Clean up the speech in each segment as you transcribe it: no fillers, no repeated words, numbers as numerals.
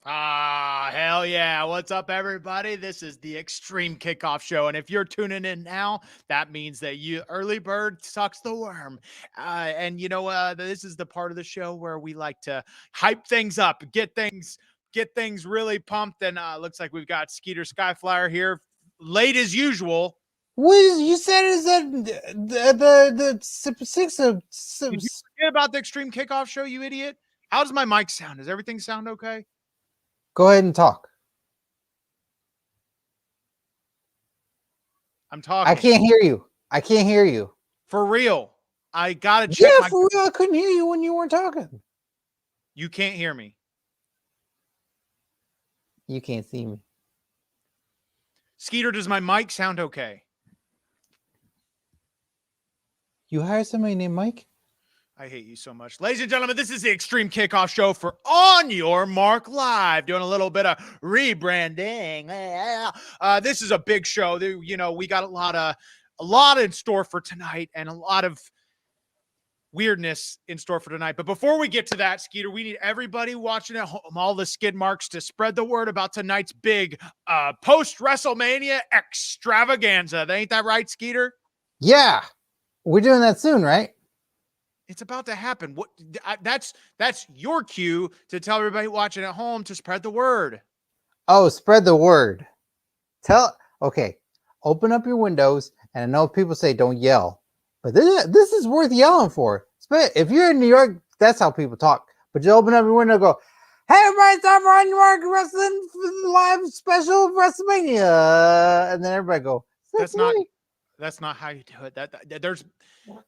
Hell yeah. What's up, everybody? This is the Extreme Kickoff Show. And if you're tuning in now, that means that you early bird sucks the worm. This is the part of the show where we like to hype things up, get things really pumped. And looks like we've got Skeeter Skyflyer here, late as usual. What is, you said is that the six of Did you forget about the Extreme Kickoff Show, you idiot? How does my mic sound? Does everything sound okay? Go ahead and talk. I'm talking. I can't hear you. I can't hear you. For real. I gotta check. Yeah, for real. I couldn't hear you when you weren't talking. You can't hear me. You can't see me. Skeeter, does my mic sound okay? You hired somebody named Mike? I hate you so much. Ladies and gentlemen, this is the Extreme Kickoff Show for On Your Mark Live, doing a little bit of rebranding. This is a big show. We got a lot in store for tonight and a lot of weirdness in store for tonight. But before we get to that, Skeeter, we need everybody watching at home, all the skid marks, to spread the word about tonight's big post-Wrestlemania extravaganza. Ain't that right, Skeeter? Yeah. We're doing that soon, right? It's about to happen. That's your cue to tell everybody watching at home to spread the word. Oh, spread the word. Okay, open up your windows, and I know people say don't yell, but this is worth yelling for. If you're in New York, that's how people talk. But you open up your window and go, "Hey, everybody, it's time for On Your Mark Wrestling Live Special WrestleMania," and then everybody go, That's not how you do it.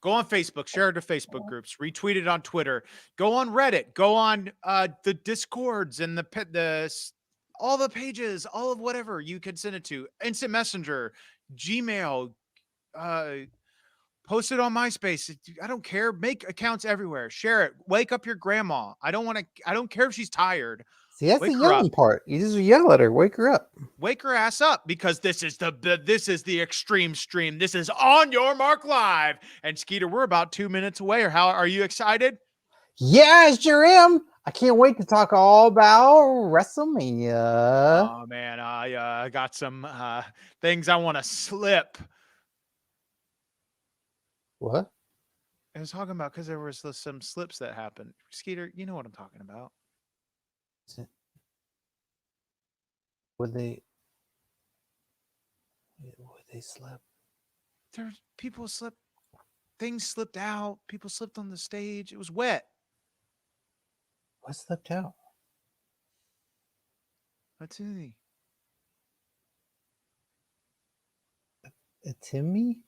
Go on Facebook, share it to Facebook groups, retweet it on Twitter, go on Reddit, go on the discords and all the pages, all of whatever you can send it to, Instant Messenger, Gmail, post it on MySpace. I don't care. Make accounts everywhere. Share it. Wake up your grandma. I don't care if she's tired. See, that's the yelling part. You just yell at her. Wake her up. Wake her ass up, because this is the Extreme Stream. This is On Your Mark Live. And Skeeter, we're about 2 minutes away. Or how are you excited? Yeah, I sure am. I can't wait to talk all about WrestleMania. Oh man, I got some things I want to slip. What? I was talking about because there was some slips that happened. Skeeter, you know what I'm talking about. Would they slip? People slipped. Things slipped out. People slipped on the stage. It was wet. What slipped out? A Timmy. A Timmy?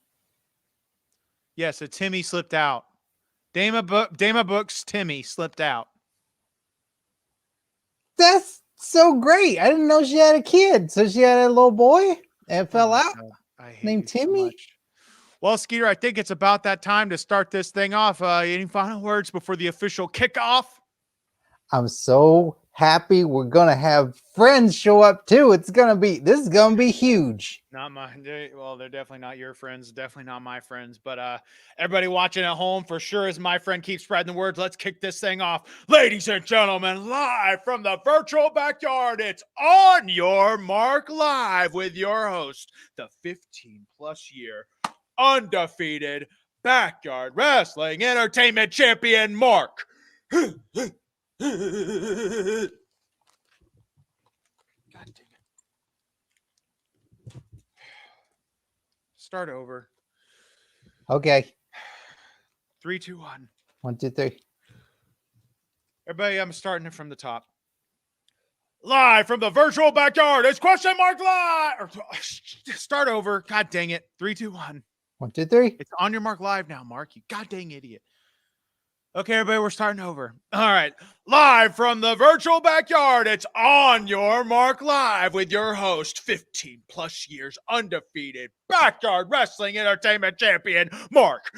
Yes, a Timmy slipped out. Dama Book's Timmy slipped out. That's so great. I didn't know she had a kid. So she had a little boy and fell out. Named Timmy. So well, Skeeter, I think it's about that time to start this thing off. Any final words before the official kickoff? I'm so happy we're gonna have friends show up too. This is gonna be huge. They're definitely not your friends, definitely not my friends, but everybody watching at home for sure is my friend. Keep spreading the words. Let's kick this thing off. Ladies and gentlemen, live from the virtual backyard, it's On Your Mark Live with your host, the 15+ year undefeated backyard wrestling entertainment champion, Mark. God dang it. Start over. Okay. 3, 2, 1. 1, 2, 3. Everybody, I'm starting it from the top. Live from the virtual backyard, it's Question Mark Live. Start over. God dang it. 3, 2, 1. 1, 2, 3. It's On Your Mark Live now, Mark. You god dang idiot. Okay, everybody, we're starting over. All right. Live from the virtual backyard, it's On Your Mark Live with your host, 15+ years undefeated backyard wrestling entertainment champion, Mark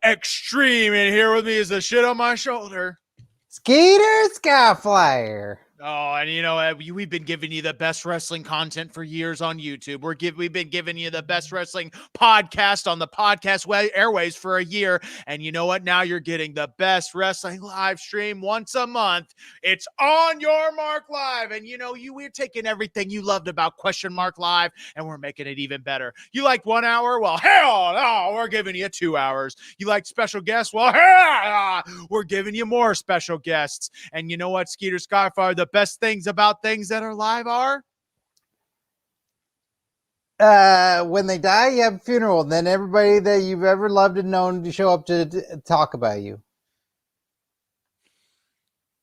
Extreme. And here with me is the shit on my shoulder, Skeeter Skyflyer. Oh, and we've been giving you the best wrestling content for years on YouTube. We've been giving you the best wrestling podcast on the podcast airways for a year. And you know what? Now you're getting the best wrestling live stream once a month. It's On Your Mark Live. And we're taking everything you loved about Question Mark Live and we're making it even better. You liked 1 hour? Well, hell no, we're giving you 2 hours. You liked special guests? Well, hell, we're giving you more special guests. And you know what, Skeeter Skyflyer, the best things about things that are live are? When they die, you have a funeral, and then everybody that you've ever loved and known to show up to talk about you.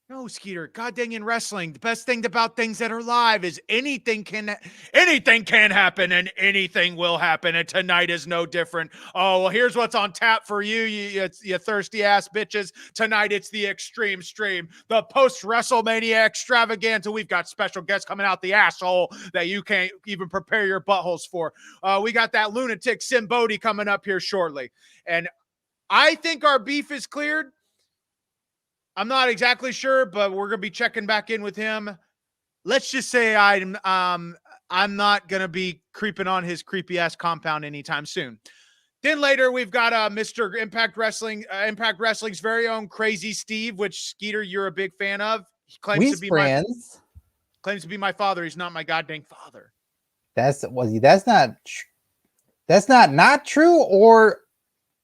No, Skeeter, God dang in wrestling, the best thing about things that are live is anything can happen and anything will happen. And tonight is no different. Oh, well, here's what's on tap for you thirsty ass bitches. Tonight it's the Extreme Stream, the post Wrestlemania extravaganza. We've got special guests coming out the asshole that you can't even prepare your buttholes for. We got that lunatic Sinn Bodhi coming up here shortly. And I think our beef is cleared. I'm not exactly sure, but we're going to be checking back in with him. Let's just say I'm not going to be creeping on his creepy ass compound anytime soon. Then later we've got Mr. Impact Wrestling's very own Crazy Steve, which Skeeter, you're a big fan of. He claims to be friends. Claims to be my father. He's not my goddamn father. That's not true or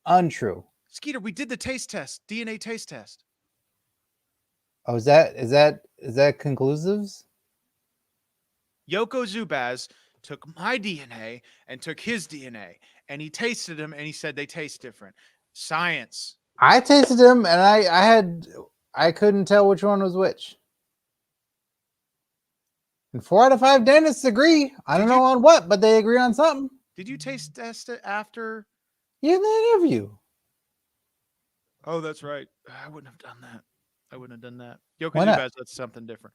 untrue. Skeeter, we did the taste test, DNA taste test. Oh, is that conclusives? Yoko Zubaz took my DNA and took his DNA, and he tasted them, and he said they taste different. Science. I tasted them, and I couldn't tell which one was which. And 4 out of 5 dentists agree. I don't know on what, but they agree on something. Did you taste test it after? Yeah, the interview. Oh, that's right. I wouldn't have done that. Yoko Zubaz, that's something different.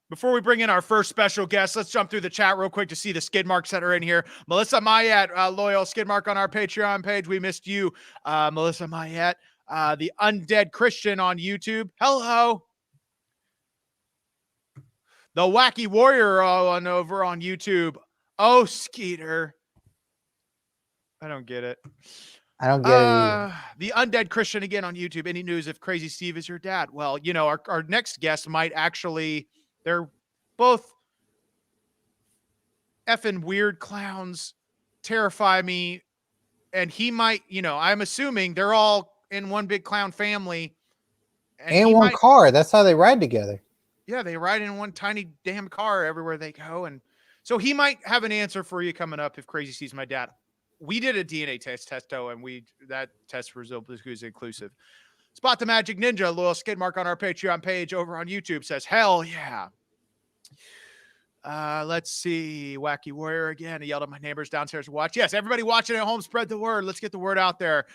Before we bring in our first special guest, let's jump through the chat real quick to see the skid marks that are in here. Melissa Mayette, loyal skid mark on our Patreon page. We missed you, Melissa Mayette. The Undead Christian on YouTube. Hello. The Wacky Warrior over on YouTube. Oh, Skeeter. I don't get it. I don't get it either. The Undead Christian again on YouTube. Any news if Crazy Steve is your dad? Well, our next guest might actually, they're both effing weird clowns, terrify me. And he might, I'm assuming they're all in one big clown family. And one car. That's how they ride together. Yeah, they ride in one tiny damn car everywhere they go. And so he might have an answer for you coming up if Crazy Steve's my dad. We did a DNA test, though, and that test result was inclusive. Spot the Magic Ninja, a little skid mark on our Patreon page over on YouTube, says, hell yeah. Let's see. Wacky Warrior again. He yelled at my neighbors downstairs to watch. Yes, everybody watching at home, spread the word. Let's get the word out there.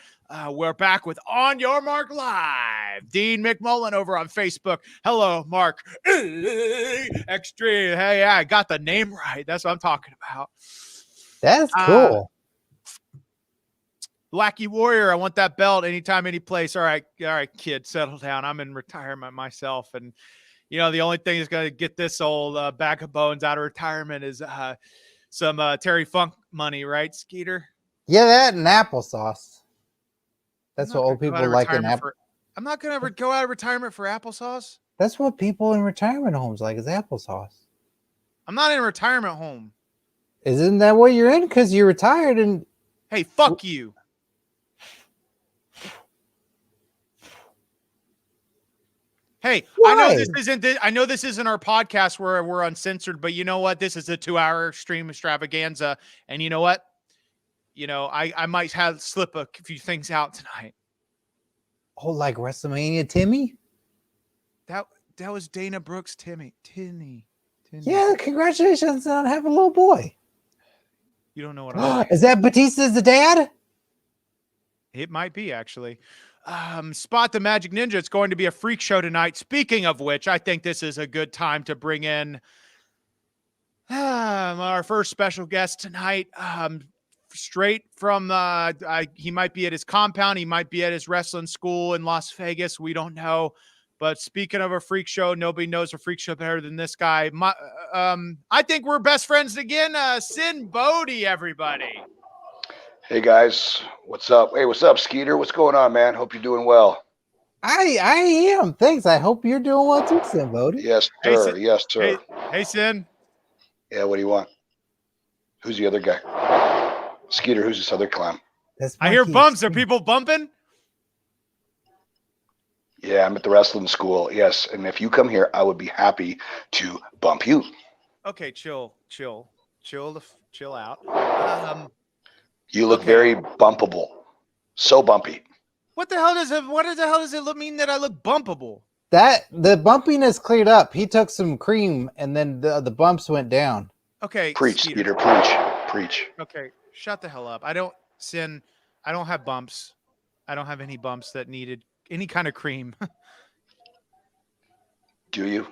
We're back with On Your Mark Live. Dean McMullen over on Facebook. Hello, Mark E Xtreme. Hey, I got the name right. That's what I'm talking about. That's cool. Wacky Warrior, I want that belt anytime, any place. All right, kid, settle down. I'm in retirement myself. And, the only thing that's going to get this old bag of bones out of retirement is some Terry Funk money, right, Skeeter? Yeah, that and applesauce. That's what old people like in apple. I'm not going to ever go out of retirement for applesauce. That's what people in retirement homes like is applesauce. I'm not in a retirement home. Isn't that what you're in? Because you're retired and... Hey, fuck you. Hey, Why? I know this isn't our podcast where we're uncensored, but you know what? This is a 2-hour stream extravaganza. And you know what? I might slip a few things out tonight. Oh, like Wrestlemania Timmy? That was Dana Brooks' Timmy. Yeah, congratulations on having a little boy. You don't know what I'm Is that Batista's the dad? It might be, actually. Spot the Magic Ninja. It's going to be a freak show tonight. Speaking of which, I think this is a good time to bring in our first special guest tonight. Straight from he might be at his compound. He might be at his wrestling school in Las Vegas. We don't know. But speaking of a freak show, nobody knows a freak show better than this guy. I think we're best friends again. Sinn Bodhi, everybody. Hey guys, what's up? Hey, what's up, Skeeter? What's going on, man? Hope you're doing well. I am. Thanks. I hope you're doing well too, Sinbody. Yes, Hey, sir. Yes, sir. Hey, Sin. Yeah, what do you want? Who's the other guy? Skeeter, who's this other clown? I hear bumps. Are people bumping? Yeah, I'm at the wrestling school. Yes, and if you come here, I would be happy to bump you. Okay, chill out. You look okay. very bumpable. So bumpy. What the hell does it mean that I look bumpable? That the bumpiness cleared up. He took some cream and then the bumps went down. Okay, preach, Skeeter, preach. Okay, shut the hell up. I don't have bumps. I don't have any bumps that needed any kind of cream. Do you?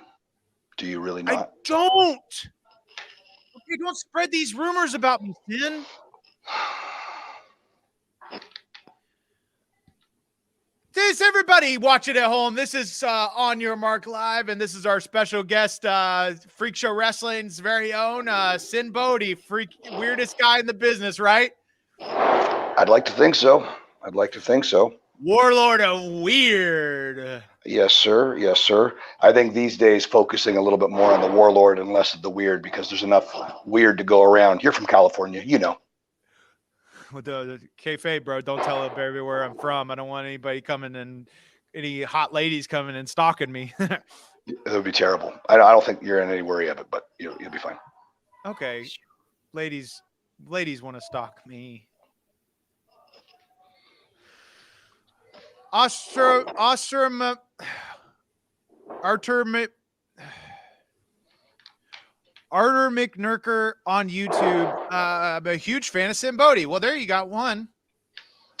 Do you really not? I don't. Okay, don't spread these rumors about me, Sin. This everybody watching at home. This is On Your Mark Live, and this is our special guest, Freak Show Wrestling's very own Sinn Bodhi, weirdest guy in the business, right? I'd like to think so. Warlord of Weird. Yes, sir. Yes, sir. I think these days focusing a little bit more on the warlord and less of the weird because there's enough weird to go around. You're from California, you know. With the kayfabe, bro, don't tell everybody where I'm from. I don't want anybody coming and any hot ladies coming and stalking me. It would be terrible. I don't think you're in any worry of it, but you'll be fine. Okay, ladies want to stalk me. Arthur McNurker on YouTube. I'm a huge fan of Sinn Bodhi. Well, there you got one.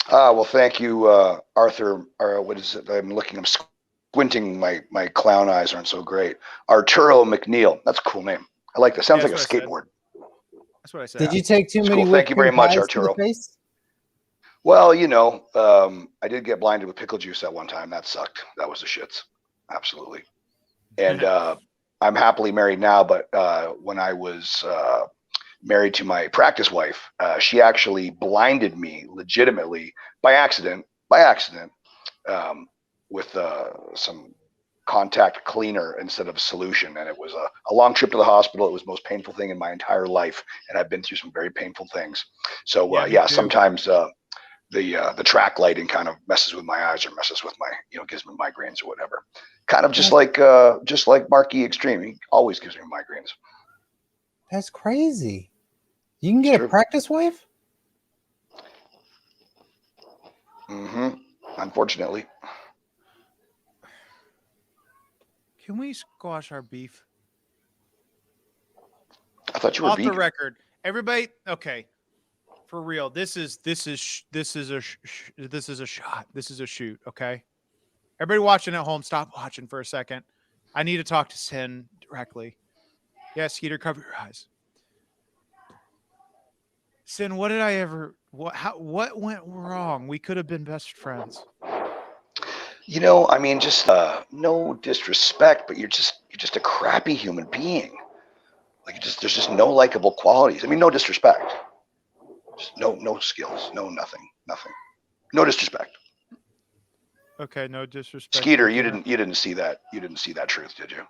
Well, thank you, Arthur. Or what is it? I'm squinting. My clown eyes aren't so great. Arturo McNeil. That's a cool name. I like that. Sounds like a skateboard. That's what I said. Did you take too many? Cool. Thank you very much, Arturo. Well, you know, I did get blinded with pickle juice at one time. That sucked. That was the shits. Absolutely. And I'm happily married now, but when I was married to my practice wife, she actually blinded me legitimately by accident, with some contact cleaner instead of a solution. And it was a long trip to the hospital. It was the most painful thing in my entire life. And I've been through some very painful things. So yeah, sometimes the track lighting kind of messes with my eyes or messes with my, gives me migraines or whatever. Kind of just like Mark E Xtreme. He always gives me migraines. That's crazy. You can get a practice wife? Mm-hmm. Unfortunately. Can we squash our beef? I thought you were off vegan. the record. Everybody, okay. For real, this is a shot. This is a shoot. Okay, everybody watching at home, stop watching for a second. I need to talk to Sin directly. Yes, Skeeter, cover your eyes. Sin, what what went wrong? We could have been best friends. I mean, just no disrespect, but you're just a crappy human being. Like there's just no likable qualities. I mean, no disrespect. Just no skills, nothing. No disrespect. Okay, no disrespect. Skeeter, you didn't see that. You didn't see that truth, did you?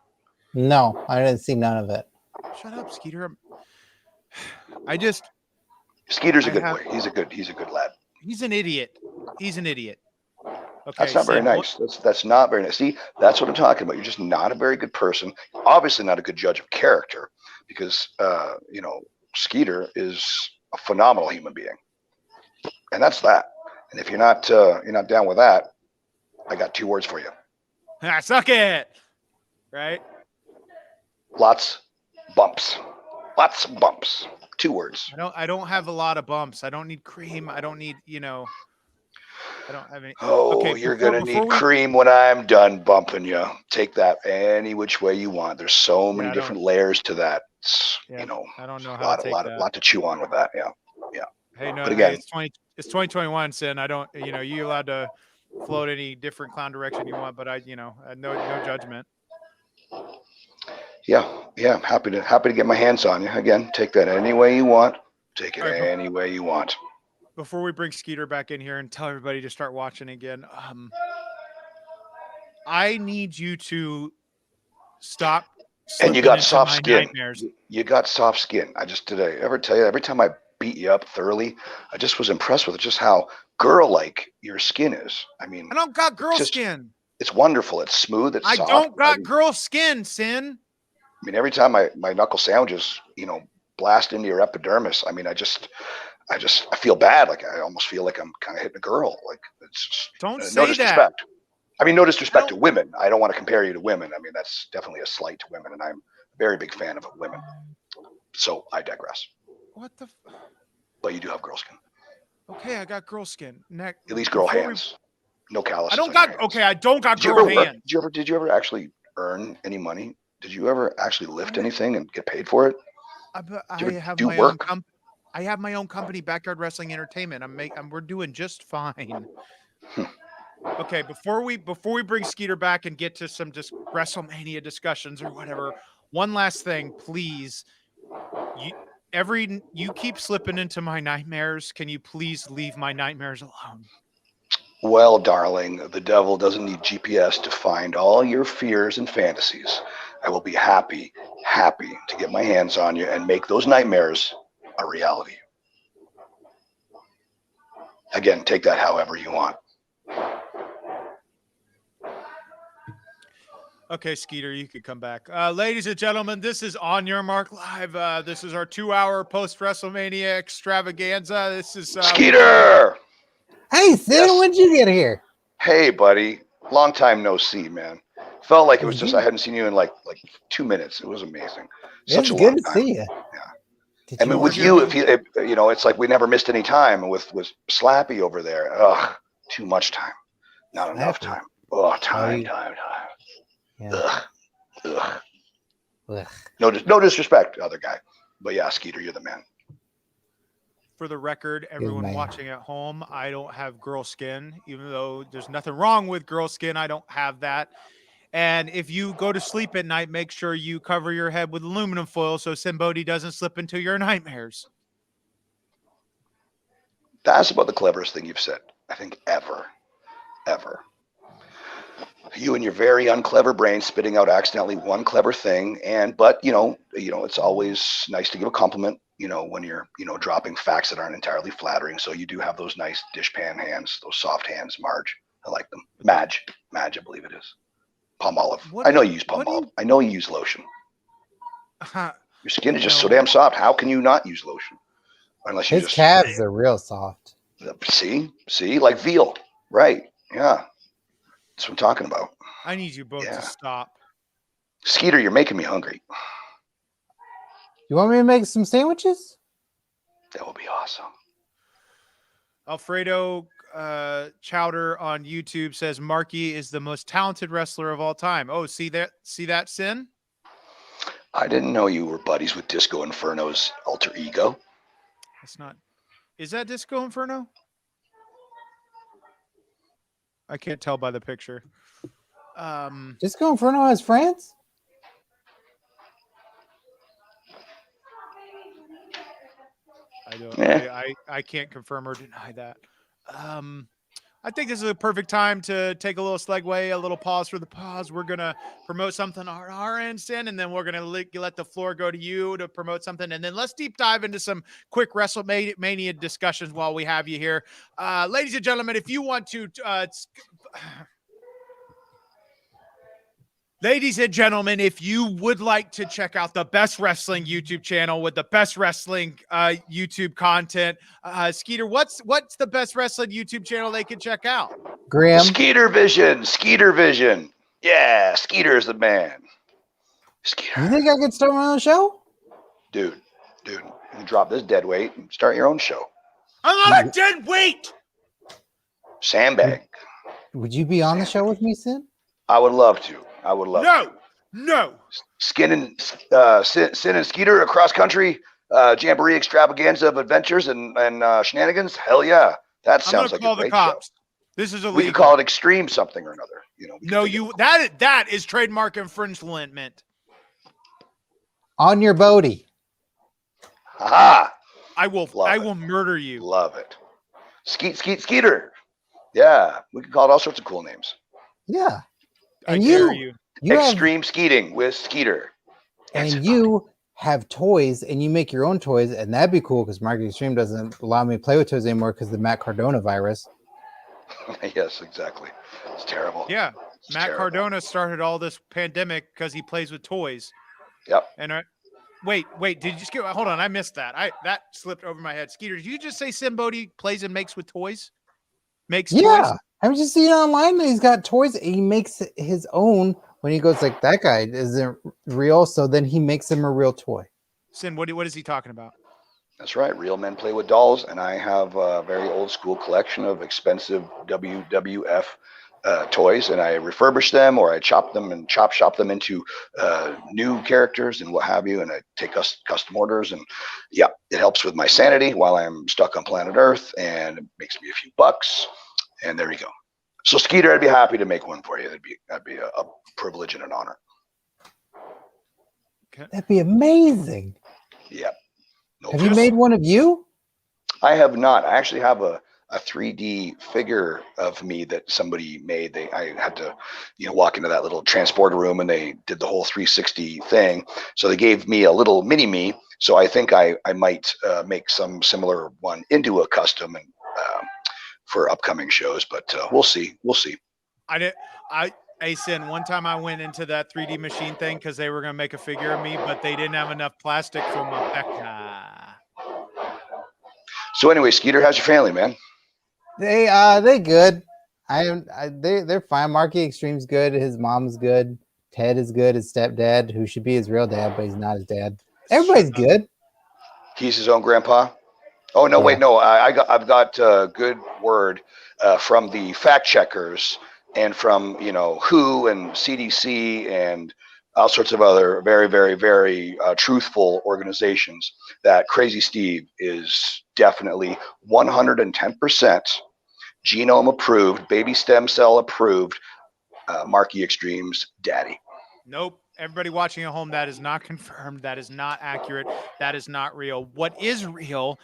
No, I didn't see none of it. Shut up, Skeeter. Skeeter's a good boy. He's a good lad. He's an idiot. Okay, that's not very nice. That's not very nice. See, that's what I'm talking about. You're just not a very good person. Obviously not a good judge of character because Skeeter is a phenomenal human being. And that's that. And if you're not down with that, I got 2 words for you. Suck it. Right? Lots bumps. 2 words. I don't have a lot of bumps. I don't need cream. I don't need, I don't have any. Oh, okay, you're going to need cream when I'm done bumping you. Take that any which way you want. There's so many different layers to that. It's, I don't know how to take that. A lot to chew on with that. Yeah. Hey, no, but again, it's 2021, Sin. I don't, you allowed to float any different clown direction you want, but no judgment. Yeah, I'm happy to get my hands on you. Again, take that any way you want. Take it any way you want. Before we bring Skeeter back in here and tell everybody to start watching again, I need you to stop. And you got soft skin. Nightmares. You got soft skin. Did I ever tell you? Every time I beat you up thoroughly, I just was impressed with just how girl-like your skin is. I mean, I don't got girl skin. It's wonderful. It's smooth. It's soft. I don't got girl skin, Sin. I mean, every time my knuckle sandwiches, blast into your epidermis. I mean, I feel bad. Like I almost feel like I'm kind of hitting a girl. Like it's just, don't say no disrespect. That. I mean, no disrespect to women. I don't want to compare you to women. I mean, that's definitely a slight to women, and I'm a very big fan of women. So I digress. What the? But you do have girl skin. Okay, I got girl skin. At least girl hands. No calluses. I don't got. Okay, I don't got girl hands. Did you ever actually earn any money? Did you ever actually lift anything and get paid for it? I have my own company, Backyard Wrestling Entertainment. We're doing just fine. Okay, before we bring Skeeter back and get to some just WrestleMania discussions or whatever, one last thing, please. You keep slipping into my nightmares. Can you please leave my nightmares alone? Well, darling, the devil doesn't need GPS to find all your fears and fantasies. I will be happy to get my hands on you and make those nightmares a reality. Again, take that however you want. Okay, Skeeter, you could come back. Ladies and gentlemen, this is On Your Mark Live. This is our 2-hour post-WrestleMania extravaganza. This is Skeeter! Hey, Sin, when'd you get here? Hey, buddy. Long time no see, man. Felt like it was just I hadn't seen you in like 2 minutes. It was amazing. It's good to see you. Yeah. I mean, with you, if it's like we never missed any time. And with Slappy over there, too much time, not enough time. Oh, time. Yeah. Ugh. No disrespect, other guy, but yeah, Skeeter, you're the man. For the record, everyone watching at home, I don't have girl skin, even though there's nothing wrong with girl skin. I don't have that. And if you go to sleep at night, make sure you cover your head with aluminum foil so Sinbody doesn't slip into your nightmares. That's about the cleverest thing you've said, I think, ever. You and your very unclever brain spitting out accidentally one clever thing, but it's always nice to give a compliment. When you're, dropping facts that aren't entirely flattering. So you do have those nice dishpan hands, those soft hands, Marge. I like them. Madge, I believe it is. Palm olive. I know you use palm olive. I know you use lotion. Your skin is just so damn soft. How can you not use lotion? Unless you His calves are real soft. See, like veal. Right. Yeah. That's what I'm talking about. I need you both to stop. Skeeter, you're making me hungry. You want me to make some sandwiches? That would be awesome. Alfredo Chowder on YouTube says Marky is the most talented wrestler of all time. Oh, see that, Sin? I didn't know you were buddies with Disco Inferno's alter ego. That's not. Is that Disco Inferno? I can't tell by the picture. Disco Inferno has friends? I don't. I can't confirm or deny that. I think this is a perfect time to take a little segue, a little pause for the pause. We're gonna promote something on our end, Sin, and then we're gonna let the floor go to you to promote something, and then let's deep dive into some quick WrestleMania discussions while we have you here, ladies and gentlemen. If you want to. Ladies and gentlemen, if you would like to check out the best wrestling YouTube channel with the best wrestling YouTube content, Skeeter, what's the best wrestling YouTube channel they can check out? Graham. Skeeter Vision. Yeah, Skeeter's the man. Skeeter. You think I could start my own show? Dude, you can drop this dead weight and start your own show. I'm not a dead weight! Sandbag. Would you be on the show with me, Sin? I would love to. No. Sin and Skeeter across country jamboree extravaganza of adventures and shenanigans. Hell yeah, that sounds like a great show. This is illegal. We could call it extreme something or another. No, that is trademark infringement. On your Bodhi. Ha! I will murder you. Love it. Skeeter. Yeah, we could call it all sorts of cool names. Yeah. And I dare you. Extreme Skeeting with Skeeter. And you have toys, and you make your own toys, and that'd be cool because Mark E Xtreme doesn't allow me to play with toys anymore because of the Matt Cardona virus. Yes, exactly. It's terrible. Yeah, Matt Cardona started all this pandemic because he plays with toys. Yep. And wait, did you just get? Hold on, I missed that. That slipped over my head. Skeeter, did you just say Sinbody plays and makes with toys? Makes toys? I'm just seeing online that he's got toys. And he makes his own when he goes like, that guy isn't real, so then he makes him a real toy. Sin, what is he talking about? That's right. Real men play with dolls, and I have a very old school collection of expensive WWF toys, and I refurbish them, or I chop them and shop them into new characters and what have you, and I take custom orders, and yeah, it helps with my sanity while I'm stuck on planet Earth, and it makes me a few bucks, and there you go. So Skeeter, I'd be happy to make one for you. That'd be a privilege and an honor. Okay. That'd be amazing. Yeah. Have you made one of you? I have not. I actually have a 3D figure of me that somebody made. I had to, walk into that little transport room, and they did the whole 360 thing. So they gave me a little mini me. So I think I might make some similar one into a custom and for upcoming shows. But we'll see. Hey, Sin, one time I went into that 3D machine thing because they were going to make a figure of me, but they didn't have enough plastic for my back. So anyway, Skeeter, how's your family, man? They good. They're fine. Mark E Xtreme's good. His mom's good. Ted is good. His stepdad, who should be his real dad, but he's not his dad. Everybody's good. He's his own grandpa. Oh no, wait, no. I've got good word from the fact checkers and from WHO and CDC and all sorts of other very, very, very truthful organizations that Crazy Steve is definitely 110% genome approved, baby stem cell approved, Mark E Xtreme's daddy. Nope. Everybody watching at home, that is not confirmed. That is not accurate. That is not real. What is real,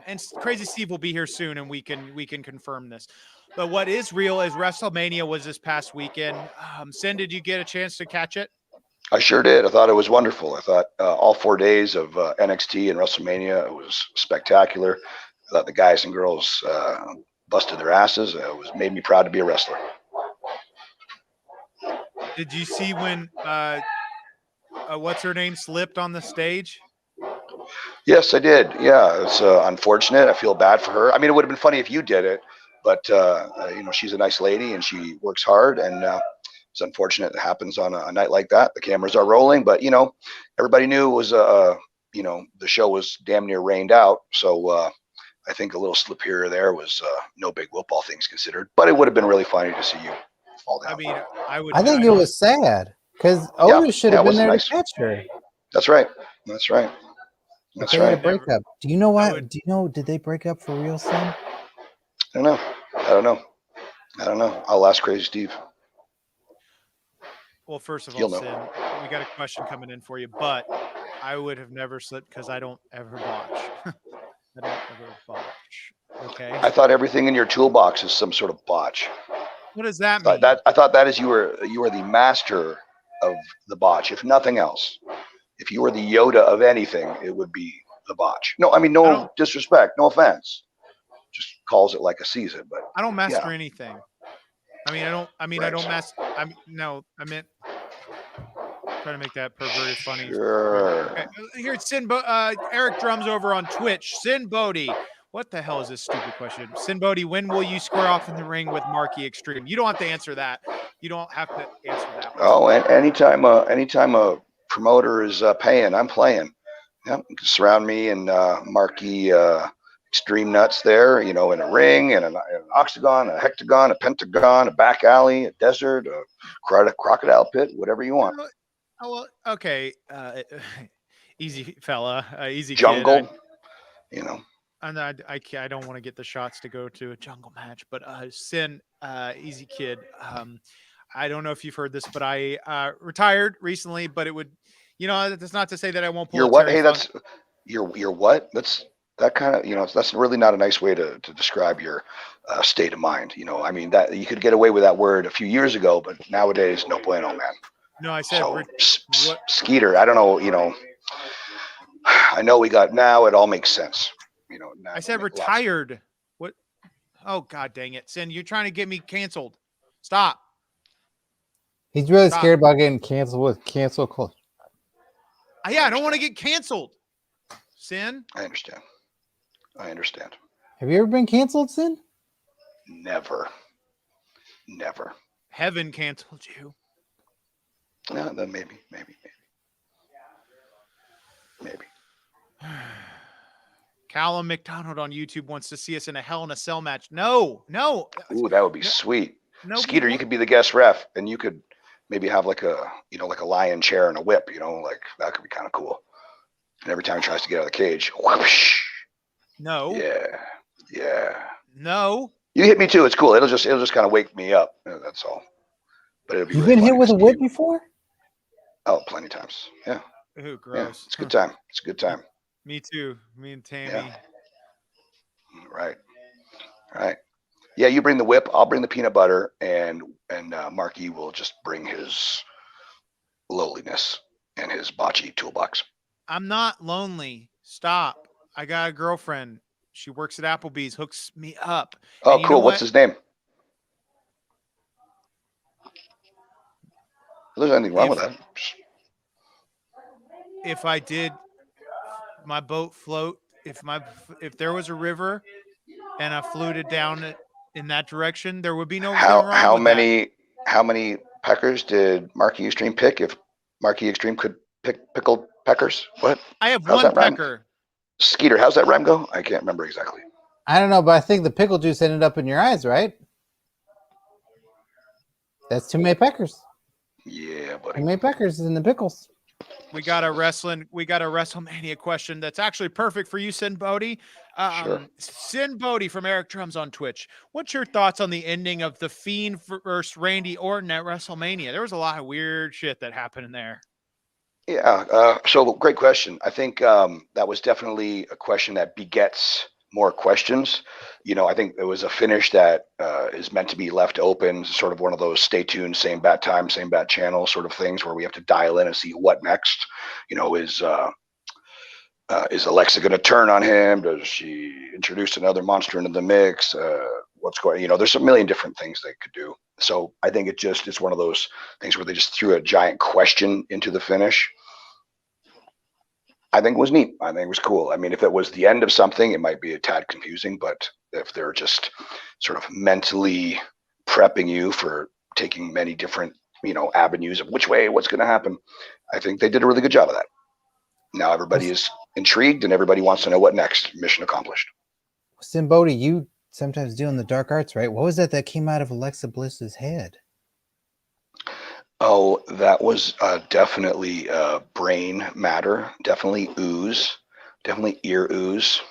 and Crazy Steve will be here soon, and we can confirm this. But what is real is WrestleMania was this past weekend. Sin, did you get a chance to catch it? I sure did. I thought it was wonderful. I thought all 4 days of NXT and WrestleMania, it was spectacular. I thought the guys and girls busted their asses. It made me proud to be a wrestler. Did you see when what's her name slipped on the stage? Yes, I did. Yeah, it's unfortunate. I feel bad for her. I mean, it would have been funny if you did it, but she's a nice lady and she works hard, and it's unfortunate it happens on a night like that. The cameras are rolling, but everybody knew it was the show was damn near rained out. So I think a little slip here or there was no big whoop, all things considered. But it would have been really funny to see you fall down. I mean, I think it was sad because Otis should have been there to catch her. That's right. That's right. That's they right. Had a breakup. Do you know what? Do you know? Did they break up for real, son? I don't know. I'll ask Crazy Steve. Well, first of all, Sin, we got a question coming in for you, but I would have never slipped because I don't ever botch. I don't ever botch. Okay. I thought everything in your toolbox is some sort of botch. What does that mean? I thought that is you were the master of the botch, if nothing else. If you were the Yoda of anything, it would be the botch. No, I mean no disrespect, no offense. Just calls it like a season, but I don't master anything. I don't master. Trying to make that perverted funny. Sure. Okay. Here's Eric Drums over on Twitch. Sinn Bodhi. What the hell is this stupid question? Sinn Bodhi, when will you square off in the ring with Mark E Xtreme? You don't have to answer that. You don't have to answer that. Oh, and anytime a promoter is paying, I'm playing. Yeah, you can surround me and Mark E Xtreme nuts there, in a ring, and an octagon, a hectagon, a pentagon, a back alley, a desert, a crocodile pit, whatever you want. Oh, okay. Easy fella, easy jungle, kid. And I can't, I don't want to get the shots to go to a jungle match, but Sin, Easy Kid. I don't know if you've heard this, but I retired recently. But it would, that's not to say that I won't pull You're a what? Terry Hey, Funk. you're what? That kind of, that's really not a nice way to describe your state of mind. I mean, that you could get away with that word a few years ago, but nowadays, no bueno, man. No, I said So, what? Skeeter, I don't know, I know now it all makes sense. Now I it said makes lots. retired. What? Oh God, dang it, Sin! You're trying to get me canceled. Stop. He's really Stop. scared about getting canceled with cancel culture. Yeah, I don't want to get canceled. Sin. I understand. Have you ever been canceled, Sin? Never. Heaven canceled you. No, then maybe. Callum McDonald on YouTube wants to see us in a Hell in a Cell match. No. Ooh, that would be sweet. No, Skeeter, you could be the guest ref, and you could maybe have like a lion chair and a whip. Like that could be kind of cool. And every time he tries to get out of the cage, whoosh. No. Yeah. No. You hit me too. It's cool. It'll just kind of wake me up. That's all. But it'll be. You've really been hit funny with to a see whip you. before? Oh, plenty of times. Yeah. Ooh, gross. Yeah. It's a good time. Me too. Me and Tammy. Yeah. Right. Yeah, you bring the whip. I'll bring the peanut butter, and Mark E will just bring his lowliness and his bocce toolbox. I'm not lonely. Stop. I got a girlfriend. She works at Applebee's. Hooks me up. Oh, cool. What's his name? There's anything wrong with that. If I did my boat float, if there was a river and I floated down it in that direction, there would be no wrong how with many how many peckers did Mark E Xtreme pick? If Mark E Xtreme could pick pickled peckers, what? I have How's one that rhyme? pecker. Skeeter, how's that rhyme go? I can't remember exactly. I don't know, but I think the pickle juice ended up in your eyes, right? That's too many peckers. Yeah, buddy. Too many peckers in the pickles. We got a WrestleMania question that's actually perfect for you, Sinn Bodhi. Sure. Sinn Bodhi from Eric Drums on Twitch. What's your thoughts on the ending of The Fiend versus Randy Orton at WrestleMania? There was a lot of weird shit that happened in there. Yeah. So great question. I think that was definitely a question that begets more questions. I think it was a finish that is meant to be left open, sort of one of those stay tuned, same bat time, same bat channel sort of things where we have to dial in and see what next. Is Alexa going to turn on him? Does she introduce another monster into the mix? What's going? There's a million different things they could do. So I think it's one of those things where they just threw a giant question into the finish. I think it was neat. I think it was cool. I mean, if it was the end of something, it might be a tad confusing, but if they're just sort of mentally prepping you for taking many different, avenues of which way, what's going to happen, I think they did a really good job of that. Now everybody is intrigued and everybody wants to know what next. Mission accomplished. Sinbody, you sometimes do in the dark arts, right? What was that came out of Alexa Bliss's head? Oh, that was definitely brain matter, definitely ooze, definitely ear ooze,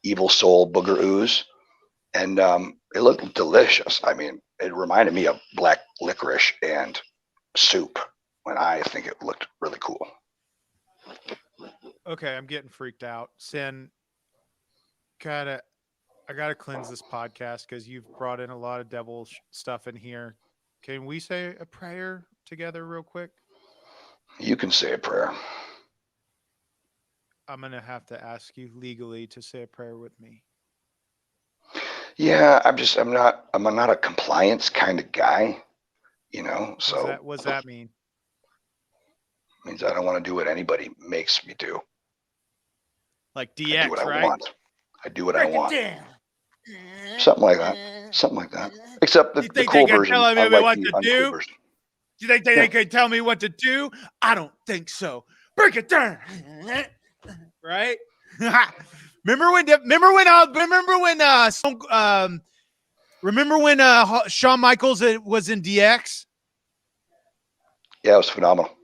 evil soul booger ooze. And it looked delicious. I mean, it reminded me of black licorice and soup, and I think it looked really cool. Okay, I'm getting freaked out. Sin, I gotta cleanse this podcast because you've brought in a lot of devil stuff in here. Can we say a prayer together real quick? You can say a prayer. I'm gonna have to ask you legally to say a prayer with me. Yeah, I'm not a compliance kind of guy, so What's that mean? Means I don't want to do what anybody makes me do. Like DX, I do what right? I want. I do what I want. Something like that. Except the cool version. I like the uncool version. Do you think they can tell me what to do? I don't think so. Break it down. Right? Remember when Shawn Michaels was in DX? Yeah, it was phenomenal.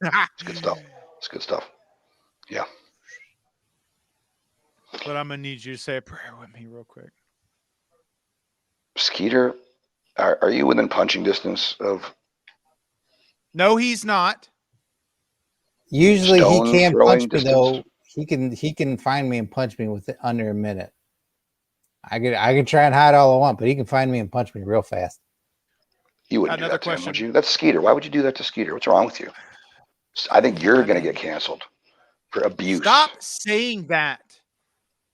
It's good stuff. Yeah. But I'm gonna need you to say a prayer with me real quick. Skeeter, are you within punching distance of? No, he's not. Usually he Stone can throwing punch me distance? though. He can find me and punch me with under a minute. I can try and hide all I want, but he can find me and punch me real fast. You wouldn't do Another that to him, would question. you? That's Skeeter. Why would you do that to Skeeter? What's wrong with you? I think you're going to get canceled for abuse. Stop saying that.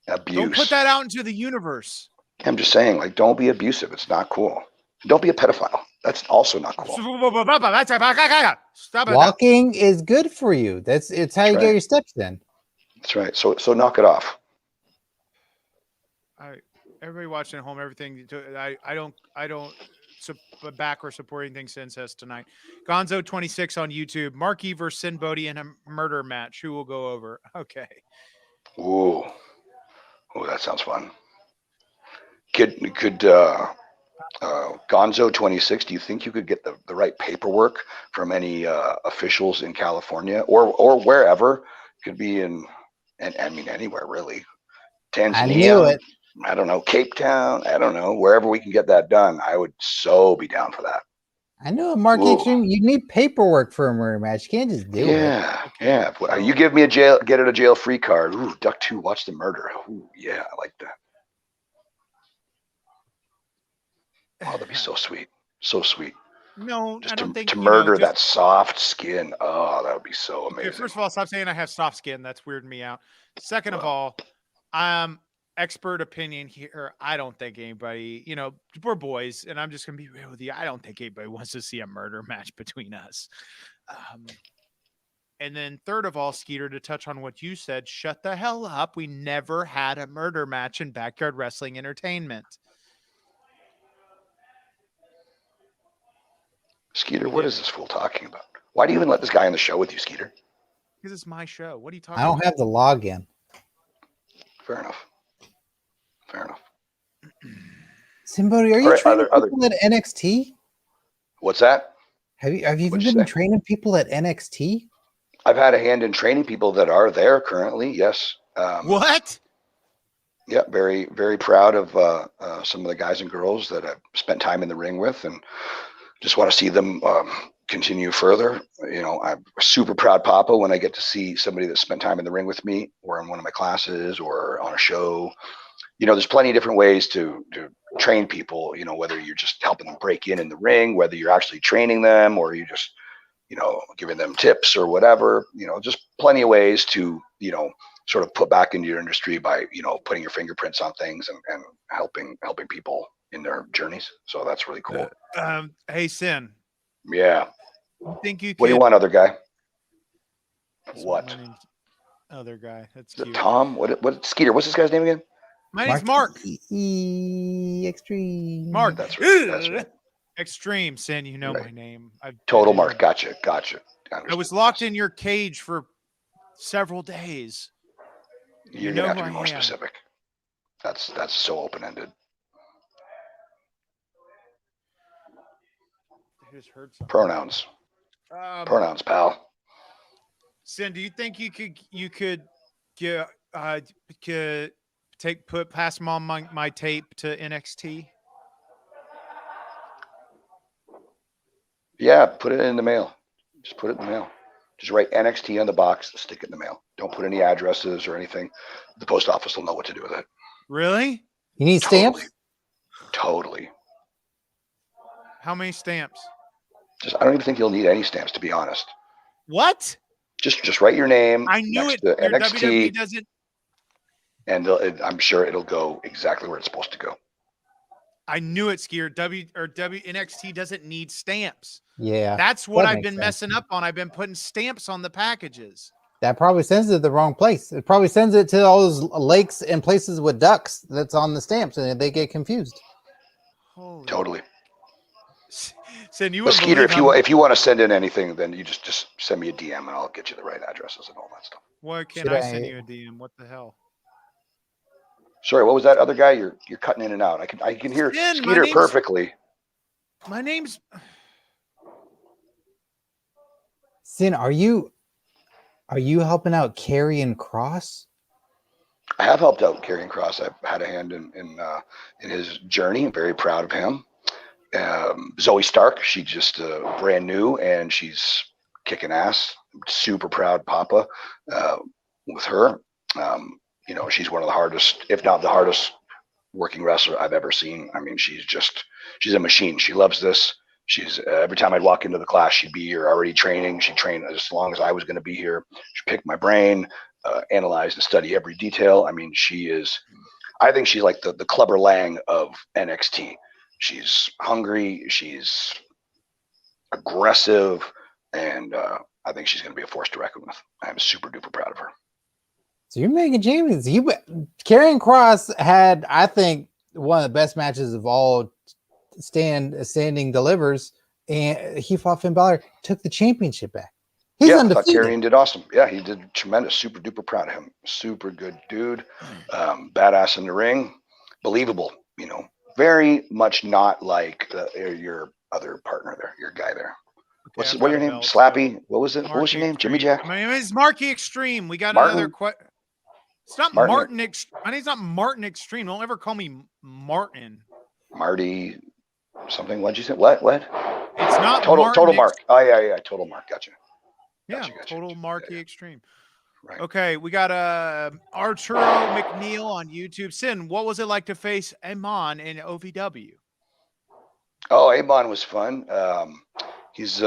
Abuse. Don't put that out into the universe. I'm just saying, like, don't be abusive. It's not cool. Don't be a pedophile. That's also not cool. Stop it. Walking is good for you. It's how you get your steps in. That's right. So knock it off. All right, everybody watching at home, everything. I don't back or support anything Sin says tonight. Gonzo 26 on YouTube. Mark E versus Sinbody in a murder match. Who will go over? Okay. Ooh, that sounds fun. Could Gonzo 26? Do you think you could get the right paperwork from any officials in California or wherever? Could be in, and I mean anywhere really. Tanzania. I knew it. I don't know, Cape Town, I don't know, wherever we can get that done, I would so be down for that. I know, Mark E Xtreme, you need paperwork for a murder match. You can't just do it. Yeah. You give me get a jail free card. Ooh, Duck 2, watch the murder. Ooh, yeah, I like that. Oh, that'd be so sweet. So sweet. No, just I don't think to murder that soft skin. Oh, that would be so amazing. Okay, first of all, stop saying I have soft skin. That's weirding me out. Second of all, expert opinion here. I don't think anybody, we're boys, and I'm just gonna be real with you. I don't think anybody wants to see a murder match between us. And then third of all, Skeeter, to touch on what you said, shut the hell up. We never had a murder match in Backyard Wrestling Entertainment. Skeeter, what is this fool talking about? Why do you even let this guy on the show with you, Skeeter? Because it's my show. What are you talking about? I don't have the login. Fair enough. Sinbody, are you training people at NXT? What's that? Have you been training people at NXT? I've had a hand in training people that are there currently. Yes. What? Yeah, very, very proud of some of the guys and girls that I've spent time in the ring with, and just want to see them continue further. I'm a super proud papa when I get to see somebody that spent time in the ring with me, or in one of my classes, or on a show. There's plenty of different ways to train people, whether you're just helping them break in the ring, whether you're actually training them, or you just, giving them tips or whatever, just plenty of ways to, sort of put back into your industry by, putting your fingerprints on things and helping people in their journeys. So that's really cool. Hey, Sin. Yeah. You think you could... What do you want, other guy? What? Other guy. That's cute. Tom? What? Skeeter? What's this guy's name again? My name's Mark E Xtreme. Mark. That's right. Extreme, Sin. You know my name. Total Mark. Gotcha. I was locked in your cage for several days. You're gonna have to be more specific. That's so open-ended. I just heard something. Pronouns, pal. Sin, do you think you could pass them on my tape to NXT? Yeah, put it in the mail. Just put it in the mail. Just write NXT on the box, stick it in the mail. Don't put any addresses or anything. The post office will know what to do with it. Really? You need stamps? Totally. How many stamps? I don't even think you'll need any stamps, to be honest. What? Just write your name. I knew next it. to NXT, WWE doesn't. And I'm sure it'll go exactly where it's supposed to go. I knew it, Skier. NXT doesn't need stamps. Yeah. That's what I've been messing up on. I've been putting stamps on the packages. That probably sends it to the wrong place. It probably sends it to all those lakes and places with ducks that's on the stamps, and they get confused. Totally. Send you. But Skeeter, if you want to send in anything, then you just send me a DM and I'll get you the right addresses and all that stuff. Why can't I send you a DM? What the hell? Sorry, what was that other guy? You're cutting in and out. I can hear Skeeter perfectly. My name's Sin. Are you helping out Carrie and Cross? I have helped out Karrion Kross. I've had a hand in his journey. I'm very proud of him. Zoe Stark, she's just brand new and she's kicking ass. Super proud, Papa, with her. You know, she's one of the hardest, if not the hardest, working wrestler I've ever seen. I mean, she's a machine. She loves this. She's every time I'd walk into the class, she'd be here already training. She trained as long as I was going to be here. She picked my brain, analyze and study every detail. I mean, I think she's like the Clubber Lang of NXT. She's hungry, she's aggressive, and I think she's going to be a force to reckon with. I'm super duper proud of her. So you're making champions. Karrion Kross had, I think, one of the best matches of all standing delivers, and he fought Finn Balor, took the championship back. He's undefeated. I thought Karrion did awesome. Yeah, he did tremendous. Super duper proud of him. Super good dude. Badass in the ring. Believable. You know, very much not like your other partner there, your guy there. Okay, What's your name? Slappy. What was it? Mark What was your name? Extreme. Jimmy Jack? My name is Mark E Xtreme. We got Martin? another question. It's not Martin. My name's not Martin Extreme. Don't ever call me Martin. Marty something. What'd you say? What? It's not Total Mark. Oh yeah. Total Mark. Gotcha. Yeah, Total Mark E Xtreme. Right. Okay, we got Arturo McNeil on YouTube. Sin, what was it like to face Amon in OVW? Oh, Amon was fun. He's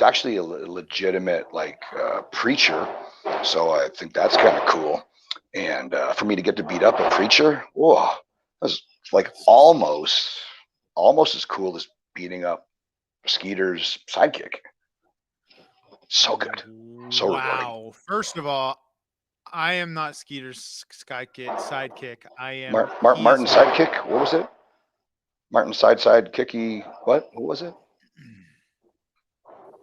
actually a legitimate preacher, so I think that's kind of cool. And for me to get to beat up a preacher, whoa, that was like almost as cool as beating up Skeeter's sidekick. So good. So rewarding. First of all, I am not Skeeter's sidekick. I am Martin sidekick. What was it? Martin side kicky. What was it?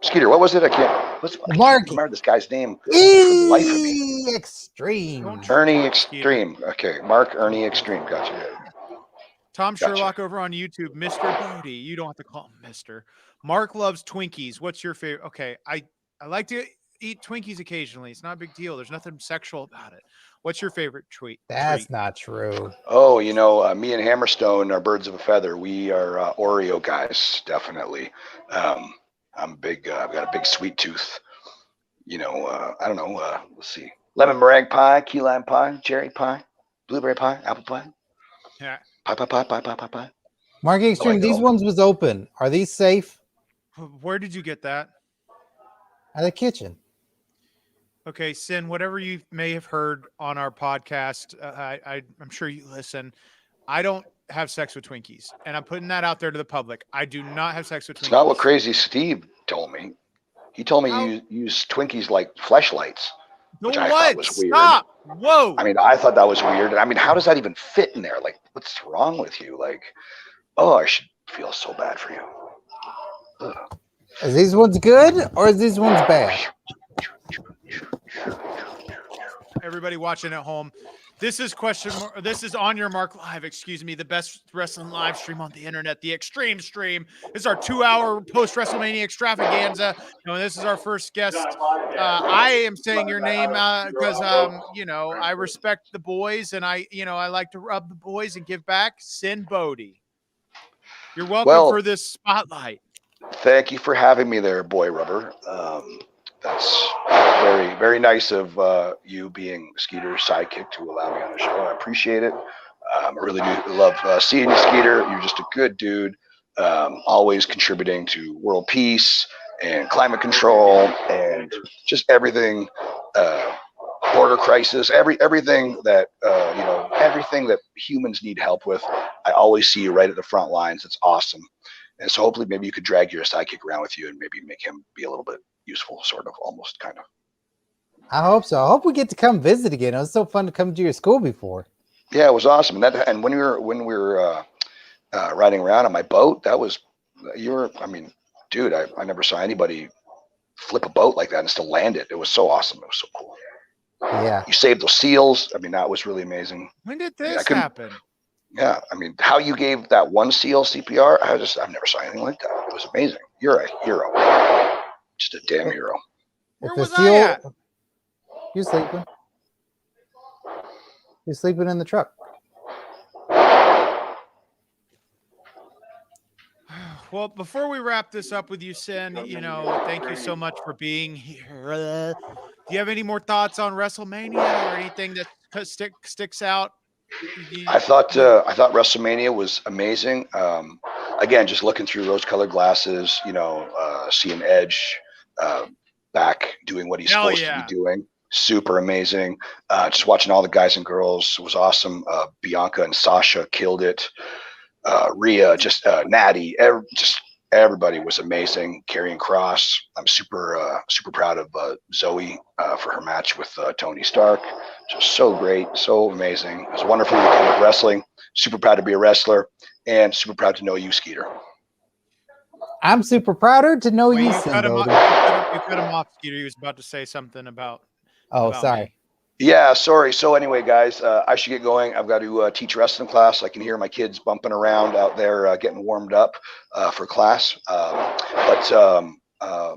Skeeter. What was it? I can't remember this guy's name for the life of me. Extreme. Ernie Extreme. Okay, Mark Ernie Extreme. Gotcha. Tom Sherlock over on YouTube. Mr. Bodhi. You don't have to call him Mr. Mark loves Twinkies. What's your favorite? Okay, I like to eat Twinkies occasionally. It's not a big deal. There's nothing sexual about it. What's your favorite treat? That's not true. Oh, you know, me and Hammerstone are birds of a feather. We are Oreo guys, definitely. I'm big. I've got a big sweet tooth. You know, I don't know. Let's see. Lemon meringue pie, key lime pie, cherry pie, blueberry pie, apple pie. Yeah. Pie. Mark E Xtreme, these ones was open. Are these safe? Where did you get that? At the kitchen. Okay, Sin, whatever you may have heard on our podcast, I'm sure you listen. I don't have sex with Twinkies, and I'm putting that out there to the public. I do not have sex with Twinkies. It's not what Crazy Steve told me. He told me you use Twinkies like fleshlights, which I thought was weird. Stop! Whoa! I mean, I thought that was weird. I mean, how does that even fit in there? Like, what's wrong with you? Like, oh, I should feel so bad for you. Ugh. Is these ones good or is these ones bad? Everybody watching at home, this is This is On Your Mark Live. Excuse me, the best wrestling live stream on the internet, the Extreme Stream. This is our 2-hour post WrestleMania extravaganza. You know, this is our first guest. I am saying your name because you know, I respect the boys, and I like to rub the boys and give back. Sinn Bodhi, you're welcome for this spotlight. Thank you for having me there, Boy Rubber. That's very, very nice of you being Skeeter's sidekick to allow me on the show. I appreciate it. I really do love seeing you, Skeeter. You're just a good dude, always contributing to world peace and climate control and just everything, border crisis, everything that, everything that humans need help with. I always see you right at the front lines. It's awesome. And so hopefully maybe you could drag your sidekick around with you and maybe make him be a little bit useful, sort of, almost, kind of. I hope so. I hope we get to come visit again. It was so fun to come to your school before. Yeah, it was awesome. And when we were riding around on my boat, I mean, dude, I never saw anybody flip a boat like that and still land it. It was so awesome. It was so cool. Yeah. You saved those seals. I mean, that was really amazing. When did this happen? Yeah, I mean, how you gave that one seal CPR, I've never saw anything like that. It was amazing. You're a hero. Just a damn hero. Where was I at? You sleeping? He's sleeping in the truck. Well, before we wrap this up with you, Sin, thank you so much for being here. Do you have any more thoughts on WrestleMania or anything that sticks out? I thought WrestleMania was amazing. Again, just looking through rose-colored glasses, seeing Edge back doing what he's supposed to be doing. Super amazing. Just watching all the guys and girls was awesome. Bianca and Sasha killed it. Rhea, just Natty, everybody was amazing. Karrion Kross. I'm super proud of Zoe for her match with Tony Stark. Just so great, so amazing. It was a wonderful weekend of wrestling. Super proud to be a wrestler, and super proud to know you, Skeeter. I'm super prouder to know you, Sinn Bodhi. You cut him off, Skeeter. He was about to say something about. Sorry. Me. Yeah, sorry. So anyway, guys, I should get going. I've got to teach wrestling class. I can hear my kids bumping around out there getting warmed up for class.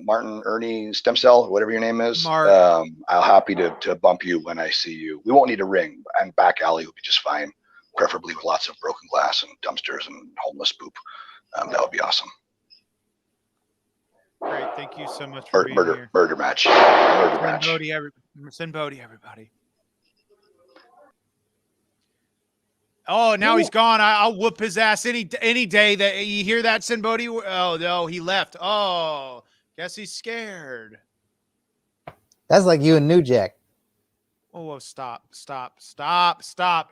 Martin, Ernie, Stem Cell, whatever your name is, I'll happy to bump you when I see you. We won't need a ring, and back alley would be just fine, preferably with lots of broken glass and dumpsters and homeless poop. That would be awesome. Great, thank you so much for being here. Murder match. Sinn Bodhi, everybody. Oh, now he's gone. I'll whoop his ass any day. That you hear that, Sinn Bodhi? Oh no, he left. Oh, guess he's scared. That's like you and New Jack. Oh, stop.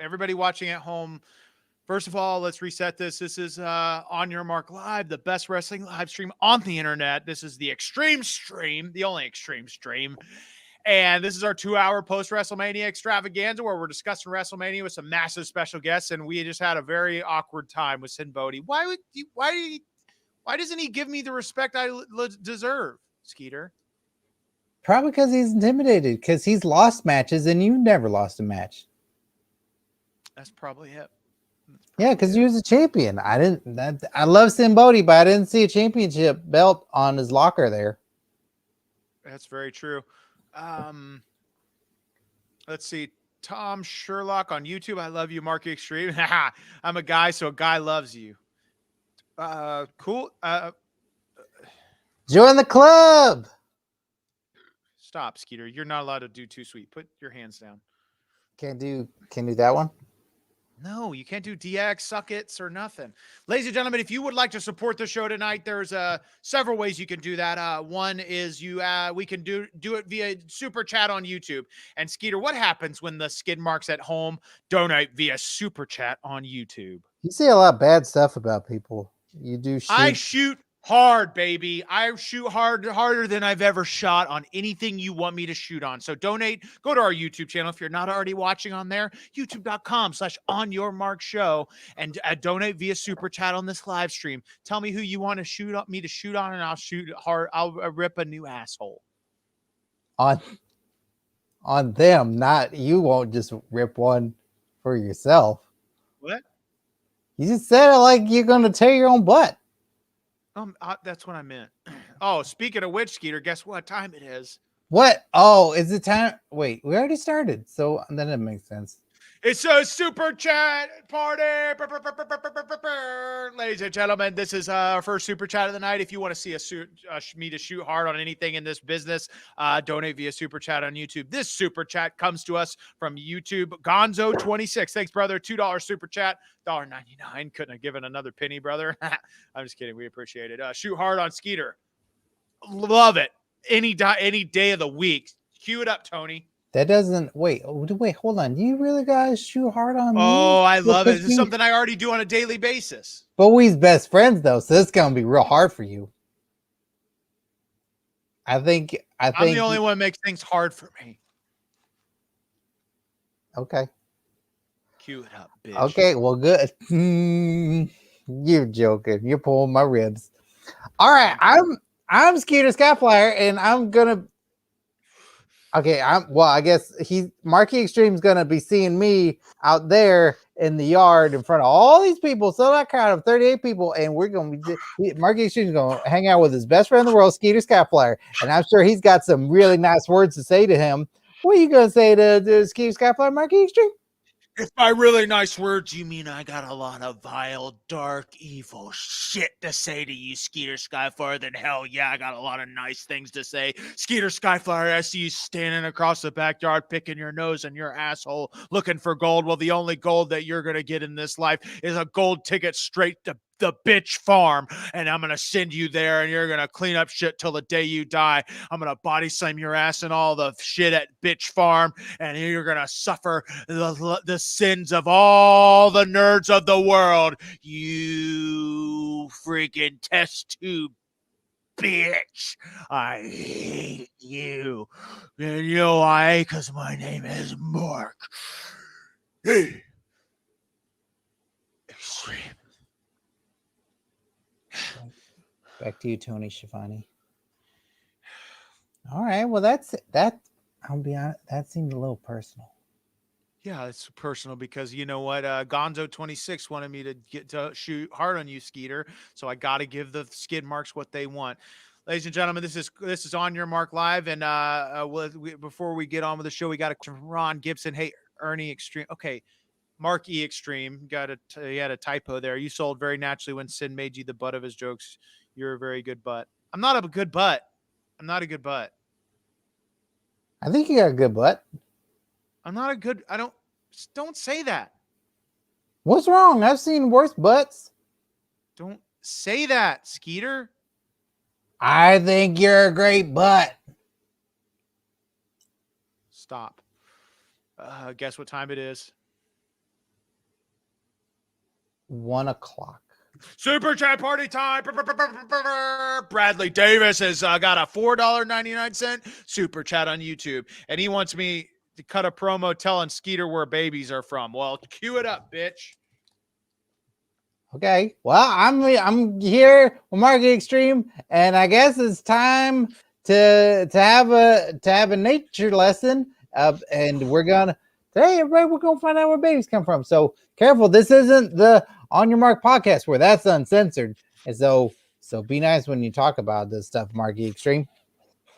Everybody watching at home. First of all, let's reset this. This is On Your Mark Live, the best wrestling live stream on the internet. This is the Extreme Stream, the only Extreme Stream. And this is our 2-hour post-WrestleMania extravaganza where we're discussing WrestleMania with some massive special guests. And we just had a very awkward time with Sinn Bodhi. Why doesn't he give me the respect I deserve, Skeeter? Probably because he's intimidated, because he's lost matches and you never lost a match. That's probably it. Yeah, because he was a champion. I love Sinn Bodhi, but I didn't see a championship belt on his locker there. That's very true. Let's see. Tom Sherlock on YouTube. I love you, Mark E Xtreme. I'm a guy, so a guy loves you. Cool. Join the club. Stop, Skeeter. You're not allowed to do too sweet. Put your hands down. Can't do that one. No, you can't do DX, suckets, or nothing. Ladies and gentlemen, if you would like to support the show tonight, there's several ways you can do that. One is we can do it via Super Chat on YouTube. And Skeeter, what happens when the skid marks at home donate via Super Chat on YouTube? You say a lot of bad stuff about people. You do shoot. I shoot hard, baby. I shoot harder than I've ever shot on anything you want me to shoot on. So donate, go to our YouTube channel. If you're not already watching on there, youtube.com/onyourmarkshow and donate via Super Chat on this live stream. Tell me who you want to me to shoot on and I'll shoot hard. I'll rip a new asshole. On them, not you won't just rip one for yourself. What? You just said it like you're going to tear your own butt. That's what I meant. Oh, speaking of which, Skeeter, guess what time it is? What? Oh, is it time? Wait, we already started. So then it makes sense. It's a Super Chat party. Ladies and gentlemen, this is our first Super Chat of the night. If you want to see me to shoot hard on anything in this business, donate via Super Chat on YouTube. This Super Chat comes to us from YouTube. Gonzo26. Thanks, brother. $2 Super Chat. $1.99. Couldn't have given another penny, brother. I'm just kidding. We appreciate it. Shoot hard on Skeeter. Love it. Any day of the week. Cue it up, Tony. That doesn't wait. Hold on. Do you really guys shoot hard on me? Oh, I love it. This is something I already do on a daily basis. But we's best friends though, so it's gonna be real hard for you. I think I'm the only one who makes things hard for me. Okay. Cue it up, bitch. Okay, well, good. You're joking. You're pulling my ribs. All right, I'm Skeeter Skyflyer, and I'm gonna. Okay, I guess Mark E Xtreme's gonna be seeing me out there in the yard in front of all these people, so that crowd of 38 people, and we're gonna be Mark E Xtreme's gonna hang out with his best friend in the world, Skeeter Skyflyer, and I'm sure he's got some really nice words to say to him. What are you gonna say to Skeeter Skyflyer, Mark E Xtreme? If by really nice words you mean I got a lot of vile, dark, evil shit to say to you, Skeeter Skyflyer, then hell yeah, I got a lot of nice things to say. Skeeter Skyflyer, I see you standing across the backyard picking your nose and your asshole looking for gold. Well, the only gold that you're going to get in this life is a gold ticket straight to the bitch farm, and I'm going to send you there, and you're going to clean up shit till the day you die. I'm going to body slam your ass and all the shit at bitch farm, and you're going to suffer the sins of all the nerds of the world. You freaking test tube bitch. I hate you. And you know why? Because my name is Mark E Xtreme. Back to you, Tony Schiavone. All right. Well, that. I'll be honest. That seemed a little personal. Yeah, it's personal because you know what? Gonzo26 wanted me to get to shoot hard on you, Skeeter. So I got to give the skid marks what they want. Ladies and gentlemen, this is On Your Mark Live, and before we get on with the show, we got a question from Ron Gibson. Hey, Ernie Extreme. Okay, Mark E Extreme he had a typo there. You sold very naturally when Sin made you the butt of his jokes. You're a very good butt. I'm not a good butt. I'm not a good butt. I think you got a good butt. I'm not a good. Don't say that. What's wrong? I've seen worse butts. Don't say that, Skeeter. I think you're a great butt. Stop. Guess what time it is? 1 o'clock. Super chat party time. Bradley Davis has got a $4.99 super chat on YouTube, and he wants me to cut a promo telling Skeeter where babies are from. Well, cue it up, bitch. Okay. Well, I'm here with Mark E Xtreme, and I guess it's time to have a nature lesson. And we're gonna find out where babies come from. So careful. This isn't the On Your Mark podcast where that's uncensored. And so be nice when you talk about this stuff, Mark E Xtreme.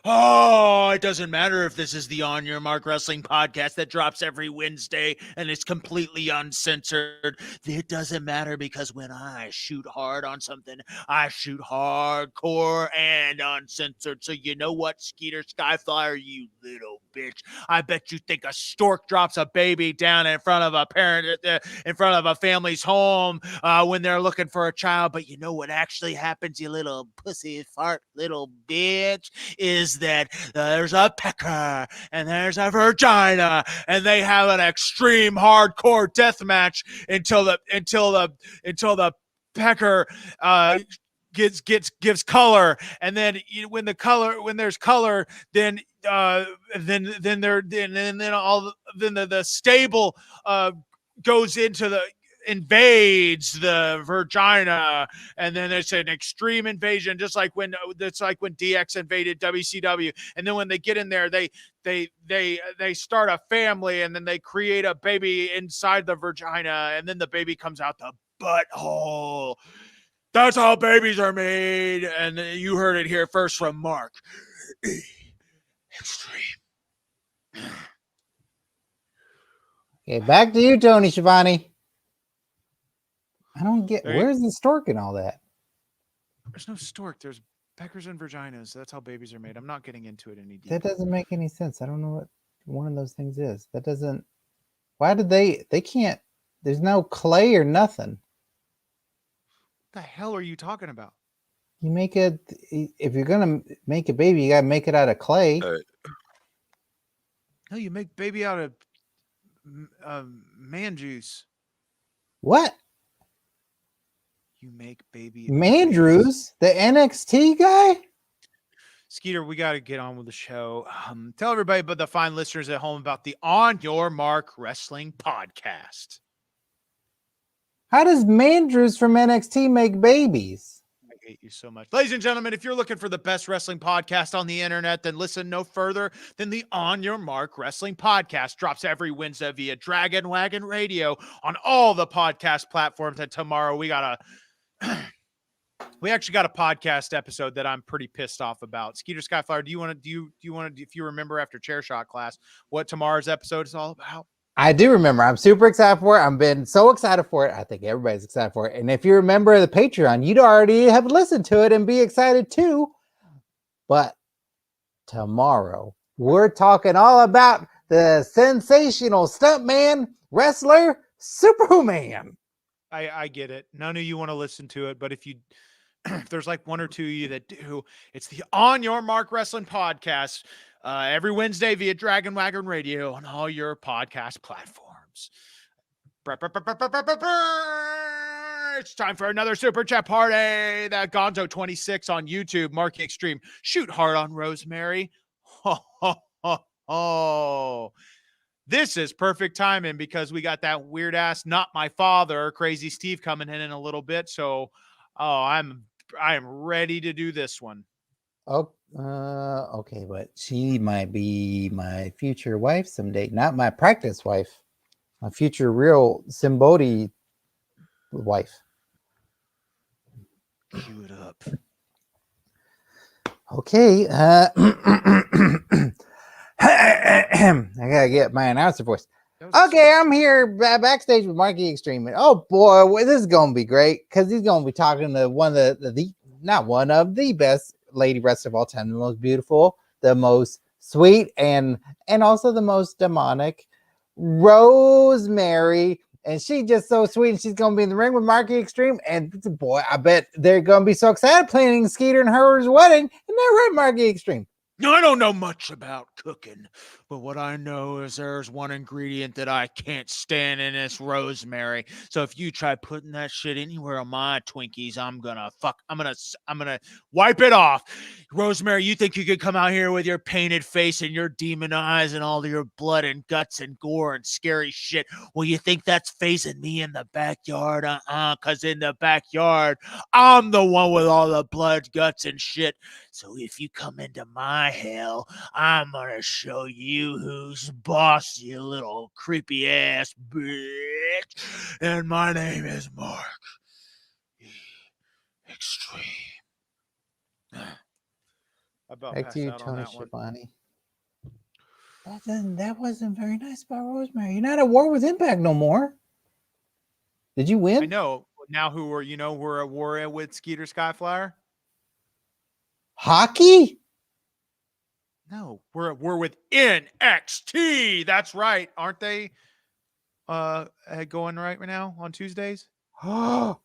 Oh, it doesn't matter if this is the On Your Mark Wrestling podcast that drops every Wednesday and it's completely uncensored. It doesn't matter because when I shoot hard on something, I shoot hardcore and uncensored. So you know what, Skeeter Skyflyer, you little bitch. I bet you think a stork drops a baby down in front of a parent, in front of a family's home when they're looking for a child. But you know what actually happens, you little pussy fart little bitch, is that there's a pecker and there's a vagina and they have an extreme hardcore death match until the pecker gives color, and then when there's color, then the stable goes into invades the vagina, and then it's an extreme invasion, just like when DX invaded WCW. And then when they get in there, they start a family, and then they create a baby inside the vagina, and then the baby comes out the butthole. That's how babies are made, and you heard it here first from Mark E Xtreme. Okay, back to you, Tony Schiavone. I don't get where's the stork and all that. There's no stork. There's peckers and vaginas. That's how babies are made. I'm not getting into it any deeper. That doesn't make any sense. I don't know what one of those things is. That doesn't. Why did they can't? There's no clay or nothing. What the hell are you talking about? You make it if you're gonna make a baby, you gotta make it out of clay. No, you make baby out of man juice. What? You make baby Mandrews, the NXT guy? Skeeter, we got to get on with the show. Tell everybody but the fine listeners at home about the On Your Mark Wrestling podcast. How does Mandrews from NXT make babies? I hate you so much. Ladies and gentlemen, if you're looking for the best wrestling podcast on the internet, then listen no further than the On Your Mark Wrestling podcast. Drops every Wednesday via Dragon Wagon Radio on all the podcast platforms. And tomorrow we actually got a podcast episode that I'm pretty pissed off about. Skeeter Skyflyer, do you want to, if you remember after chair shot class, what tomorrow's episode is all about? I do remember. I'm super excited for it. I've been so excited for it. I think everybody's excited for it. And if you're a member of the Patreon, you'd already have listened to it and be excited too. But tomorrow, we're talking all about the sensational stuntman, wrestler, Superman. I get it. None of you want to listen to it, but if there's like one or two of you that do, it's the On Your Mark Wrestling podcast every Wednesday via Dragon Wagon Radio on all your podcast platforms. It's time for another super chat party. That Gonzo 26 on YouTube, Mark E Xtreme. Shoot hard on Rosemary. Oh. This is perfect timing because we got that weird ass not my father, Crazy Steve, coming in a little bit. So, I am ready to do this one. Oh, okay, but she might be my future wife someday. Not my practice wife, my future real Sinn Bodhi wife. Cue it up. Okay. I gotta get my announcer voice. Okay, I'm here backstage with Mark E Xtreme. Oh boy, this is gonna be great because he's gonna be talking to one of the not one of the best lady wrestlers of all time, the most beautiful, the most sweet, and also the most demonic, Rosemary. And she's just so sweet, and she's gonna be in the ring with Mark E Xtreme. And boy, I bet they're gonna be so excited planning Skeeter and her's wedding, and they're right, Mark E Xtreme. I don't know much about cooking, but what I know is there's one ingredient that I can't stand, and it's rosemary. So if you try putting that shit anywhere on my Twinkies, I'm gonna wipe it off. Rosemary, you think you could come out here with your painted face and your demon eyes and all your blood and guts and gore and scary shit? Well, you think that's phasing me in the backyard? Because in the backyard, I'm the one with all the blood, guts, and shit. So if you come into my hell, I'm gonna show you who's boss, you little creepy ass bitch. And my name is Mark E Xtreme. About Back passed to you, out on Tony that one. Schiavone. That wasn't very nice about Rosemary. You're not at war with Impact no more. Did you win? I know. Now we're at war with Skeeter Skyflyer. Hockey? No, we're with NXT. That's right. Aren't they going right now on Tuesdays? You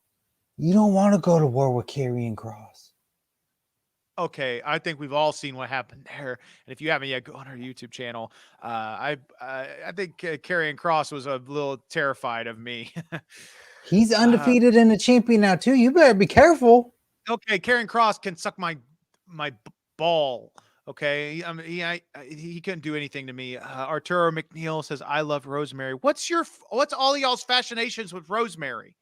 don't want to go to war with Karrion Kross. Okay, I think we've all seen what happened there. And if you haven't yet, go on our YouTube channel. I think Karrion Kross was a little terrified of me. He's undefeated and a champion now too. You better be careful. Okay, Karrion Kross can suck my ball. Okay, he couldn't do anything to me. Arturo McNeil says, "I love Rosemary." What's all y'all's fascinations with Rosemary?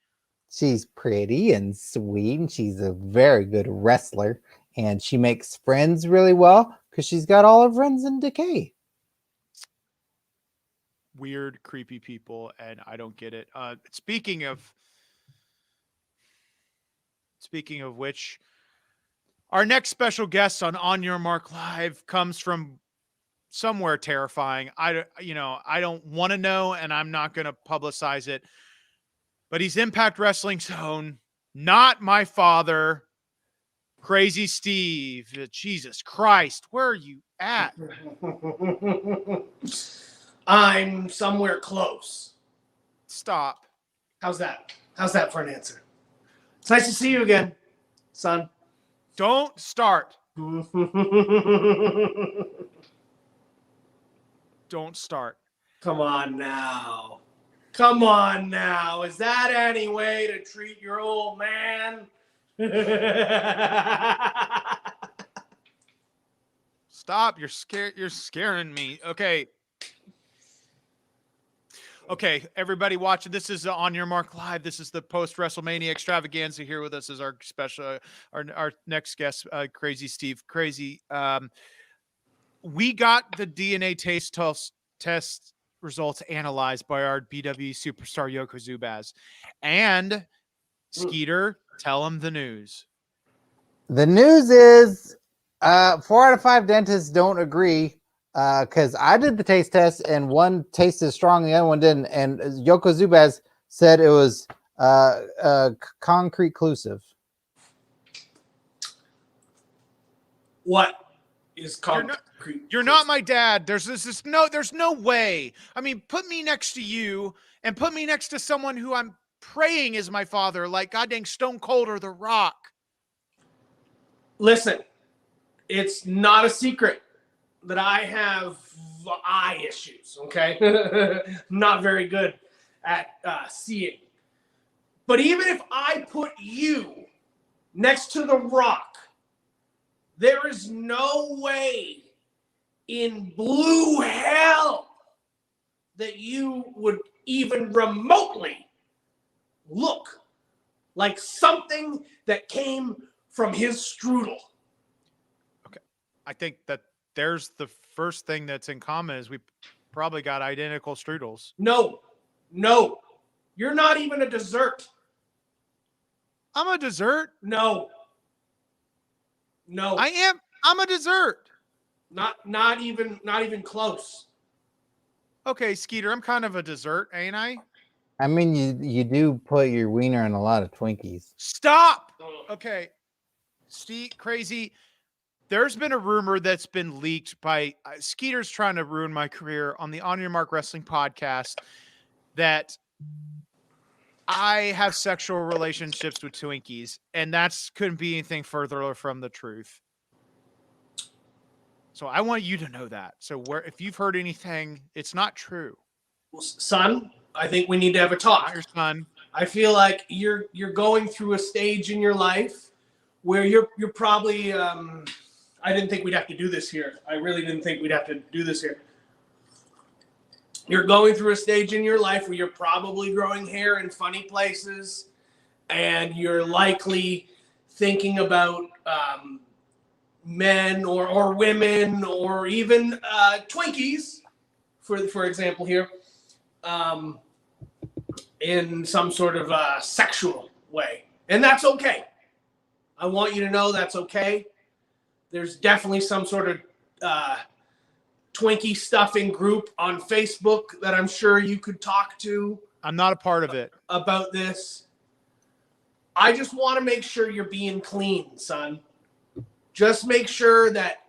She's pretty and sweet, and she's a very good wrestler, and she makes friends really well because she's got all her friends in Decay. Weird, creepy people, and I don't get it. Speaking of which, our next special guest on Your Mark Live comes from somewhere terrifying. I don't want to know, and I'm not going to publicize it. But he's Impact Wrestling's own, not my father, Crazy Steve. Jesus Christ, where are you at? I'm somewhere close. Stop. How's that? How's that for an answer? It's nice to see you again, son. Don't start. Don't start. Come on now. Come on now. Is that any way to treat your old man? Stop. You're scared. You're scaring me. Okay. Okay, everybody watching, this is On Your Mark Live. This is the post-WrestleMania extravaganza. Here with us is our special, our next guest, Crazy Steve. Crazy. We got the DNA test results analyzed by our BW superstar Yoko Zubaz. And Skeeter, tell him the news. The news is 4 out of 5 dentists don't agree because I did the taste test and one tasted strong, the other one didn't. And Yoko Zubaz said it was concrete clusive. What is concrete? You're not my dad. There's no way. I mean, put me next to you and put me next to someone who I'm praying is my father, like goddamn Stone Cold or The Rock. Listen, it's not a secret that I have eye issues, okay? Not very good at seeing. But even if I put you next to The Rock, there is no way in blue hell that you would even remotely look like something that came from his strudel. Okay. I think that there's the first thing that's in common is we probably got identical strudels. No. You're not even a dessert. I'm a dessert. No. I'm a dessert. Not even close. Okay, Skeeter, I'm kind of a dessert, ain't I? I mean, you do put your wiener in a lot of Twinkies. Stop. Okay. Steve, Crazy. There's been a rumor that's been leaked by Skeeter's trying to ruin my career on the On Your Mark Wrestling podcast that I have sexual relationships with Twinkies, and that's couldn't be anything further from the truth. So I want you to know that. So if you've heard anything, it's not true. Well, son, I think we need to have a talk. Not your son. I feel like you're going through a stage in your life where you're probably I didn't think we'd have to do this here. I really didn't think we'd have to do this here. You're going through a stage in your life where you're probably growing hair in funny places, and you're likely thinking about men or women or even Twinkies, for example here, in some sort of sexual way. And that's okay. I want you to know that's okay. There's definitely some sort of Twinkie stuffing group on Facebook that I'm sure you could talk to. I'm not a part of it. About this. I just want to make sure you're being clean, son. Just make sure that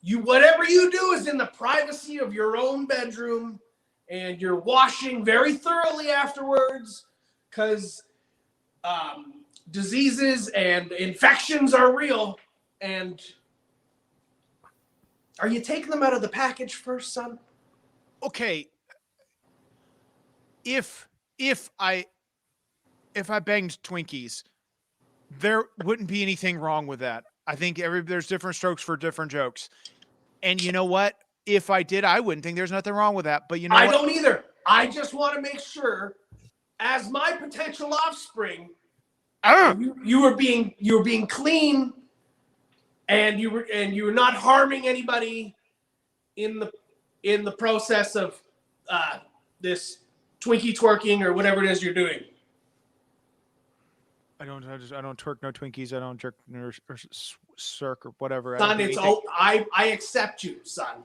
whatever you do is in the privacy of your own bedroom, and you're washing very thoroughly afterwards, because diseases and infections are real. And are you taking them out of the package first, son? Okay. If I banged Twinkies, there wouldn't be anything wrong with that. I think there's different strokes for different jokes. And you know what? If I did, I wouldn't think there's nothing wrong with that. But you know I what? don't either. I just want to make sure, as my potential offspring, you were being clean, and you were not harming anybody in the process of this Twinkie twerking or whatever it is you're doing. I don't twerk no Twinkies. I don't jerk or circ or whatever. Son, I accept you, son.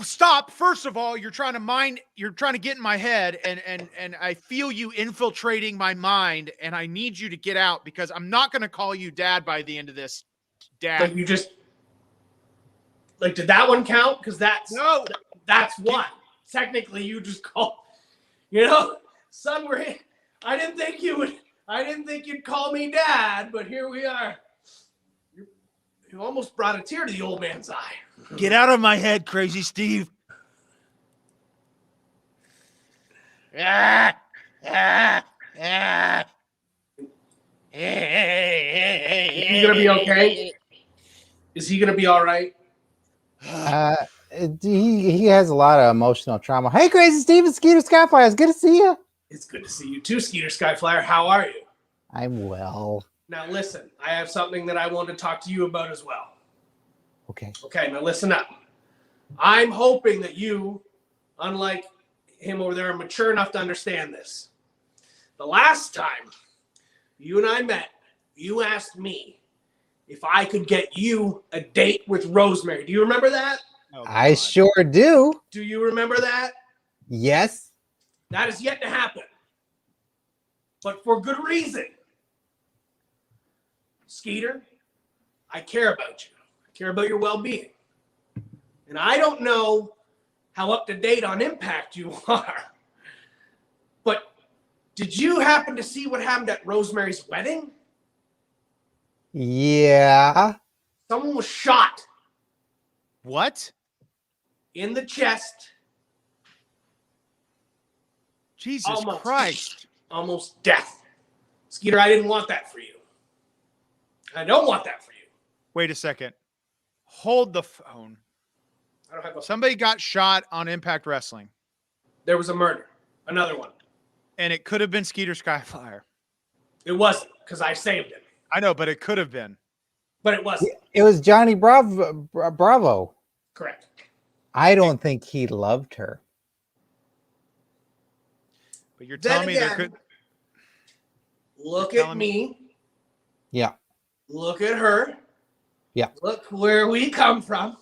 Stop. First of all, you're trying to get in my head, and I feel you infiltrating my mind, and I need you to get out, because I'm not going to call you dad by the end of this. Dad. Like, you just, like, did that one count? Because that's one. Technically, you just call, son, we're here. I didn't think you'd call me dad, but here we are. You almost brought a tear to the old man's eye. Get out of my head, Crazy Steve. Is he gonna be okay? Is he gonna be all right? He has a lot of emotional trauma. Hey, Crazy Steve, it's Skeeter Skyflyer. It's good to see you. It's good to see you too, Skeeter Skyflyer. How are you? I'm well. Now listen, I have something that I want to talk to you about as well. Okay, now listen up. I'm hoping that you, unlike him over there, are mature enough to understand this. The last time you and I met, you asked me if I could get you a date with Rosemary. Do you remember that? Oh, I God. sure do. Do you remember that? Yes. That is yet to happen. But for good reason. Skeeter, I care about you. I care about your well-being. And I don't know how up-to-date on Impact you are. But did you happen to see what happened at Rosemary's wedding? Yeah. Someone was shot What? in the chest. Jesus Christ. Almost death. Skeeter, I didn't want that for you. I don't want that for you. Wait a second. Hold the phone. I don't have a... Somebody got shot on Impact Wrestling. There was a murder. Another one. And it could have been Skeeter Skyflyer. It wasn't, because I saved him. I know, but it could have been. But it wasn't. It was Johnny Bravo. Correct. I don't think he loved her. But you're Then telling me there again, could... Look You're at telling me. Yeah. Look at her. Yeah. Look where we come from.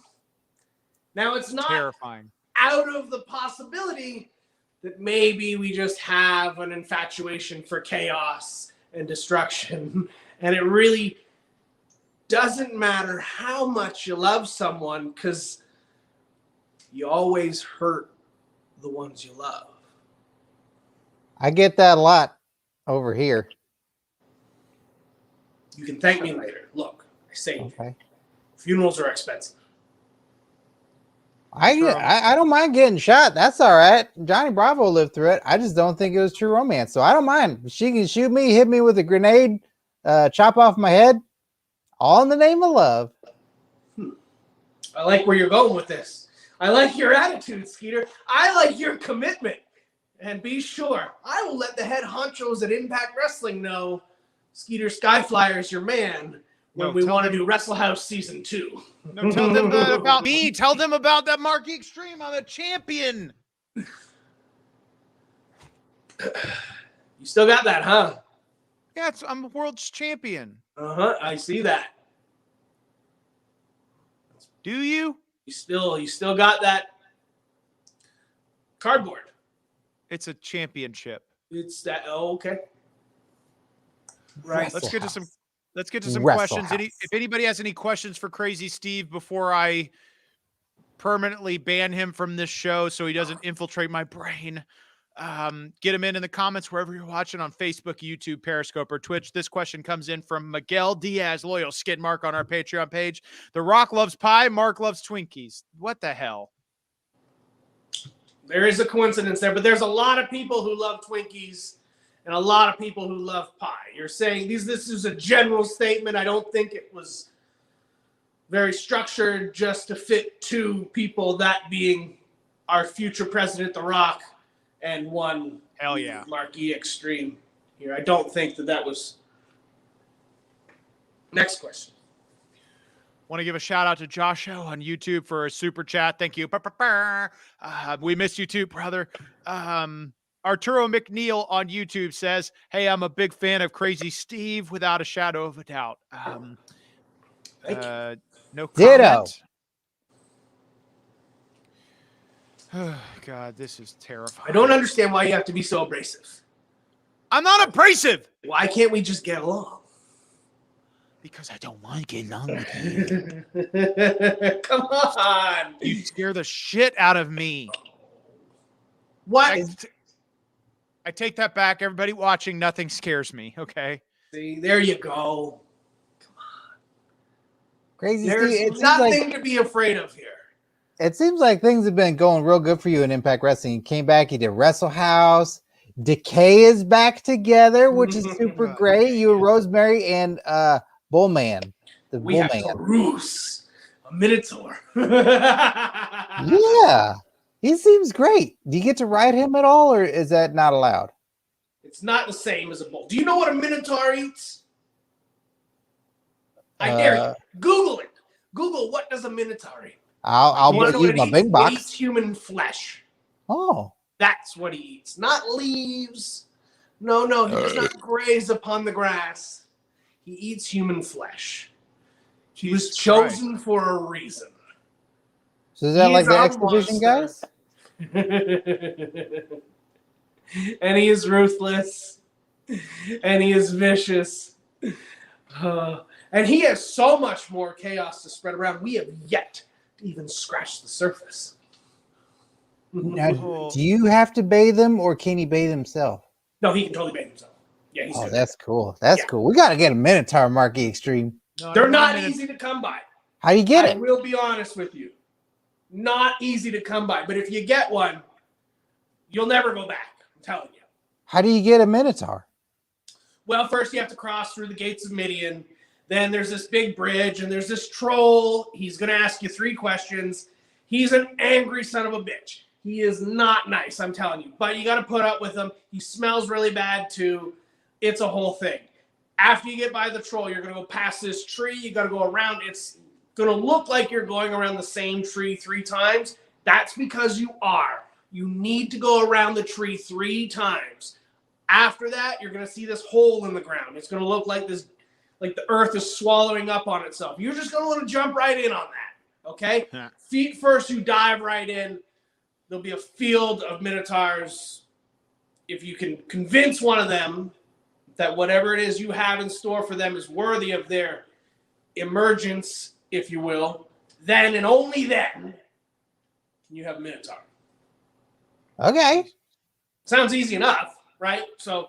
Now, it's not terrifying. out of the possibility that maybe we just have an infatuation for chaos and destruction. And it really doesn't matter how much you love someone, because you always hurt the ones you love. I get that a lot over here. You can thank me later. Look, I saved you. Okay. Funerals are expensive. I don't mind getting shot. That's all right. Johnny Bravo lived through it. I just don't think it was true romance. So I don't mind. She can shoot me, hit me with a grenade, chop off my head, all in the name of love. I like where you're going with this. I like your attitude, Skeeter. I like your commitment. And be sure, I will let the head honchos at Impact Wrestling know Skeeter Skyflyer is your man when we want to do Wrestle House Season 2. No, tell them about me. Tell them about that Mark E Xtreme. I'm a champion. You still got that, huh? Yeah, I'm a world champion. Uh-huh, I see that. Do you? You still got that cardboard. It's a championship. It's that. Oh, okay. Right. Let's get to some Wrestle questions. House. If anybody has any questions for Crazy Steve before I permanently ban him from this show so he doesn't infiltrate my brain, get him in the comments wherever you're watching on Facebook, YouTube, Periscope, or Twitch. This question comes in from Miguel Diaz, loyal skid Mark on our Patreon page. The Rock loves pie. Mark loves Twinkies. What the hell? There is a coincidence there, but there's a lot of people who love Twinkies and a lot of people who love pie. You're saying this is a general statement. I don't think it was very structured just to fit two people, that being our future president, The Rock, and one, Hell yeah, Mark E Xtreme here. I don't think that was. Next question. Want to give a shout out to Josh O on YouTube for a super chat. Thank you. We missed you too, brother. Arturo McNeil on YouTube says, "Hey, I'm a big fan of Crazy Steve, without a shadow of a doubt." No comment. God, this is terrifying. I don't understand why you have to be so abrasive. I'm not abrasive. Why can't we just get along? Because I don't want to get along with you. Come on. You scare the shit out of me. What? I take that back. Everybody watching, nothing scares me, okay? See, there you go. Come on. Crazy There's Steve, nothing to be afraid of here. It seems like things have been going real good for you in Impact Wrestling. You came back, you did Wrestle House. Decay is back together, which is super great. You and Rosemary and Bullman. We have Bruce, a Minotaur. Yeah. He seems great. Do you get to ride him at all, or is that not allowed? It's not the same as a bull. Do you know what a Minotaur eats? I dare you. Google it. Google what does a Minotaur eat. I'll use my big box. He eats human flesh. Oh. That's what he eats. Not leaves. No, he does not graze upon the grass. He eats human flesh. He was chosen for a reason. So is that He's like the a X Division guys? And he is ruthless. And he is vicious. And he has so much more chaos to spread around. We have yet to even scratch the surface. Now, do you have to bathe him, or can he bathe himself? No, he can totally bathe himself. Yeah, he's Oh, good. that's cool. That's cool. We got to get a Minotaur, Mark E Xtreme. No, They're not easy to come by. How do you get I it? will be honest with you. Not easy to come by. But if you get one, you'll never go back. I'm telling you. How do you get a Minotaur? Well, first you have to cross through the gates of Midian. Then there's this big bridge, and there's this troll. He's going to ask you 3 questions. He's an angry son of a bitch. He is not nice, I'm telling you. But you got to put up with him. He smells really bad, too. It's a whole thing. After you get by the troll, you're going to go past this tree. You got to go around. It's going to look like you're going around the same tree 3 times. That's because you are. You need to go around the tree 3 times. After that, you're going to see this hole in the ground. It's going to look like this, like the earth is swallowing up on itself. You're just going to want to jump right in on that, okay? Yeah. Feet first, you dive right in. There'll be a field of Minotaurs. If you can convince one of them that whatever it is you have in store for them is worthy of their emergence, if you will, then and only then can you have a Minotaur. Okay. Sounds easy enough, right? So,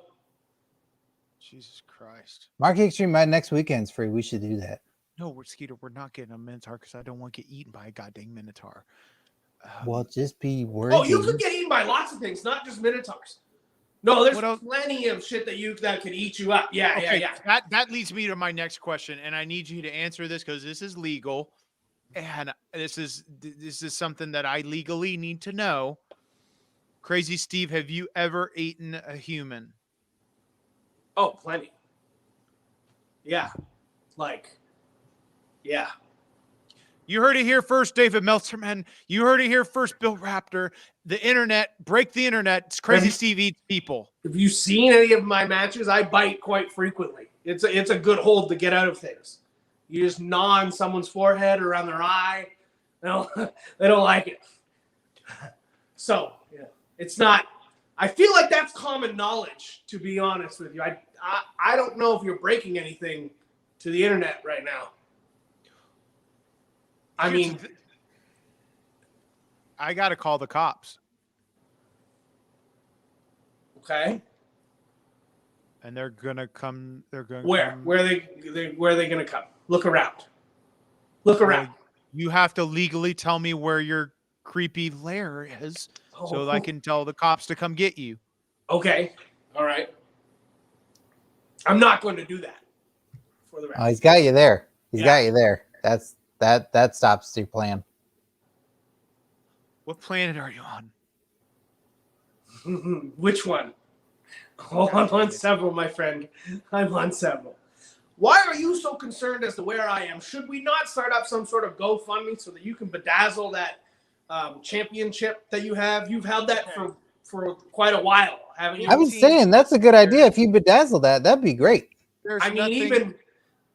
Jesus Christ. Mark E Xtreme, my next weekend's free. We should do that. No, Skeeter, we're not getting a Minotaur because I don't want to get eaten by a goddamn Minotaur. Well, just be worthy. oh, you could get eaten by lots of things, not just Minotaurs. No, there's What else? plenty of shit that could eat you up. Yeah, Okay, yeah. That leads me to my next question, and I need you to answer this because this is legal, and this is something that I legally need to know. Crazy Steve, have you ever eaten a human? Oh, plenty. Yeah. Yeah. You heard it here first, David Meltzerman. You heard it here first, Bill Raptor. The internet, break the internet. It's Crazy Steve eats people. Have you seen any of my matches? I bite quite frequently. It's a good hold to get out of things. You just gnaw on someone's forehead or around their eye. No, they don't like it. So, yeah, it's not. I feel like that's common knowledge, to be honest with you. I don't know if you're breaking anything to the internet right now. I mean, I got to call the cops. okay. And they're gonna come. They're going. Where are they gonna come? Look around. Look around. You have to legally tell me where your creepy lair is, so I can tell the cops to come get you. Okay. All right. I'm not going to do that. For the Oh, he's got you there. He's Yeah. got you there. That stops your plan. What planet are you on? Which one? Oh, I'm on several, my friend. I'm on several. Why are you so concerned as to where I am? Should we not start up some sort of GoFundMe so that you can bedazzle that championship that you have? You've held that for quite a while, haven't you? I was saying that's a good idea. If you bedazzle that, that'd be great. I mean,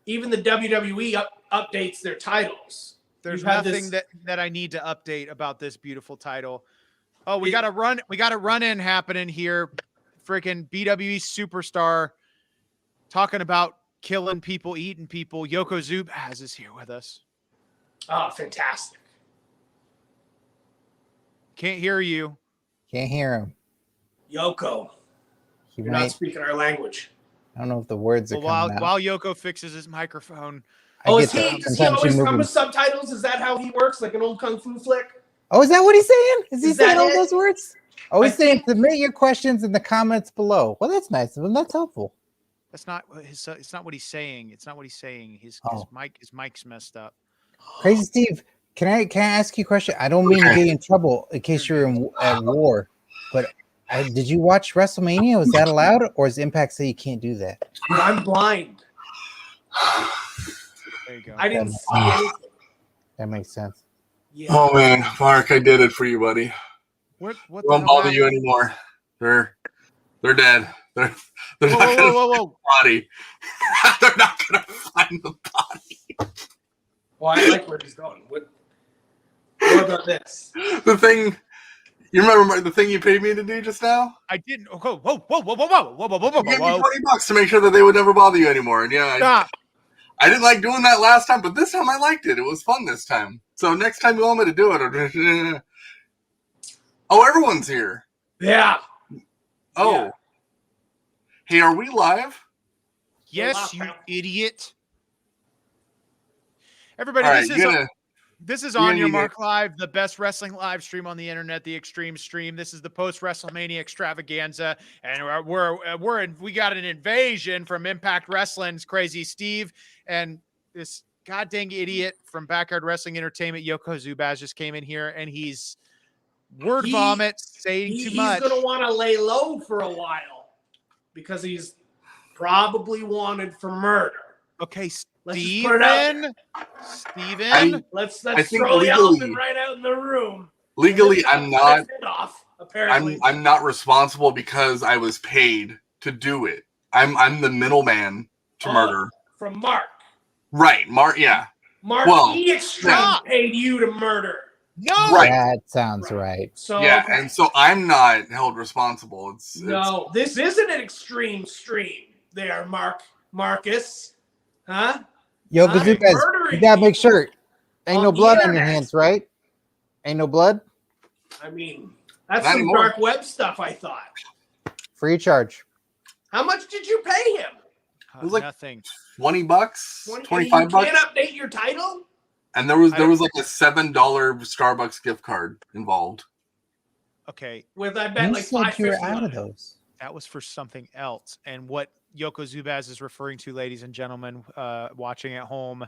even the WWE updates their titles. There's nothing that I need to update about this beautiful title. Oh, we got a run in happening here. Freaking BWE superstar talking about killing people, eating people. Yoko Zubaz is here with us. Oh, fantastic. Can't hear you. Can't hear him. Yoko, you're not speaking our language. I don't know if the words are coming out. While Yoko fixes his microphone. Does he always come with subtitles? Is that how he works, like an old kung fu flick? Oh, is that what he's saying? Is he saying all it? those words? Oh, he's saying submit your questions in the comments below. Well, that's nice of him. That's helpful. That's not his. It's not what he's saying. It's not what he's saying. His mic's messed up. Crazy Steve, can I ask you a question? I don't mean to get you in trouble in case you're at war, but did you watch WrestleMania? Was that allowed, or does Impact say you can't do that? I'm blind. There you go. I didn't see anything. That makes sense. Yeah. Oh man, Mark, I did it for you, buddy. What Won't bother you anymore. They're dead. They're not whoa. the body. They're not gonna find the body. Well, I like where he's going. What know about this. The thing, you remember the thing you paid me to do just now? I didn't. Whoa, whoa, whoa, whoa, whoa, whoa, whoa, whoa, whoa, You gave me whoa. $20 to make sure that they would never bother you anymore. And yeah, Stop. I didn't like doing that last time, but this time I liked it. It was fun this time. So next time you want me to do it, oh, everyone's here. Yeah. Oh, Yeah. Hey, are we live? Yes, you idiot. Everybody, All right, this is you're On gonna Your need Mark Live, the best wrestling live stream on the internet, the Extreme Stream. This is the post Wrestlemania extravaganza, and we got an invasion from Impact Wrestling's Crazy Steve, and this goddamn idiot from Backyard Wrestling Entertainment, Yoko Zubaz, just came in here, and he's word vomit, saying too much. He's gonna want to lay low for a while because he's probably wanted for murder. Okay, Let's just put it out Steven. Let's think throw the elephant right out in the room. Legally, I'm not. Apparently, I'm not responsible because I was paid to do it. I'm the middleman to murder. From Mark. Right, Mark. Yeah. Mark E Xtreme paid you to murder. No, right. That sounds right. So yeah, and so I'm not held responsible. It's this isn't an extreme stream. There, Marcus, huh? Yo, Zubaz, you gotta make sure ain't no blood on your hands, right? Ain't no blood. I mean, that's Not some anymore. dark web stuff. I thought. Free charge. How much did you pay him? It was like nothing. $20, $25. You can't update your title. And there was like a $7 Starbucks gift card involved. Okay, With I bet You like said you were $5.50 out on of it. those. that was for something else. And what Yoko Zubaz is referring to, ladies and gentlemen, watching at home,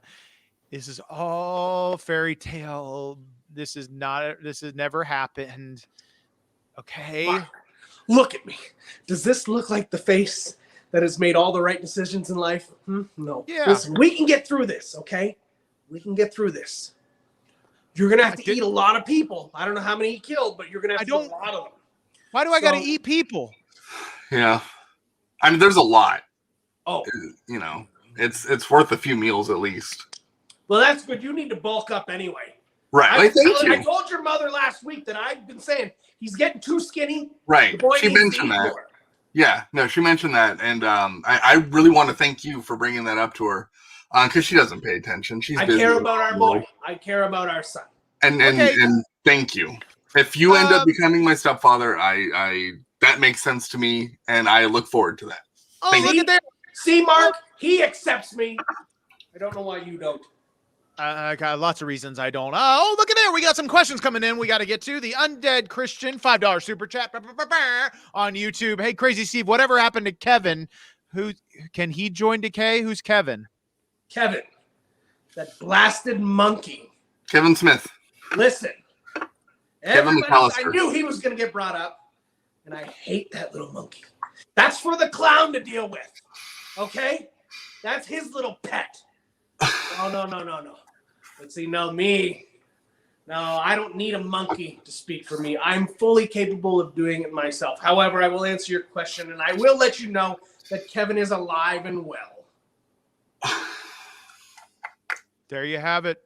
this is all fairy tale. This has never happened. Okay. Mark, look at me. Does this look like the face that has made all the right decisions in life? No. Yeah. Listen, we can get through this, okay? We can get through this. You're going to have to eat a lot of people. I don't know how many he killed, but you're going to have to eat a lot of them. Why do I got to eat people? Yeah. I mean, there's a lot. Oh. You know, it's worth a few meals at least. Well, that's good. You need to bulk up anyway. Right. I told your mother last week that I've been saying he's getting too skinny. Right. She mentioned that. More. Yeah. No, she mentioned that. And I really want to thank you for bringing that up to her. Because she doesn't pay attention. She's busy. I care about our boy. I care about our son. And thank you. If you end up becoming my stepfather, I that makes sense to me, and I look forward to that. Oh, look at that. See, Mark, he accepts me. I don't know why you don't. I got lots of reasons I don't. Oh, look at there. We got some questions coming in. We got to get to the Undead Christian $5 super chat on YouTube. Hey, Crazy Steve, whatever happened to Kevin? Who can he join Decay? Who's Kevin? Kevin, that blasted monkey. Kevin Smith. Listen, Kevin I knew he was going to get brought up, and I hate that little monkey. That's for the clown to deal with, okay? That's his little pet. Oh, no. But see, me. No, I don't need a monkey to speak for me. I'm fully capable of doing it myself. However, I will answer your question, and I will let you know that Kevin is alive and well. There you have it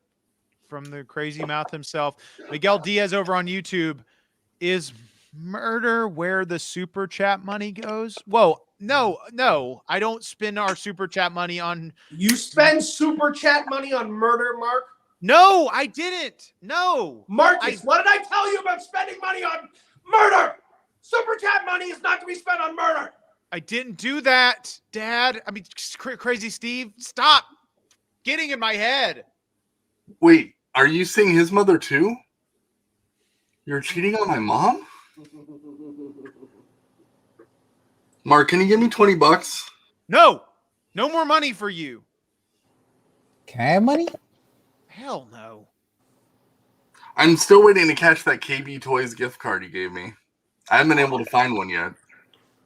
from the crazy mouth himself. Miguel Diaz over on YouTube. Is murder where the super chat money goes? Whoa, no. I don't spend our super chat money on. You spend super chat money on murder, Mark? No, I didn't. No. Marcus, what did I tell you about spending money on murder? Super chat money is not to be spent on murder. I didn't do that, Dad. I mean, Crazy Steve, stop getting in my head. Wait, are you seeing his mother too? You're cheating on my mom? Mark, can you give me $20? No more money for you. Can I have money? Hell no. I'm still waiting to catch that KB Toys gift card you gave me. I haven't been able to find one yet.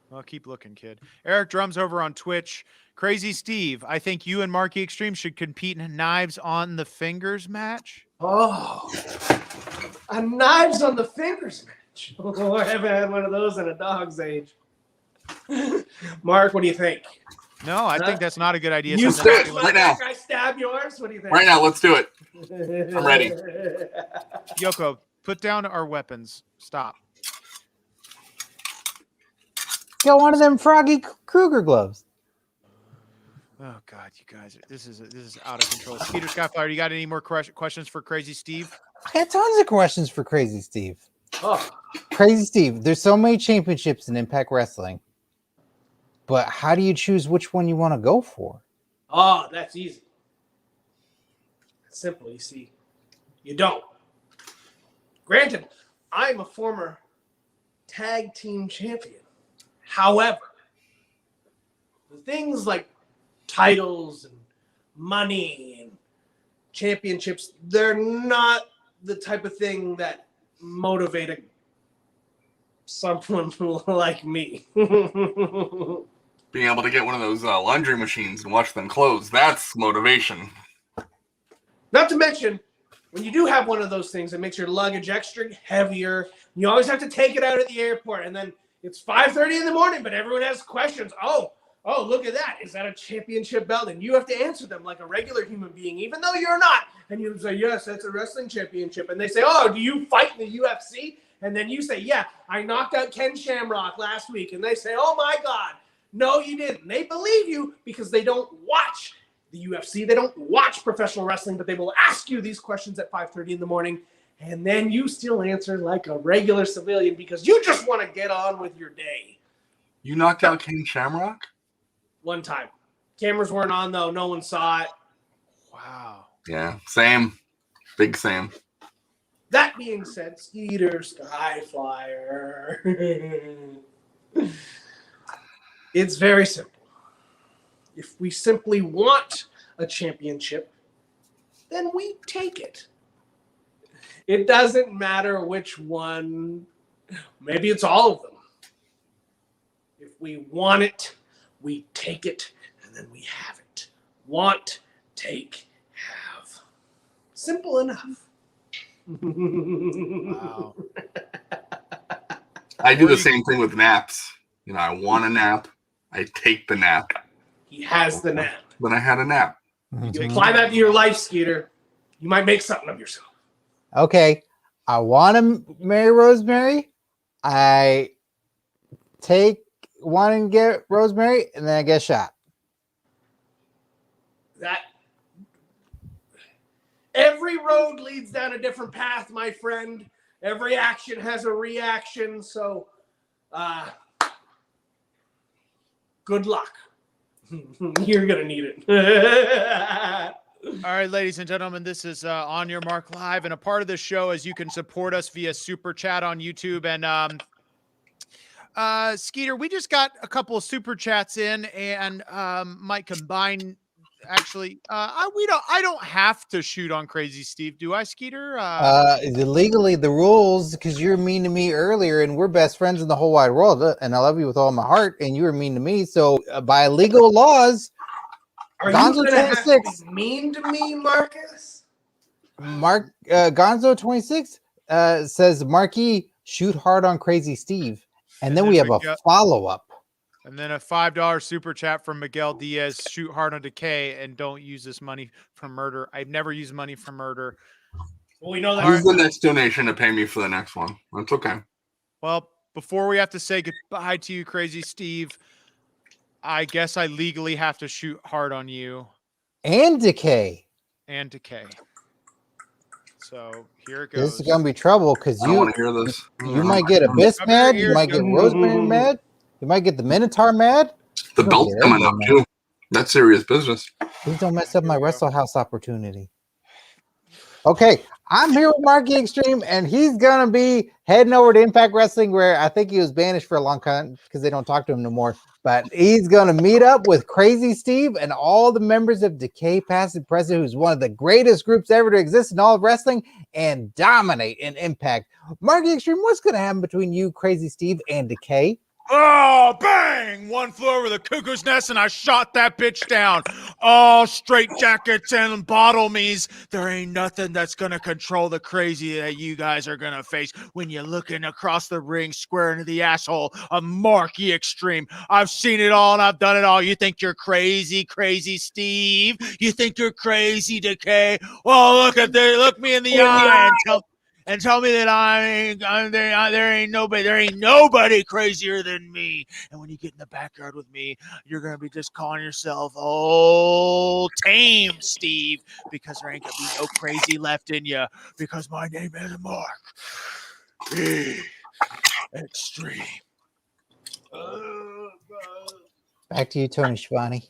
Well, keep looking, kid. Eric Drums over on Twitch. Crazy Steve, I think you and Mark E Xtreme should compete in Knives on the Fingers match. Oh, a Knives on the Fingers match. Oh, I haven't had one of those in a dog's age. Mark, what do you think? No, I think that's not a good idea. You Let's do it let right that now. guy stab yours? What do you think? Right now, let's do it. I'm ready. Yoko, put down our weapons. Stop. Got one of them Froggy Krueger gloves. Oh God, you guys, this is out of control. Skeeter Skyflyer, you got any more questions for Crazy Steve? I got tons of questions for Crazy Steve. Oh, Crazy Steve, there's so many championships in Impact Wrestling, but how do you choose which one you want to go for? oh, that's easy. It's simple, you see. You don't. Granted, I'm a former tag team champion. However, the things like titles and money and championships, they're not the type of thing that motivate someone like me. Being able to get one of those laundry machines and watch them close, that's motivation. Not to mention, when you do have one of those things, it makes your luggage extra heavier. You always have to take it out at the airport, and then it's 5:30 in the morning, but everyone has questions. Oh, look at that. Is that a championship belt? And you have to answer them like a regular human being, even though you're not. And you say, yes, that's a wrestling championship. And they say, oh, do you fight in the UFC? And then you say, yeah, I knocked out Ken Shamrock last week. And they say, oh, my God. No, you didn't. They believe you because they don't watch the UFC. They don't watch professional wrestling, but they will ask you these questions at 5:30 in the morning. And then you still answer like a regular civilian because you just want to get on with your day. You knocked out King Shamrock? One time. Cameras weren't on, though. No one saw it. Wow. Yeah, same. Big same. That being said, Skeeter Skyflyer. It's very simple. If we simply want a championship, then we take it. It doesn't matter which one. Maybe it's all of them. If we want it, we take it, and then we have it. Want, take, have. Simple enough. Wow. I do the same thing with naps. You know, I want a nap. I take the nap. He has the nap. Then I had a nap. You apply that to your life, Skeeter. You might make something of yourself. Okay, I want to marry Rosemary. I want to get Rosemary, and then I get shot. That every road leads down a different path, my friend. Every action has a reaction. So, good luck. You're gonna need it. All right, ladies and gentlemen, this is On Your Mark Live, and a part of the show is you can support us via Super Chat on YouTube. And Skeeter, we just got a couple of Super Chats in, and might combine. Actually, I don't have to shoot on Crazy Steve, do I, Skeeter? Legally, the rules, because you're mean to me earlier, and we're best friends in the whole wide world, and I love you with all my heart, and you were mean to me. So by legal laws, Are Gonzo you gonna have to 26. be mean to me, Marcus? Gonzo 26 says, Mark E, shoot hard on Crazy Steve, and then we have a follow-up. And then a $5 super chat from Miguel Diaz. Shoot hard on Decay and don't use this money for murder. I've never used money for murder. Well, we know that. Use the next donation to pay me for the next one. That's okay. Well, before we have to say goodbye to you, Crazy Steve, I guess I legally have to shoot hard on you. And Decay. And Decay. So here it goes. This is going to be trouble because I don't want to hear this. you might get Abyss mad. You might get Rosemary mad. You might get the Minotaur mad. The belt's coming up, too. That's serious business. Please don't mess up my Wrestle House opportunity. Okay, I'm here with Mark E Xtreme, and he's going to be heading over to Impact Wrestling, where I think he was banished for a long time because they don't talk to him no more. But he's going to meet up with Crazy Steve and all the members of Decay, past and present, who's one of the greatest groups ever to exist in all of wrestling, and dominate in Impact. Mark E Xtreme, what's going to happen between you, Crazy Steve, and Decay? Oh, bang! One flew over the cuckoo's nest, and I shot that bitch down. Oh, straight jackets and bottle me's. There ain't nothing that's gonna control the crazy that you guys are gonna face when you're looking across the ring, square into the asshole of Mark E Xtreme. I've seen it all, and I've done it all. You think you're crazy, crazy Steve? You think you're crazy, Decay? Well, look me in the eye and tell me that there ain't nobody crazier than me. And when you get in the backyard with me, you're gonna be just calling yourself old tame Steve, because there ain't gonna be no crazy left in you. Because my name is Mark E Xtreme. Back to you, Tony Schiavone.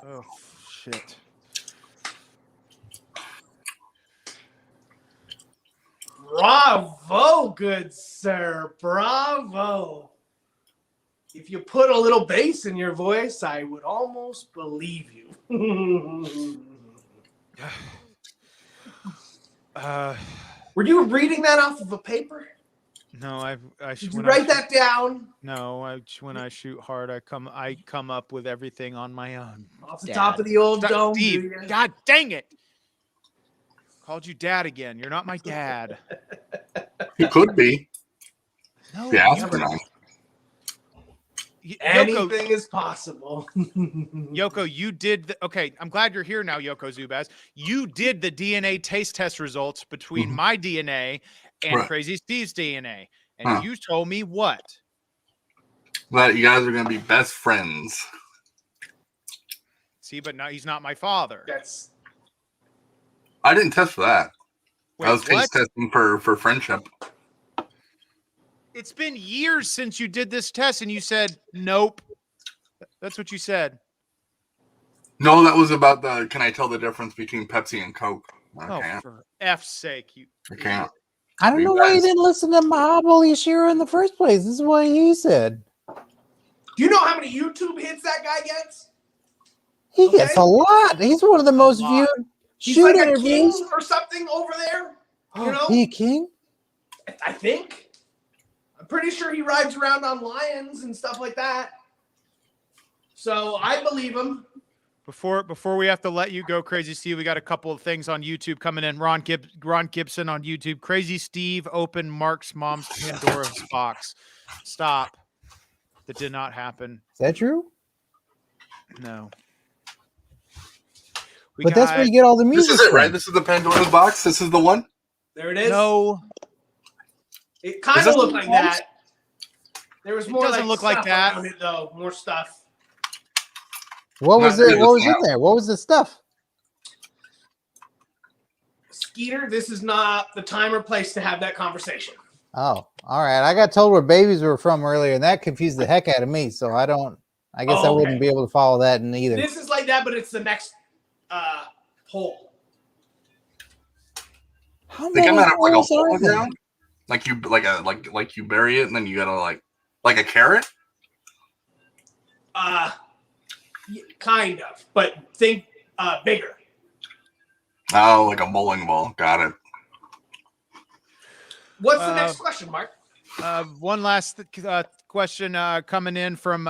Oh shit. Bravo, good sir. Bravo. If you put a little bass in your voice, I would almost believe you. Were you reading that off of a paper? No, Did you write that down? No, when I shoot hard, I come up with everything on my own. Off the top of the old dome, Steve, do you? God dang it! Called you dad again. You're not my dad. He could be. No, The astronaut. Anything is possible. Yoko, you did okay. I'm glad you're here now, Yoko Zubaz. You did the DNA taste test results between my DNA and Crazy Steve's DNA, and you told me what? That you guys are going to be best friends. See, but now he's not my father. That's. I didn't test for that. Wait, I was taste testing for friendship. It's been years since you did this test, and you said nope. That's what you said. No, that was about the. Can I tell the difference between Pepsi and Coke? I can't. For F's sake, you. I can't. I don't know why you didn't listen to Mahabali Shira in the first place. This is what he said. Do you know how many YouTube hits that guy gets? He gets a lot. He's one of the most viewed He's shoot like a interviews. king or something over there. You know? He a king? I think. I'm pretty sure he rides around on lions and stuff like that. So I believe him. Before we have to let you go, Crazy Steve, we got a couple of things on YouTube coming in. Ron Gibson on YouTube. Crazy Steve opened Mark's mom's Pandora's box. Stop. That did not happen. Is that true? No. But that's where you get all the music. This is it, right? This is the Pandora's box. This is the one. There it is. No. It kind of looked like that. There was more. It doesn't look like that. Around it, though. More stuff. What was it? What was in there? What was the stuff? Skeeter, this is not the time or place to have that conversation. Oh, all right. I got told where babies were from earlier, and that confused the heck out of me. So I guess I wouldn't be able to follow that in either. This is like that, but it's the next hole. How They come many out of like a holes hole are there? down? Like you bury it and then you gotta like a carrot? Kind of, but think bigger. Oh, like a bowling ball. Got it. What's the next question, Mark? One last question coming in from,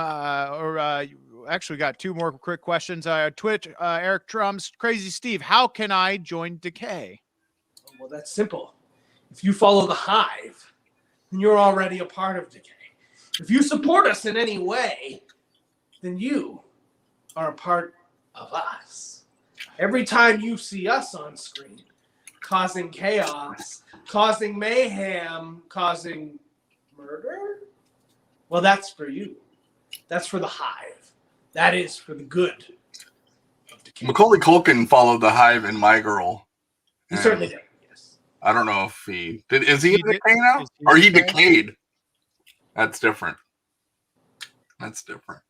actually got two more quick questions. Twitch, Eric Drums, Crazy Steve, how can I join Decay? Well, that's simple. If you follow the Hive, then you're already a part of Decay. If you support us in any way, then you are a part of us. Every time you see us on screen, causing chaos, causing mayhem, causing murder, well, that's for you. That's for the Hive. That is for the good of Decay. Macaulay Culkin followed the Hive in My Girl. He certainly did. Yes. I don't know if he did. Is he in Decay now? Or he decayed? That's different. That's different.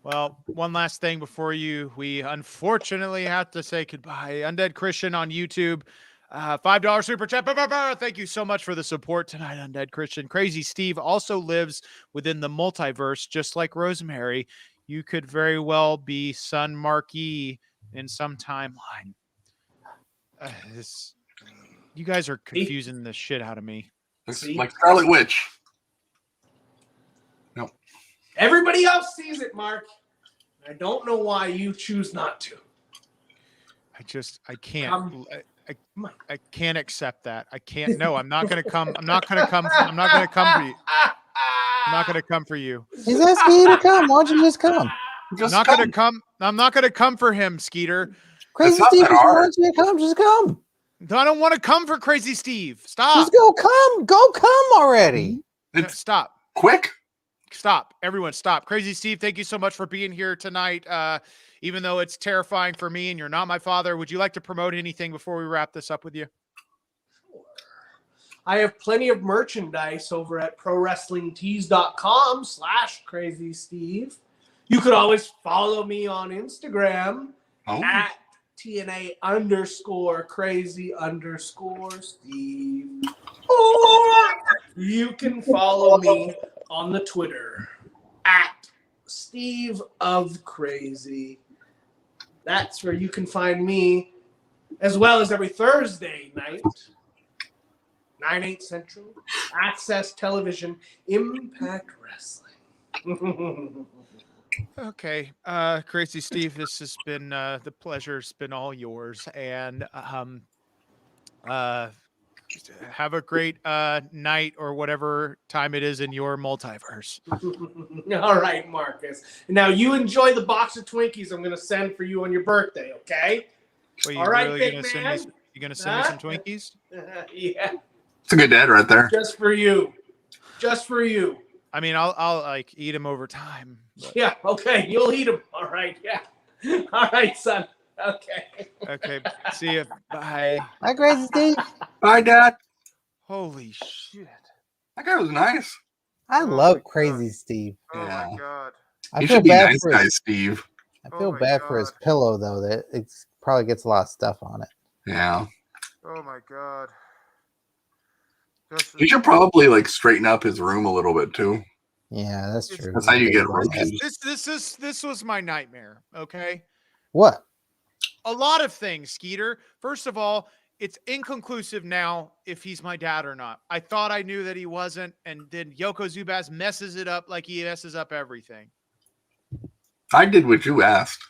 Well, one last thing before we unfortunately have to say goodbye. Undead Christian on YouTube, $5 super chat. Thank you so much for the support tonight, Undead Christian. Crazy Steve also lives within the multiverse, just like Rosemary. You could very well be son Mark E in some timeline. You guys are confusing the shit out of me. It's See? like Scarlet Witch. No. Everybody else sees it, Mark. I don't know why you choose not to. I can't. Come. I can't accept that. I can't. No, I'm not going to come. I'm not going to come. I'm not going to come for you. I'm not going to come for you. He's asking you to come. Why don't you just come? I'm not going to come. I'm not going to come for him, Skeeter. Crazy not Steve, that why hard. don't you come? Just come. I don't want to come for Crazy Steve. Stop. Just go come. Go come already. No, It's stop. quick. Stop. Everyone stop. Crazy Steve, thank you so much for being here tonight. Even though it's terrifying for me and you're not my father, would you like to promote anything before we wrap this up with you? I have plenty of merchandise over at prowrestlingtees.com/Crazy Steve. You could always follow me on Instagram at TNA_crazy_Steve. Or you can follow me on the Twitter at Steve of Crazy. That's where you can find me, as well as every Thursday night, 9/8 Central, Access Television, Impact Wrestling. Okay. Crazy Steve, this has been the pleasure's been all yours. And have a great night or whatever time it is in your multiverse. All right, Marcus. Now you enjoy the box of Twinkies I'm going to send for you on your birthday, okay? Well, you All right, really big gonna send man. me? You gonna send me some Twinkies? Yeah, It's a good dad right there. just for you. Just for you. I mean, I'll like eat them over time. But... Yeah, okay. You'll eat them. All right, yeah. All right, son. Okay. Okay. See ya. Bye. Hi, Crazy Steve. Bye, Dad. Holy shit. That guy was nice. I Oh love my Crazy Steve. Oh Yeah. my god. I You feel should be bad nice for guy, his, Steve. I Oh feel my bad for his God. pillow though. That it probably gets a lot of stuff on it. Yeah. Oh my god. You should probably like straighten up his room a little bit too. Yeah, that's It's- true. That's how you get This was my nightmare. Okay. What? A lot of things, Skeeter. First of all, it's inconclusive now if he's my dad or not. I thought I knew that he wasn't, and then Yoko Zubaz messes it up like he messes up everything. I did what you asked.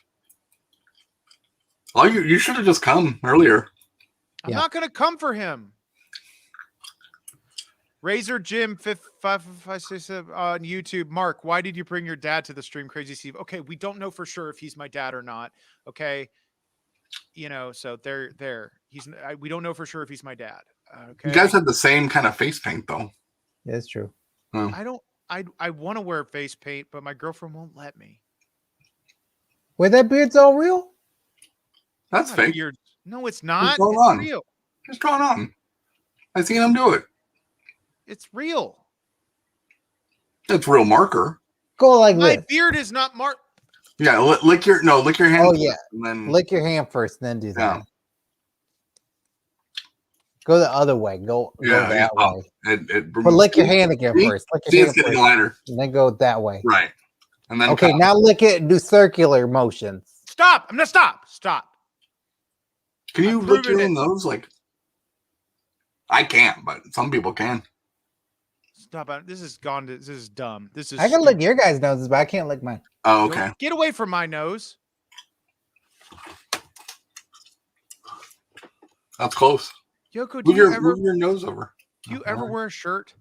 Oh, you should have just come earlier. I'm Yeah. not gonna come for him. Razor Jim 5557 on YouTube. Mark, why did you bring your dad to the stream, Crazy Steve? Okay, we don't know for sure if he's my dad or not. Okay, you know, so there. We don't know for sure if he's my dad. Okay, You guys had the same kind of face paint though. That's true. I don't. I want to wear face paint, but my girlfriend won't let me. Wait, that beard's all real? That's My fake. beard- No, it's not. going It's on? real. What's going on? I seen him do it. It's real. It's real marker. Go like My this. beard is not marked. Yeah, lick your hand. Oh, yeah. And then Lick your hand first, then do that. Yeah. Go the other way. Go that way. But lick your hand again first. Lick See, your it's hand getting first, lighter. and then go that way. Right. And then Okay, now lick it and do circular motions. Stop. I'm gonna stop. Stop. Can you I've lick proven your it. nose? Like, I can't, but some people can. Stop. This is gone. This is dumb. This is. I can lick your guys' noses, but I can't lick mine. Oh, Don't okay. Get away from my nose. That's close. Yoko, do Move your nose over. do you ever wear a shirt?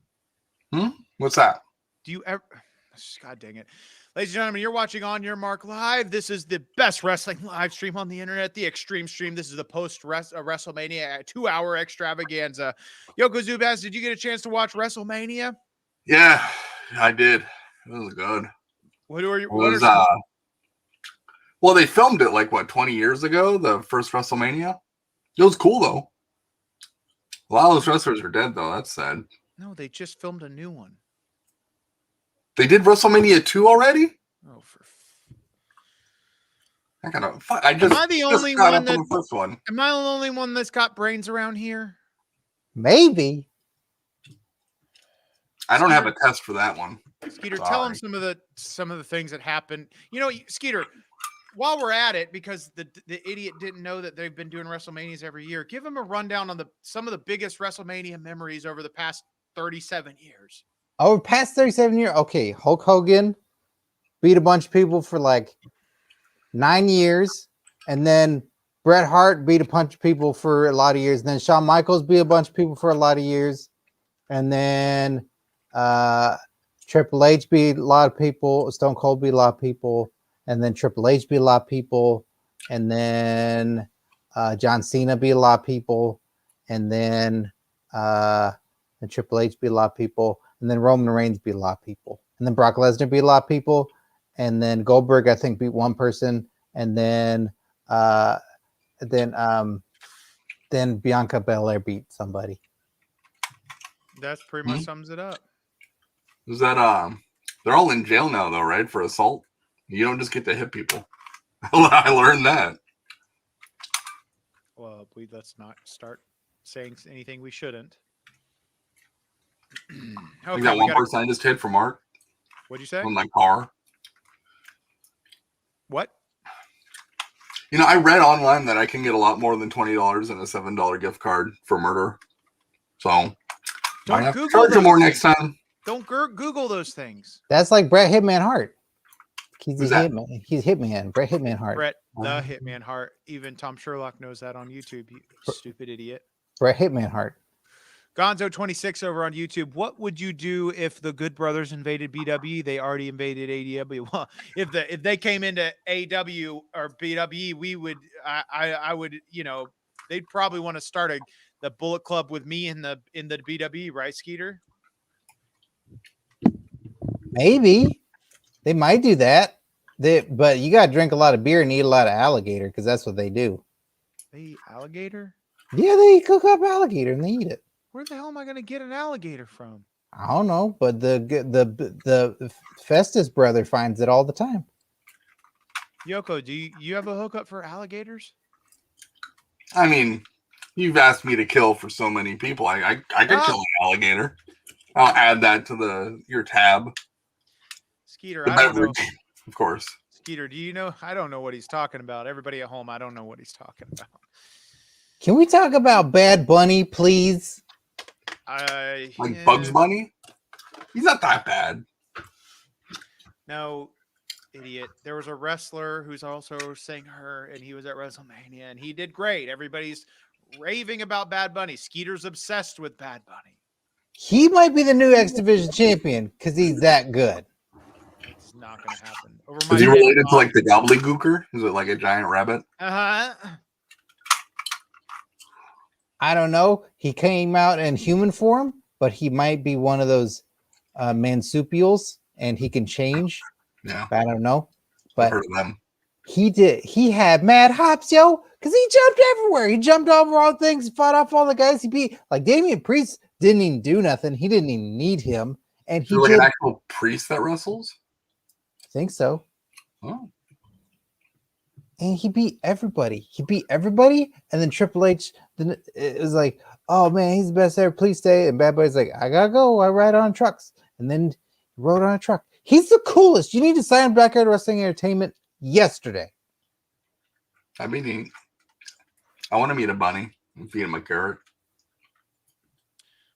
What's that? Do you ever? God dang it. Ladies and gentlemen, you're watching On Your Mark Live. This is the best wrestling live stream on the internet, the Extreme Stream. This is the post-WrestleMania 2-hour extravaganza. Yoko Zubaz, did you get a chance to watch WrestleMania? Yeah, I did. It was good. What are you? It was, well, they filmed it like, what, 20 years ago, the first WrestleMania? It was cool, though. A lot of those wrestlers are dead, though. That's sad. No, they just filmed a new one. They did WrestleMania 2 already? Oh, I just Am I the just only got one up on that? the first one. Am I the only one that's got brains around here? Maybe. I don't have a test for that one. Skeeter, Sorry. tell him some of the things that happened. You know, Skeeter, while we're at it, because the idiot didn't know that they've been doing WrestleManias every year, give him a rundown on some of the biggest WrestleMania memories over the past 37 years. Over past 37 years, okay, Hulk Hogan beat a bunch of people for like 9 years, and then Bret Hart beat a bunch of people for a lot of years, and then Shawn Michaels beat a bunch of people for a lot of years, and then Triple H beat a lot of people, Stone Cold beat a lot of people, and then Triple H beat a lot of people, and then John Cena beat a lot of people, and then Triple H beat a lot of people, and then Roman Reigns beat a lot of people, and then Brock Lesnar beat a lot of people, and then Goldberg I think beat one person, and then Bianca Belair beat somebody. That's pretty much sums it up. Is that they're all in jail now though, right? For assault. You don't just get to hit people. I learned that. Well, let's not start saying anything we shouldn't. Okay, that one person I just hit for Mark. What'd you say? On my car. What? You know, I read online that I can get a lot more than $20 and a $7 gift card for murder. So don't I Google charge you more next time. Don't Google those things. That's like Bret Hitman Hart. He's Who's a that? hitman. He's Hitman. Bret Hitman Hart. Bret the Hitman Hart. Even Tom Sherlock knows that on YouTube. You stupid idiot. Bret Hitman Hart. Gonzo26 over on YouTube. What would you do if the Good Brothers invaded BW? They already invaded AEW. Well, if they came into AEW or BWE, we would. I would. You know, they'd probably want to start the Bullet Club with me in the BWE, right, Skeeter? Maybe they might do that. But you gotta drink a lot of beer and eat a lot of alligator because that's what they do. They eat alligator? Yeah, they cook up alligator and they eat it. Where the hell am I going to get an alligator from? I don't know, but the Festus brother finds it all the time. Yoko, do you have a hookup for alligators? I mean, you've asked me to kill for so many people. I could kill an alligator. I'll add that to your tab. Skeeter, I don't know. Of course. Skeeter, do you know? I don't know what he's talking about. Everybody at home, I don't know what he's talking about. Can we talk about Bad Bunny, please? Like Bugs Bunny? He's not that bad. No, idiot. There was a wrestler who's also a singer, and he was at WrestleMania, and he did great. Everybody's raving about Bad Bunny. Skeeter's obsessed with Bad Bunny. He might be the new X Division champion because he's that good. It's not going to happen. Is he related to like the gobbledygooker? Is it like a giant rabbit? I don't know. He came out in human form, but he might be one of those marsupials, and he can change. Yeah, I don't know. But I've heard of them. He had mad hops, yo, because he jumped everywhere. He jumped over all things, fought off all the guys he beat. Like Damian Priest didn't even do nothing. He didn't even need him, and he like an actual priest that wrestles. I think so. Oh. And he beat everybody. And then Triple H, then it was like, oh man, he's the best ever. Please stay. And Bad Bunny's like, I gotta go. I ride on trucks. And then he rode on a truck. He's the coolest. You need to sign back at Wrestling Entertainment yesterday. I mean, I want to meet a bunny and feed him a carrot.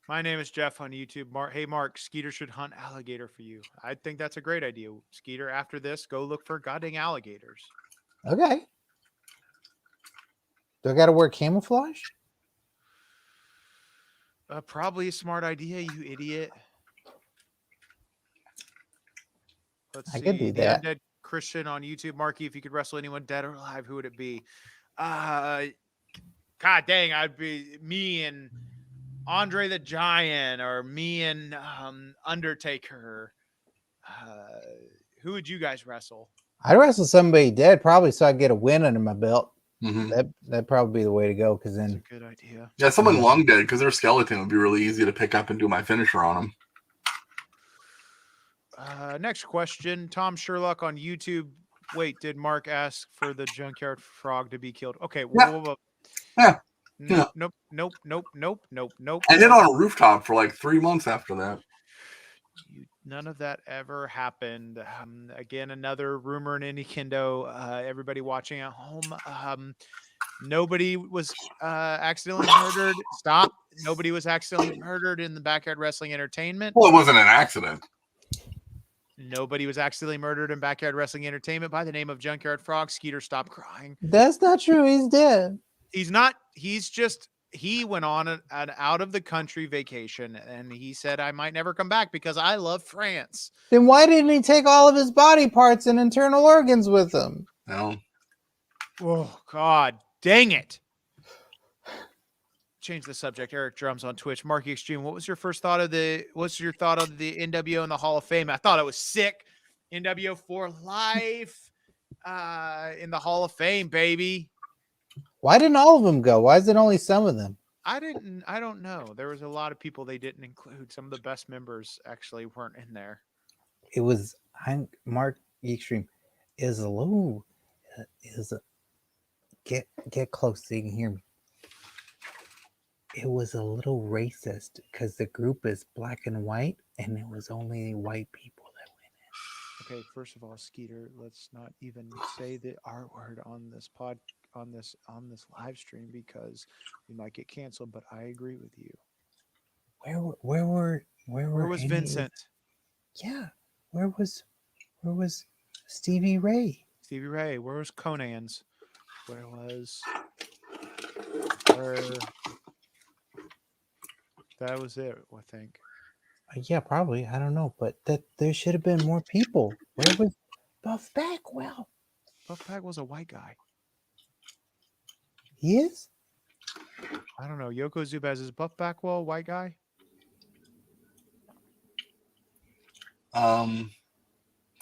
My name is Jeff on YouTube. Hey, Mark, Skeeter should hunt alligator for you. I think that's a great idea. Skeeter, after this, go look for goddamn alligators. Okay. Do I got to wear camouflage? Probably a smart idea, you idiot. Let's see. I could do The that. Undead Christian on YouTube. Marky, if you could wrestle anyone dead or alive, who would it be? God dang, I'd be me and Andre the Giant, or me and Undertaker. Who would you guys wrestle? I'd wrestle somebody dead probably so I get a win under my belt. Mm-hmm. That'd probably be the way to go because then good idea. Yeah, someone long dead because their skeleton would be really easy to pick up and do my finisher on them. Next question. Tom Sherlock on YouTube. Wait, did Mark ask for the junkyard frog to be killed? Okay. Yeah. Nope. I did on a rooftop for like 3 months after that. None of that ever happened. Again, another rumor in Indie everybody watching at home. Nobody was accidentally murdered. Stop. Nobody was accidentally murdered in the Backyard Wrestling Entertainment. Well, it wasn't an accident. Nobody was accidentally murdered in Backyard Wrestling Entertainment by the name of Junkyard Frog. Skeeter, stop crying. That's not true. He's dead. He's not. He went on an out of the country vacation, and he said, I might never come back because I love France. Then why didn't he take all of his body parts and internal organs with him? No. Oh, God dang it. Change the subject. Eric Drums on Twitch. Mark E Xtreme, what's your thought of the NWO in the Hall of Fame? I thought it was sick. NWO for life in the Hall of Fame, baby. Why didn't all of them go? Why is it only some of them? I don't know. There was a lot of people they didn't include. Some of the best members actually weren't in there. It was Mark E Xtreme get close so you can hear me. It was a little racist because the group is black and white, and it was only white people that went in. Okay, first of all, Skeeter, let's not even say the R word on this on this live stream because we might get canceled. But I agree with you. Where was Vincent? Yeah, where was Stevie Ray? Stevie Ray. Where was Conan's? Where? That was it, I think. Yeah, probably. I don't know, but there should have been more people. Where was Buff Bagwell? Buff Bagwell's a white guy. He is? I don't know. Yoko Zubaz is Buff Bagwell a white guy?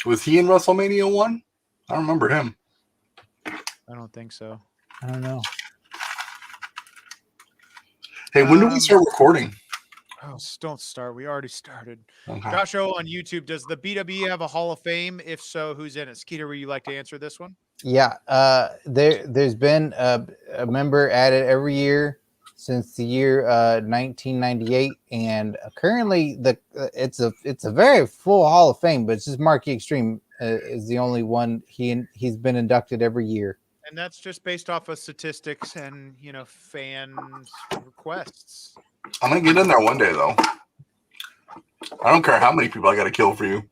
Was he in WrestleMania 1? I don't remember him. I don't think so. I don't know. Hey, when do we start recording? Oh, don't start. We already started. Okay. Josh O on YouTube. Does the BWE have a Hall of Fame? If so, who's in it? Skeeter, would you like to answer this one? Yeah, there's been a member added every year since the year 1998, and currently it's a very full Hall of Fame, but it's just Mark E Xtreme is the only one. He's been inducted every year, and that's just based off of statistics and fan requests. I'm gonna get in there one day, though. I don't care how many people I got to kill for you.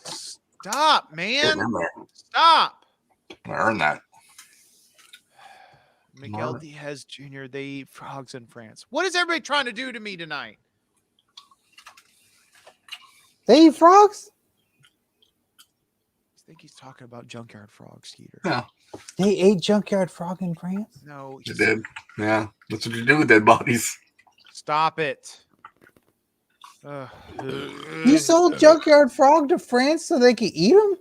Stop, man! Get in there. Stop. I earned that. Miguel Diaz Jr. They eat frogs in France. What is everybody trying to do to me tonight? They eat frogs? I think he's talking about Junkyard Frog, Skeeter. Yeah. They ate Junkyard Frog in France? No. You did. Yeah. That's what you do with dead bodies. Stop it. You sold Junkyard Frog to France so they could eat him?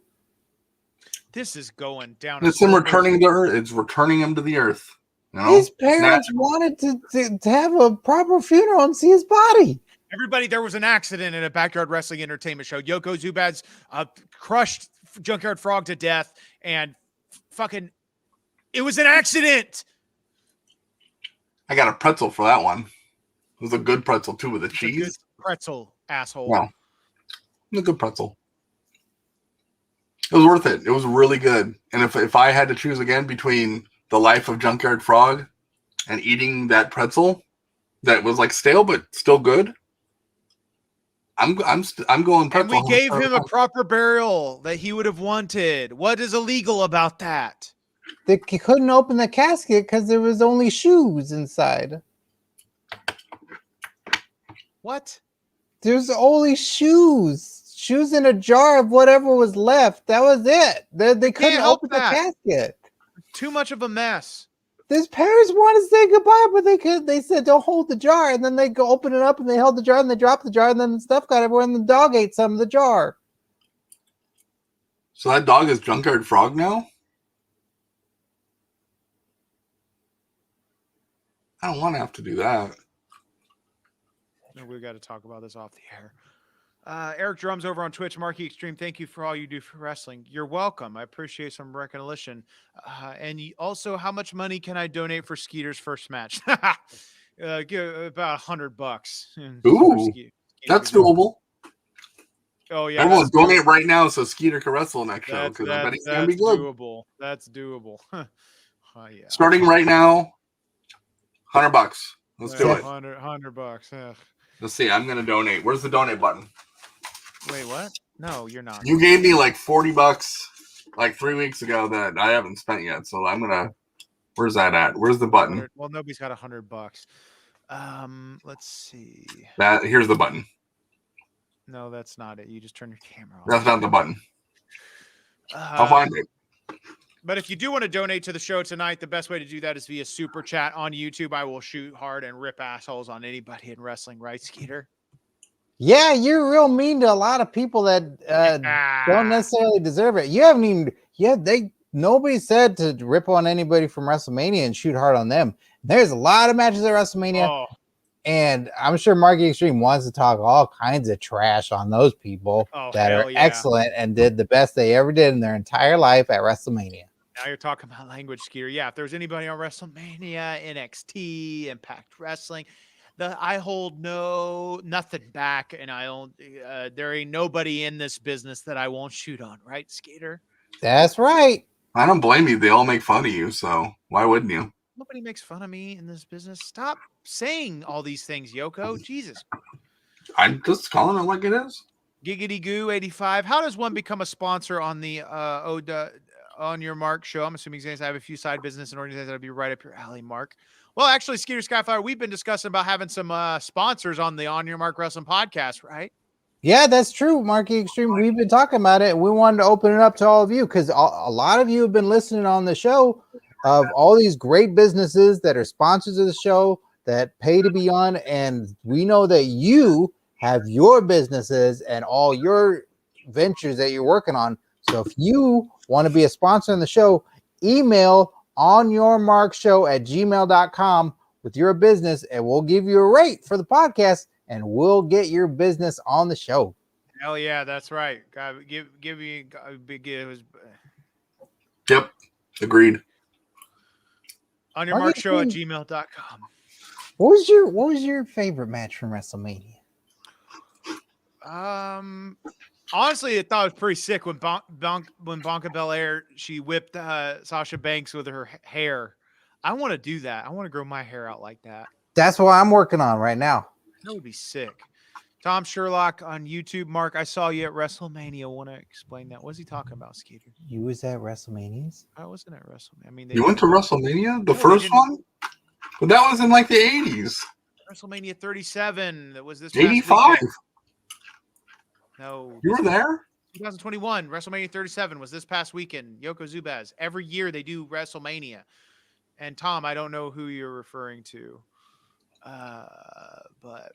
This is going down. It's him returning to Earth. It's returning him to the Earth. You know? His parents wanted to have a proper funeral and see his body. Everybody, there was an accident in a Backyard Wrestling Entertainment show. Yoko Zubaz crushed Junkyard Frog to death, and fucking, it was an accident. I got a pretzel for that one. It was a good pretzel too with the cheese. A good pretzel, asshole. Wow. It was a good pretzel. It was worth it. It was really good. And if I had to choose again between the life of Junkyard Frog and eating that pretzel that was like stale but still good, I'm going pretzel. And we gave him a proper burial that he would have wanted. What is illegal about that? They couldn't open the casket because there was only shoes inside. What? There's only shoes. Shoes in a jar of whatever was left. That was it. They couldn't open the casket. Too much of a mess. His parents wanted to say goodbye, but they said don't hold the jar, and then they go open it up and they held the jar and they dropped the jar, and then the stuff got everywhere and the dog ate some of the jar. So that dog is Junkyard Frog now? I don't want to have to do that. No, we've got to talk about this off the air. Eric Drums over on Twitch. Mark E Xtreme, thank you for all you do for wrestling. You're welcome. I appreciate some recognition. And also, how much money can I donate for Skeeter's first match? Give about $100. Ooh, that's doable. Oh yeah, Everyone's donate right now so Skeeter can wrestle next show because I bet it's gonna be good. Doable. That's doable. Oh yeah. Starting right now, $100. Let's do it. $100. Ugh. Let's see. I'm gonna donate. Where's the donate button? Wait, what? No, you're not. You gave me like $40 like 3 weeks ago that I haven't spent yet. So I'm gonna. Where's that at? Where's the button? Well, nobody's got $100. Let's see. Here's the button. No, that's not it. You just turn your camera off. That's not the button. I'll find it. But if you do want to donate to the show tonight, the best way to do that is via super chat on YouTube. I will shoot hard and rip assholes on anybody in wrestling, right, Skeeter? Yeah, you're real mean to a lot of people that don't necessarily deserve it. You haven't even. Yeah, nobody said to rip on anybody from WrestleMania and shoot hard on them. There's a lot of matches at WrestleMania, and I'm sure Mark E Xtreme wants to talk all kinds of trash on those people that are excellent and did the best they ever did in their entire life at WrestleMania. Now you're talking about language, Skeeter. Yeah, if there's anybody on WrestleMania, NXT, Impact Wrestling, I hold nothing back, and I don't. There ain't nobody in this business that I won't shoot on, right, Skeeter? That's right. I don't blame you. They all make fun of you, so why wouldn't you? Nobody makes fun of me in this business. Stop saying all these things, Yoko. Jesus. I'm just calling it like it is. Giggity Goo 85. How does one become a sponsor on the On Your Mark show? I'm assuming I have a few side business and organizations that'll be right up your alley, Mark. Well, actually, Skeeter Skyflyer, we've been discussing about having some sponsors on the On Your Mark Wrestling podcast, right? Yeah, that's true, Mark E Xtreme. We've been talking about it. We wanted to open it up to all of you because a lot of you have been listening on the show of all these great businesses that are sponsors of the show that pay to be on. And we know that you have your businesses and all your ventures that you're working on. So if you want to be a sponsor on the show, email onyourmarkshow@gmail.com with your business, and we'll give you a rate for the podcast, and we'll get your business on the show. Hell yeah, that's right. God, give me Yep, agreed. onyourmarkshow@gmail.com. What was your favorite match from WrestleMania? Honestly, I thought it was pretty sick when Bianca Belair, she whipped Sasha Banks with her hair. I want to do that. I want to grow my hair out like that. That's what I'm working on right now. That would be sick. Tom Sherlock on YouTube. Mark, I saw you at WrestleMania. Want to explain that? What's he talking about, Skeeter? You was at WrestleManias? I wasn't at WrestleMania. I mean, you went to WrestleMania? The first one? But that was in like the 80s. WrestleMania 37. That was this 85. No. You were there? 2021. WrestleMania 37 was this past weekend. Yoko Zubaz. Every year they do WrestleMania. And Tom, I don't know who you're referring to. But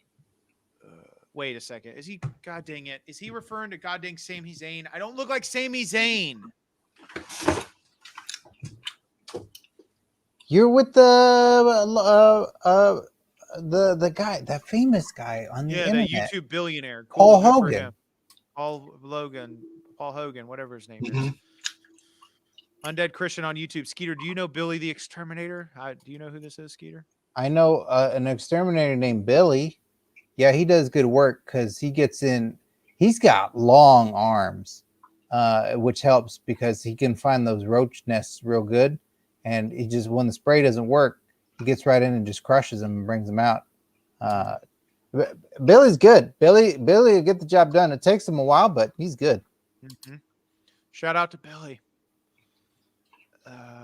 wait a second. Is he, god dang it, is he referring to god dang Sami Zayn? I don't look like Sami Zayn. You're with the guy, that famous guy on the internet. The YouTube billionaire. Paul Hogan. Paul Hogan, whatever his name is. Undead Christian on YouTube. Skeeter, do you know Billy the Exterminator? Do you know who this is, Skeeter? I know an exterminator named Billy. Yeah, he does good work because he gets in. He's got long arms, which helps because he can find those roach nests real good. And he just, when the spray doesn't work, he gets right in and just crushes them and brings them out. Billy's good. Billy will get the job done. It takes him a while, but he's good. Mm-hmm. Shout out to Billy.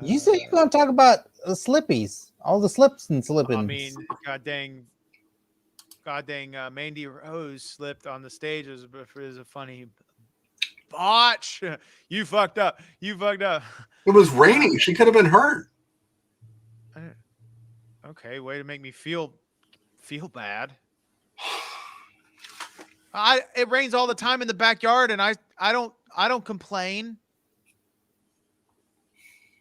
You said you're going to talk about the slippies, all the slips and slippings. I mean, god dang, Mandy Rose slipped on the stage as a funny botch. You fucked up. It was raining. She could have been hurt. Okay, way to make me feel bad. It rains all the time in the backyard, and I don't complain.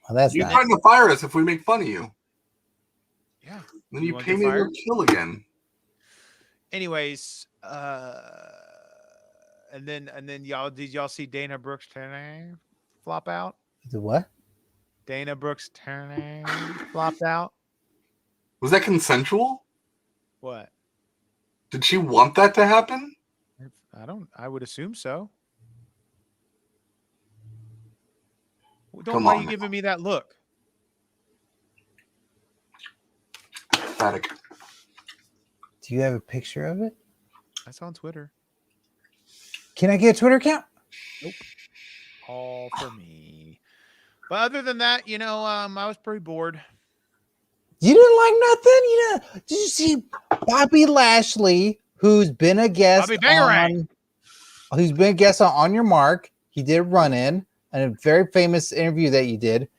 Well, that's you're trying to fire us if we make fun of you. Yeah. Then you pay me to kill again. Anyways, and then did y'all see Dana Brooks turning flop out? The what? Dana Brooks turning flopped out. Was that consensual? What? Did she want that to happen? I would assume so. Why are you giving me that look? Pathetic. Do you have a picture of it? That's on Twitter. Can I get a Twitter account? Nope. All for me. But other than that, I was pretty bored. You didn't like nothing? Did you see Bobby Lashley, who's been a guest on Your Mark? He did a run-in and a very famous interview that you did.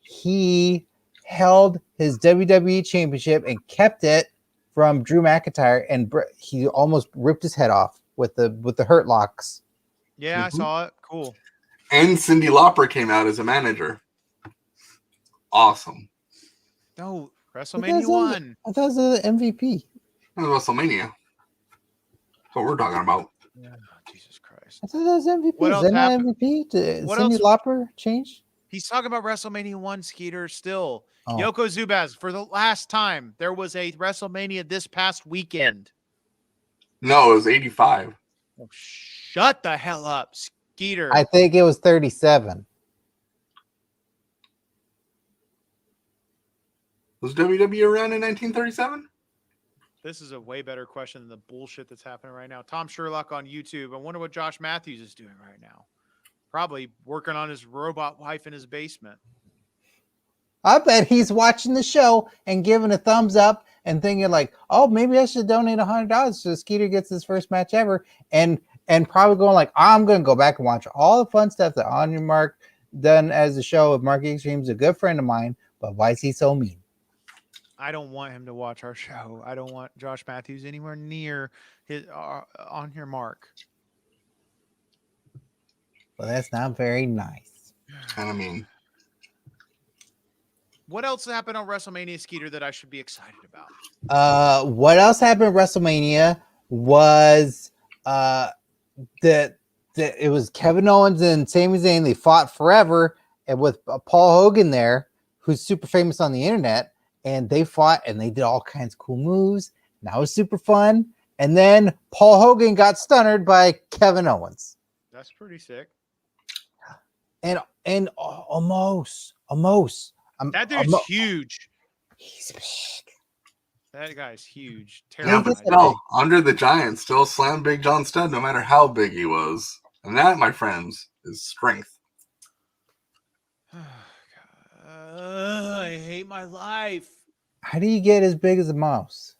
He held his WWE championship and kept it from Drew McIntyre, and he almost ripped his head off with the Hurt Locks. Yeah, I saw it. Cool. And Cyndi Lauper came out as a manager. Awesome. No, WrestleMania 1. I thought it was the MVP. That was WrestleMania. That's what we're talking about. Yeah, Jesus Christ. I thought that was MVP. What else happened? MVP? Did What Cyndi else? Lauper change? He's talking about WrestleMania 1, Skeeter, still. Oh. Yoko Zubaz, for the last time, there was a WrestleMania this past weekend. No, it was 85. Oh, shut the hell up, Skeeter. I think it was 37. Was WWE around in 1937? This is a way better question than the bullshit that's happening right now. Tom Sherlock on YouTube. I wonder what Josh Matthews is doing right now. Probably working on his robot wife in his basement. I bet he's watching the show and giving a thumbs up and thinking like, oh, maybe I should donate $100 so Skeeter gets his first match ever. And probably going like, I'm going to go back and watch all the fun stuff that On Your Mark done as a show with Mark E Xtreme. Is a good friend of mine, but why is he so mean? I don't want him to watch our show. I don't want Josh Matthews anywhere near his On Your Mark. Well, that's not very nice. Kind of mean. What else happened on WrestleMania, Skeeter, that I should be excited about? What else happened at WrestleMania was that it was Kevin Owens and Sami Zayn. They fought forever, and with Paul Hogan there, who's super famous on the internet, and they fought and they did all kinds of cool moves. And that was super fun. And then Paul Hogan got stunnered by Kevin Owens. That's pretty sick. And almost. That dude's huge. He's big. That guy's huge. Yeah, Terrible. but still, Andre the Giant still slammed Big John Studd no matter how big he was. And that, my friends, is strength. I hate my life. How do you get as big as a mouse?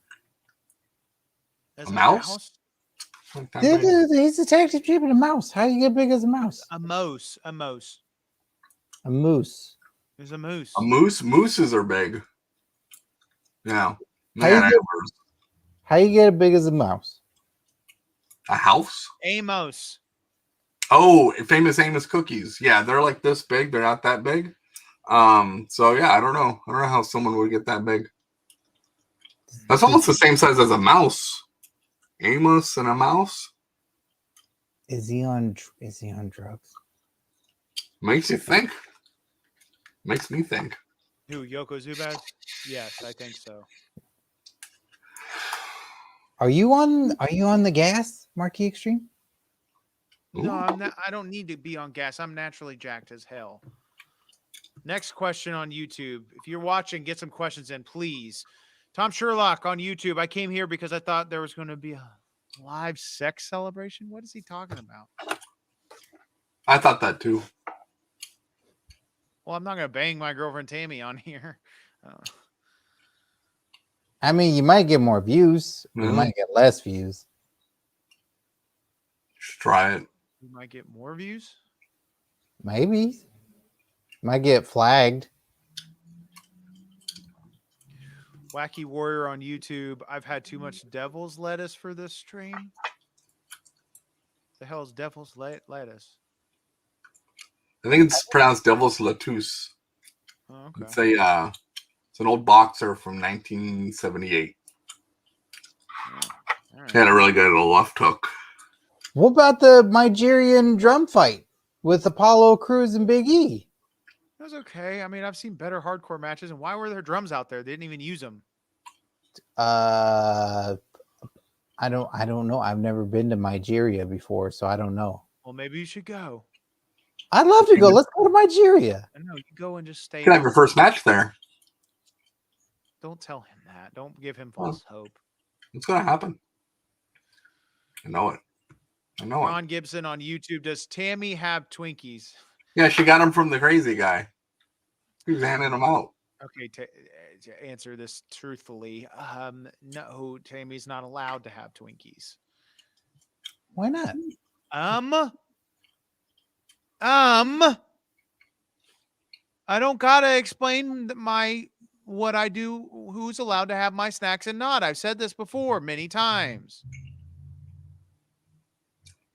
As A mouse? He's the tag team champion, a mouse. How do you get big as a mouse? A moose. A moose. There's a moose. A moose? Mooses are big. Yeah. How you get as big as a mouse? A house? Amos. Oh, famous Amos cookies. Yeah, they're like this big. They're not that big. So yeah, I don't know. I don't know how someone would get that big. That's almost the same size as a mouse. Amos and a mouse. Is he on drugs? Makes you think. Makes me think. Who, Yoko Zubaz? Yes, I think so. Are you on the gas, Mark E Xtreme? No, I'm not. I don't need to be on gas. I'm naturally jacked as hell. Next question on YouTube. If you're watching, get some questions in, please. Tom Sherlock on YouTube. I came here because I thought there was going to be a live sex celebration. What is he talking about? I thought that too. Well, I'm not going to bang my girlfriend Tammy on here. I mean, you might get more views. You might get less views. Just try it. You might get more views. Maybe. Might get flagged. Wacky Warrior on YouTube. I've had too much devil's lettuce for this stream. The hell is devil's lettuce? I think it's pronounced Devil's Lettuce. Oh, okay. It's an old boxer from 1978. All right. He had a really good little left hook. What about the Nigerian drum fight with Apollo Crews and Big E? It was okay. I mean, I've seen better hardcore matches, and why were there drums out there? They didn't even use them. I I don't know. I've never been to Nigeria before, so I don't know. Well, maybe you should go. I'd love to go. Let's go to Nigeria. I know you go and just stay. You can have your first match there. Don't tell him that. Don't give him false hope. It's gonna happen. I know it. I know Ron it. Gibson on YouTube. Does Tammy have Twinkies? Yeah, she got them from the crazy guy. He was handing them out. Okay, to answer this truthfully, no, Tammy's not allowed to have Twinkies. Why not? I don't gotta explain what I do, who's allowed to have my snacks and not. I've said this before many times.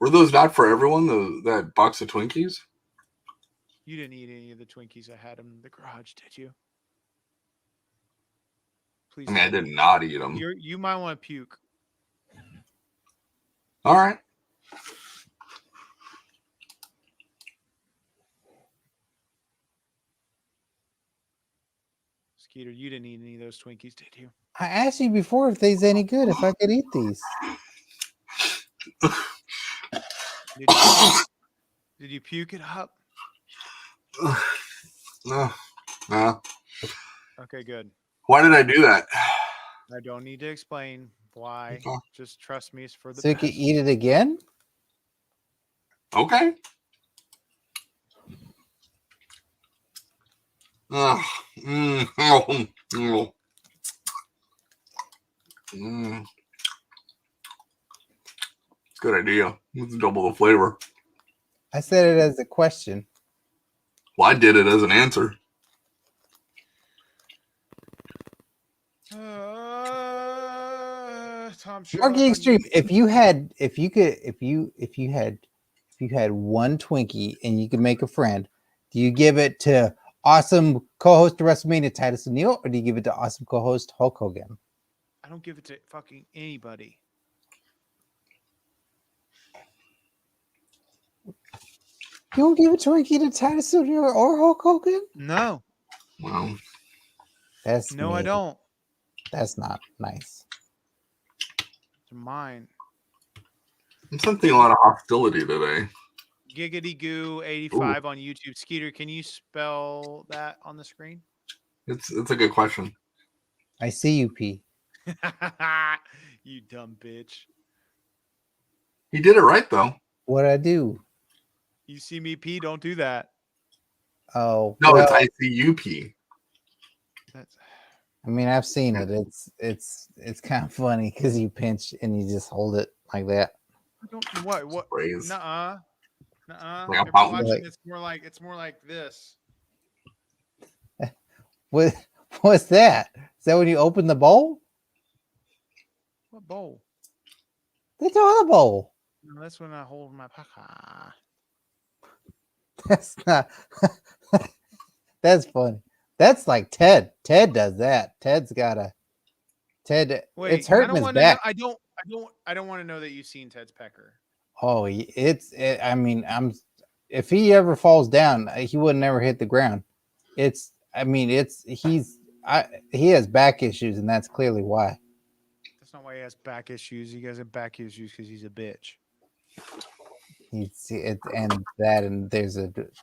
Were those not for everyone? That box of Twinkies? You didn't eat any of the Twinkies I had in the garage, did you? Please. I mean, I did not eat them. You might want to puke. All right. Skeeter, you didn't eat any of those Twinkies, did you? I asked you before if they's any good, if I could eat these. Did you puke it up? No. No. Okay, good. Why did I do that? I don't need to explain why. Okay. Just trust me, it's for the So you best. can eat it again? Okay. Oh, oh, oh. It's a good idea. Let's double the flavor. I said it as a question. Well, I did it as an answer. Tom Mark E Xtreme, if you had one Twinkie and you could make a friend, do you give it to awesome co-host of Wrestlemania Titus O'Neil, or do you give it to awesome co-host Hulk Hogan? I don't give it to fucking anybody. You don't give a Twinkie to Titus O'Neil or Hulk Hogan? No. Wow. That's No, mean. I don't. That's not nice. They're mine. I'm sensing a lot of hostility today. Giggity Goo 85 on YouTube. Skeeter, can you spell that on the screen? It's a good question. I see you, P. You dumb bitch. He did it right though. What'd I do? You see me P, don't do that. Oh No, well, it's ICUP. That's I mean, I've seen it. It's kind of funny because you pinch and you just hold it like that. what? Phrase. Nuh-uh. Like a If you're fountain. watching, it's more like this. What's that? Is that when you open the bowl? What bowl? The toilet bowl. No, that's when I hold my pocket. That's not. That's funny. That's like Ted. Ted does that. Ted's got a. Ted. Wait, It's hurting his back. I don't want to know that you've seen Ted's pecker. Oh, I mean, if he ever falls down, he would never hit the ground. He has back issues, and that's clearly why. That's not why he has back issues. He has back issues because he's a bitch.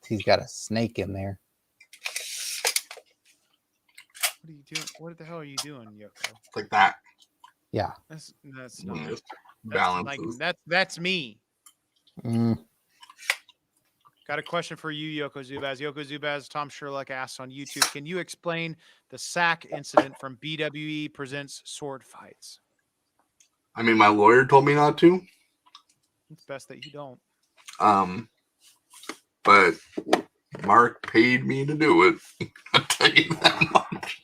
He's got a snake in there. What are you doing? What the hell are you doing, Yoko? Like that. Yeah. That's Just not balances. that's me. Mm. Got a question for you, Yoko Zubaz. Yoko Zubaz, Tom Sherlock asks on YouTube, can you explain the sack incident from BWE Presents Sword Fights? I mean, my lawyer told me not to. It's best that you don't. But Mark paid me to do it. I'll tell you that much.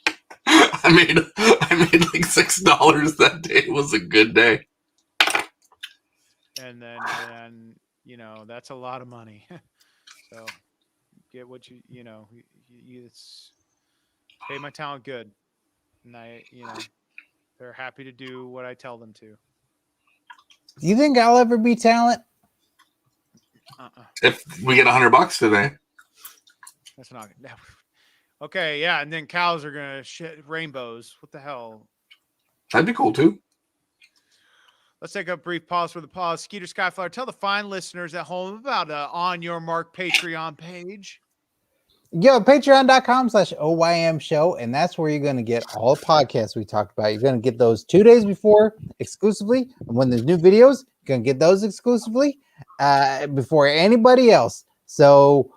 I made like $6 that day. It was a good day. And then that's a lot of money. So get what it's pay my talent good. And they're happy to do what I tell them to. Do you think I'll ever be talent? If we get $100 today. That's not good. Okay, yeah, and then cows are gonna shit rainbows. What the hell? That'd be cool too. Let's take a brief pause for the pause. Skeeter Skyflyer, tell the fine listeners at home about On Your Mark Patreon page. Yo, patreon.com/OYM show. And that's where you're going to get all the podcasts we talked about. You're going to get those 2 days before exclusively. And when there's new videos, you're going to get those exclusively before anybody else. So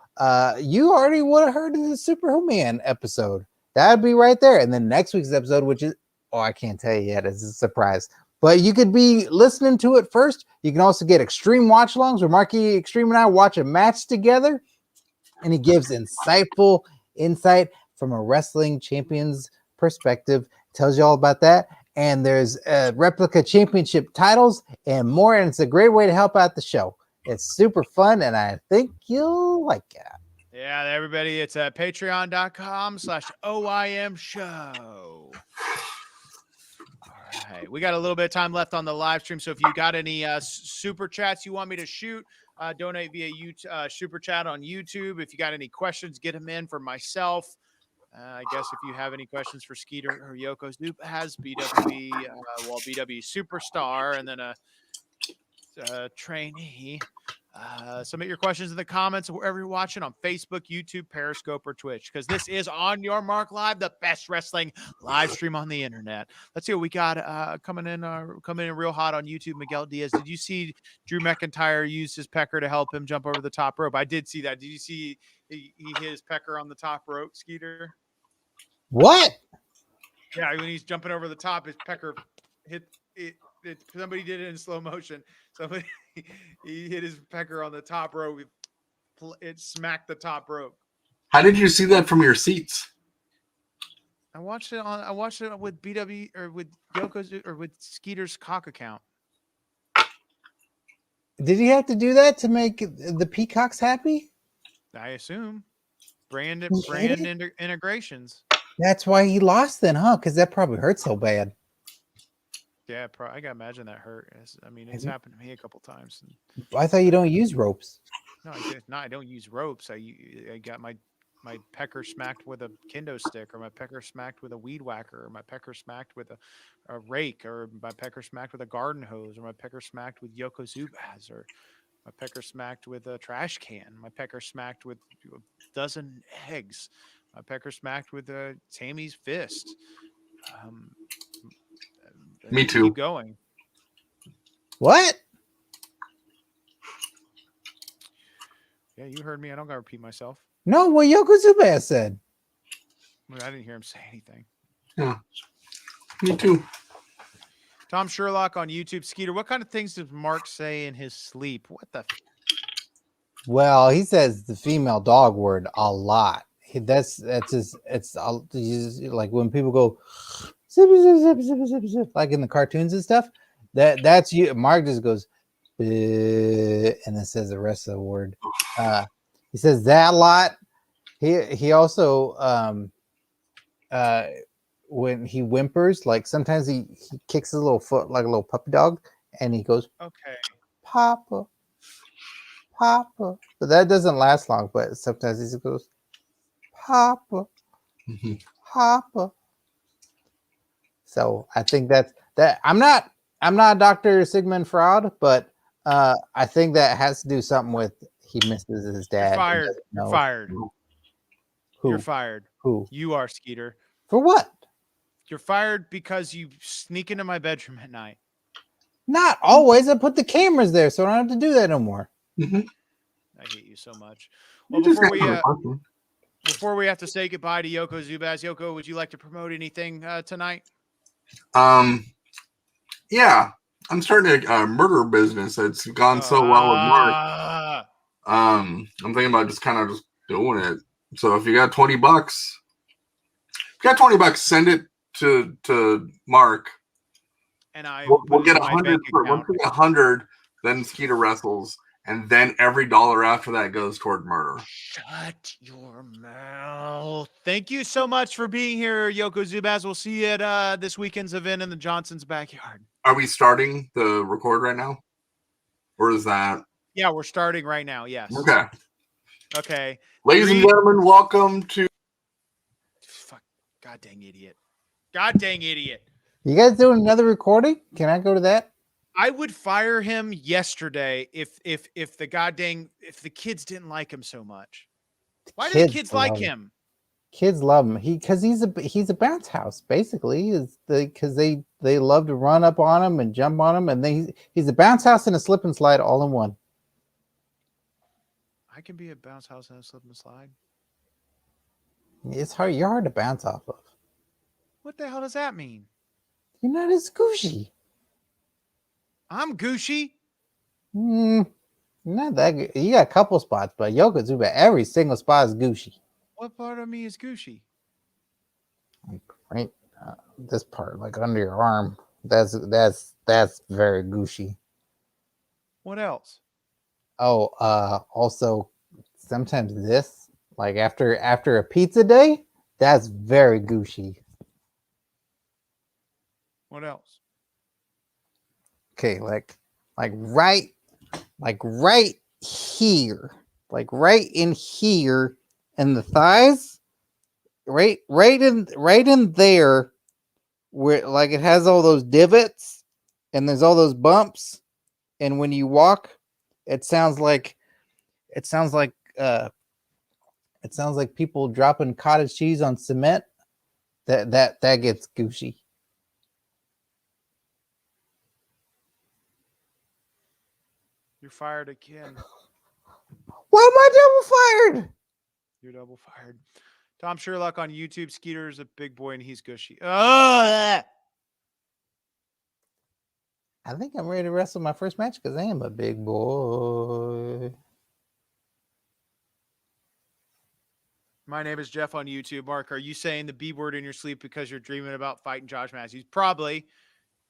you already would have heard of the Superman episode. That'd be right there. And then next week's episode, which is, I can't tell you yet. It's a surprise. But you could be listening to it first. You can also get extreme watch-alongs where Mark E Xtreme and I watch a match together. And he gives insightful insight from a wrestling champion's perspective. Tells you all about that. And there's replica championship titles and more. And it's a great way to help out the show. It's super fun, and I think you'll like it. Yeah, everybody, it's at patreon.com/OYM show. All right, we got a little bit of time left on the live stream. So if you got any super chats you want me to shoot, donate via YouTube, super chat on YouTube. If you got any questions, get them in for myself. I guess if you have any questions for Skeeter or Yoko Zoop has BWE, BWE superstar, and then a trainee. Submit your questions in the comments wherever you're watching on Facebook, YouTube, Periscope, or Twitch, because this is On Your Mark Live, the best wrestling live stream on the internet. Let's see what we got coming in real hot on YouTube. Miguel Diaz, did you see Drew McIntyre use his pecker to help him jump over the top rope? I did see that. Did you see he hit his pecker on the top rope, Skeeter? What? Yeah, when he's jumping over the top, his pecker hit it. Somebody did it in slow motion. Somebody he hit his pecker on the top rope. It smacked the top rope. How did you see that from your seats? I watched it with BW or with Yoko's or with Skeeter's cock account. Did he have to do that to make the peacocks happy? I assume brand integrations. That's why he lost then, huh? Because that probably hurt so bad. Yeah, I can imagine that hurt. It's happened to me a couple times. I thought you don't use ropes. No, I don't use ropes. I got my pecker smacked with a kendo stick, or my pecker smacked with a weed whacker, or my pecker smacked with a rake, or my pecker smacked with a garden hose, or my pecker smacked with Yoko Zubaz, or my pecker smacked with a trash can. My pecker smacked with a dozen eggs. My pecker smacked with Tammy's fist. Me too. Keep going. What? Yeah, you heard me. I don't gotta repeat myself. No, what Yoko Zubaz said. I didn't hear him say anything. Yeah. Me too. Tom Sherlock on YouTube. Skeeter, what kind of things does Mark say in his sleep? What the? Well, he says the female dog word a lot. That's his. It's like when people go zip, zip, zip, zip, zip, zip, like in the cartoons and stuff. That's you. Mark just goes, and then says the rest of the word. He says that a lot. He also when he whimpers, like sometimes he kicks his little foot like a little puppy dog, and he goes, okay, Papa, Papa. But that doesn't last long. But sometimes he just goes, Papa, Papa. So I think that I'm not Dr. Sigmund Freud, but I think that has to do something with he misses his dad. You're fired. Who? You're fired. Who? You are, Skeeter. For what? You're fired because you sneak into my bedroom at night. Not always. I put the cameras there, so I don't have to do that no more. I hate you so much. Well, before we have to say goodbye to Yoko Zubaz, Yoko, would you like to promote anything tonight? Yeah, I'm starting a murder business that's gone so well with Mark. I'm thinking about just doing it. So if you got $20, send it to Mark. And we'll get 100. We'll get 100. Then Skeeter wrestles, and then every dollar after that goes toward murder. Shut your mouth. Thank you so much for being here, Yoko Zubaz. We'll see you at this weekend's event in the Johnson's backyard. Are we starting the record right now? Or is that? Yeah, we're starting right now. Yes. Okay. Ladies and gentlemen, welcome to. Fuck. God dang idiot. God dang idiot. You guys doing another recording? Can I go to that? I would fire him yesterday if the kids didn't like him so much. Why do the kids like him? Kids love him. Because he's a bounce house basically. Because they love to run up on him and jump on him, and he's a bounce house and a slip and slide all in one. I can be a bounce house and a slip and slide. It's hard. You're hard to bounce off of. What the hell does that mean? You're not as gushy. I'm gushy. Not that good. You got a couple spots, but Yokozuna, every single spot is gushy. What part of me is gushy? Like right, this part, like under your arm. That's very gushy. What else? Oh, also sometimes this, like after a pizza day, that's very gushy. What else? Okay, like right here, like right in here, and the thighs, right in there, where like it has all those divots, and there's all those bumps, and when you walk, it sounds like people dropping cottage cheese on cement. That gets gushy. You're fired again. Why am I double fired? You're double fired. Tom Sherlock on YouTube. Skeeter is a big boy and he's gushy. Oh, I think I'm ready to wrestle my first match because I am a big boy. My name is Jeff on YouTube. Mark, are you saying the B word in your sleep because you're dreaming about fighting Josh Matthews? Probably.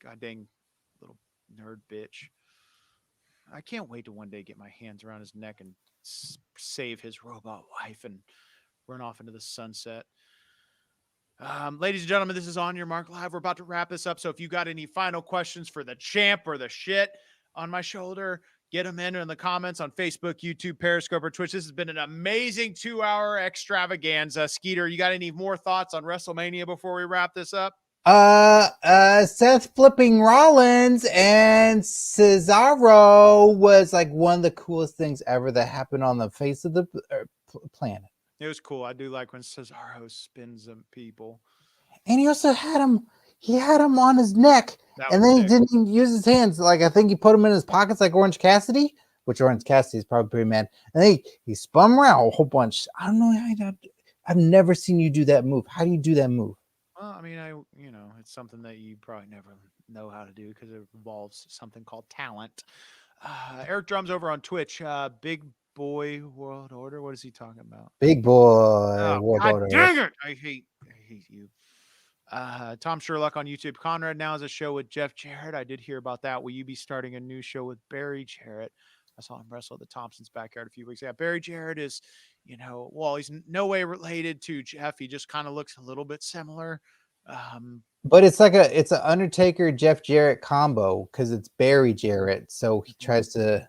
God dang little nerd bitch. I can't wait to one day get my hands around his neck and save his robot wife and run off into the sunset. Ladies and gentlemen, this is On Your Mark Live. We're about to wrap this up. So if you got any final questions for the champ or the shit on my shoulder, get them in the comments on Facebook, YouTube, Periscope, or Twitch. This has been an amazing 2-hour extravaganza. Skeeter, you got any more thoughts on WrestleMania before we wrap this up? Seth flipping Rollins and Cesaro was like one of the coolest things ever that happened on the face of the planet. It was cool. I do like when Cesaro spins them people. And he also had him on his neck, and then he didn't even use his hands. Like I think he put them in his pockets like Orange Cassidy, which Orange Cassidy is probably pretty mad. And then he spun around a whole bunch. I don't know. I've never seen you do that move. How do you do that move? Well, I mean, it's something that you probably never know how to do because it involves something called talent. Eric Drums over on Twitch. Big Boy World Order. What is he talking about? Big Boy World Order. Dang it! I hate you. Tom Sherlock on YouTube. Conrad now has a show with Jeff Jarrett. I did hear about that. Will you be starting a new show with Barry Jarrett? I saw him wrestle at the Thompsons' backyard a few weeks ago. Barry Jarrett is, he's no way related to Jeff. He just kind of looks a little bit similar. But it's an Undertaker Jeff Jarrett combo because it's Barry Jarrett. So he tries to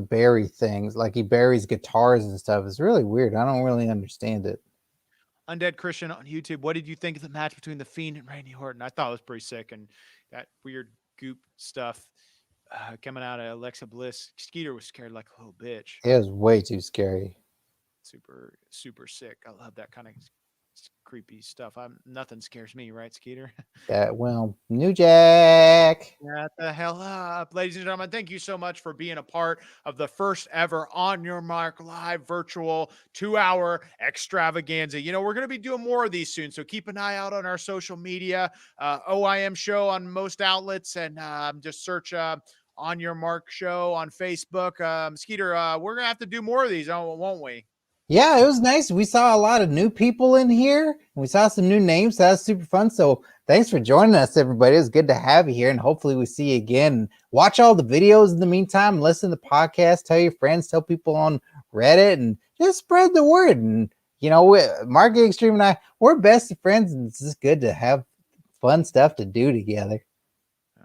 bury things, like he buries guitars and stuff. It's really weird. I don't really understand it. Undead Christian on YouTube. What did you think of the match between The Fiend and Randy Orton? I thought it was pretty sick, and that weird goop stuff coming out of Alexa Bliss. Skeeter was scared like a little bitch. It was way too scary. Super, super sick. I love that kind of creepy stuff. Nothing scares me, right, Skeeter? Yeah, well, New Jack. Shut the hell up. Ladies and gentlemen, thank you so much for being a part of the first ever On Your Mark Live virtual 2-hour extravaganza. We're going to be doing more of these soon, so keep an eye out on our social media. OIM show on most outlets, and just search On Your Mark show on Facebook. Skeeter, we're going to have to do more of these, won't we? Yeah, it was nice. We saw a lot of new people in here, and we saw some new names. That was super fun. So thanks for joining us, everybody. It was good to have you here, and hopefully we see you again. Watch all the videos in the meantime. Listen to the podcast. Tell your friends. Tell people on Reddit, and just spread the word. And, Mark E Xtreme and I, we're best friends, and it's just good to have fun stuff to do together.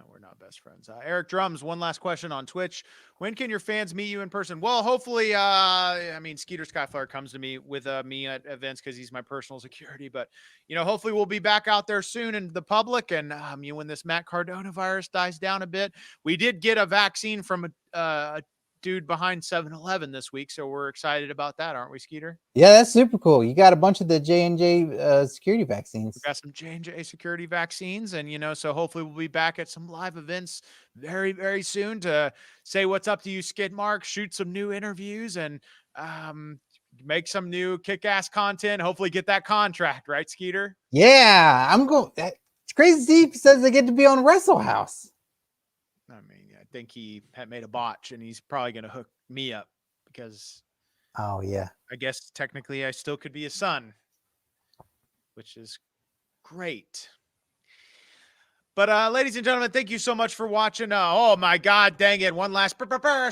We're not best friends. Eric Drums, one last question on Twitch. When can your fans meet you in person? Well, hopefully, I mean, Skeeter Skyflyer comes to me with me at events because he's my personal security. But, hopefully we'll be back out there soon in the public. And, when this Matt Cardona virus dies down a bit, we did get a vaccine from a dude behind 7-Eleven this week. So we're excited about that, aren't we, Skeeter? Yeah, that's super cool. You got a bunch of the J&J security vaccines. We got some J&J security vaccines, and so hopefully we'll be back at some live events very, very soon to say what's up to you, Skid Mark, shoot some new interviews, and make some new kick-ass content. Hopefully get that contract, right, Skeeter? Yeah, I'm going. Crazy Steve says they get to be on Wrestle House. I mean, I think he had made a botch, and he's probably going to hook me up because, oh yeah, I guess technically I still could be a son, which is great. But ladies and gentlemen, thank you so much for watching. Oh my God, dang it! One last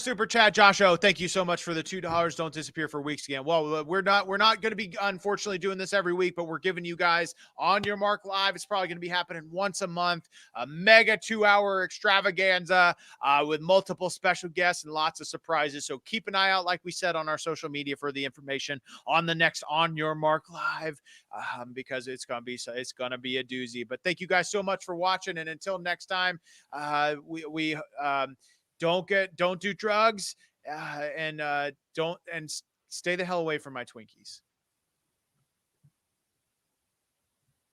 super chat, Josh O. Thank you so much for the $2. Don't disappear for weeks again. Well, we're not going to be unfortunately doing this every week, but we're giving you guys On Your Mark Live. It's probably going to be happening once a month. A mega 2-hour extravaganza with multiple special guests and lots of surprises. So keep an eye out, like we said, on our social media for the information on the next On Your Mark Live, because it's gonna be a doozy. But thank you guys so much for watching. And until next time, we don't do drugs, and stay the hell away from my Twinkies.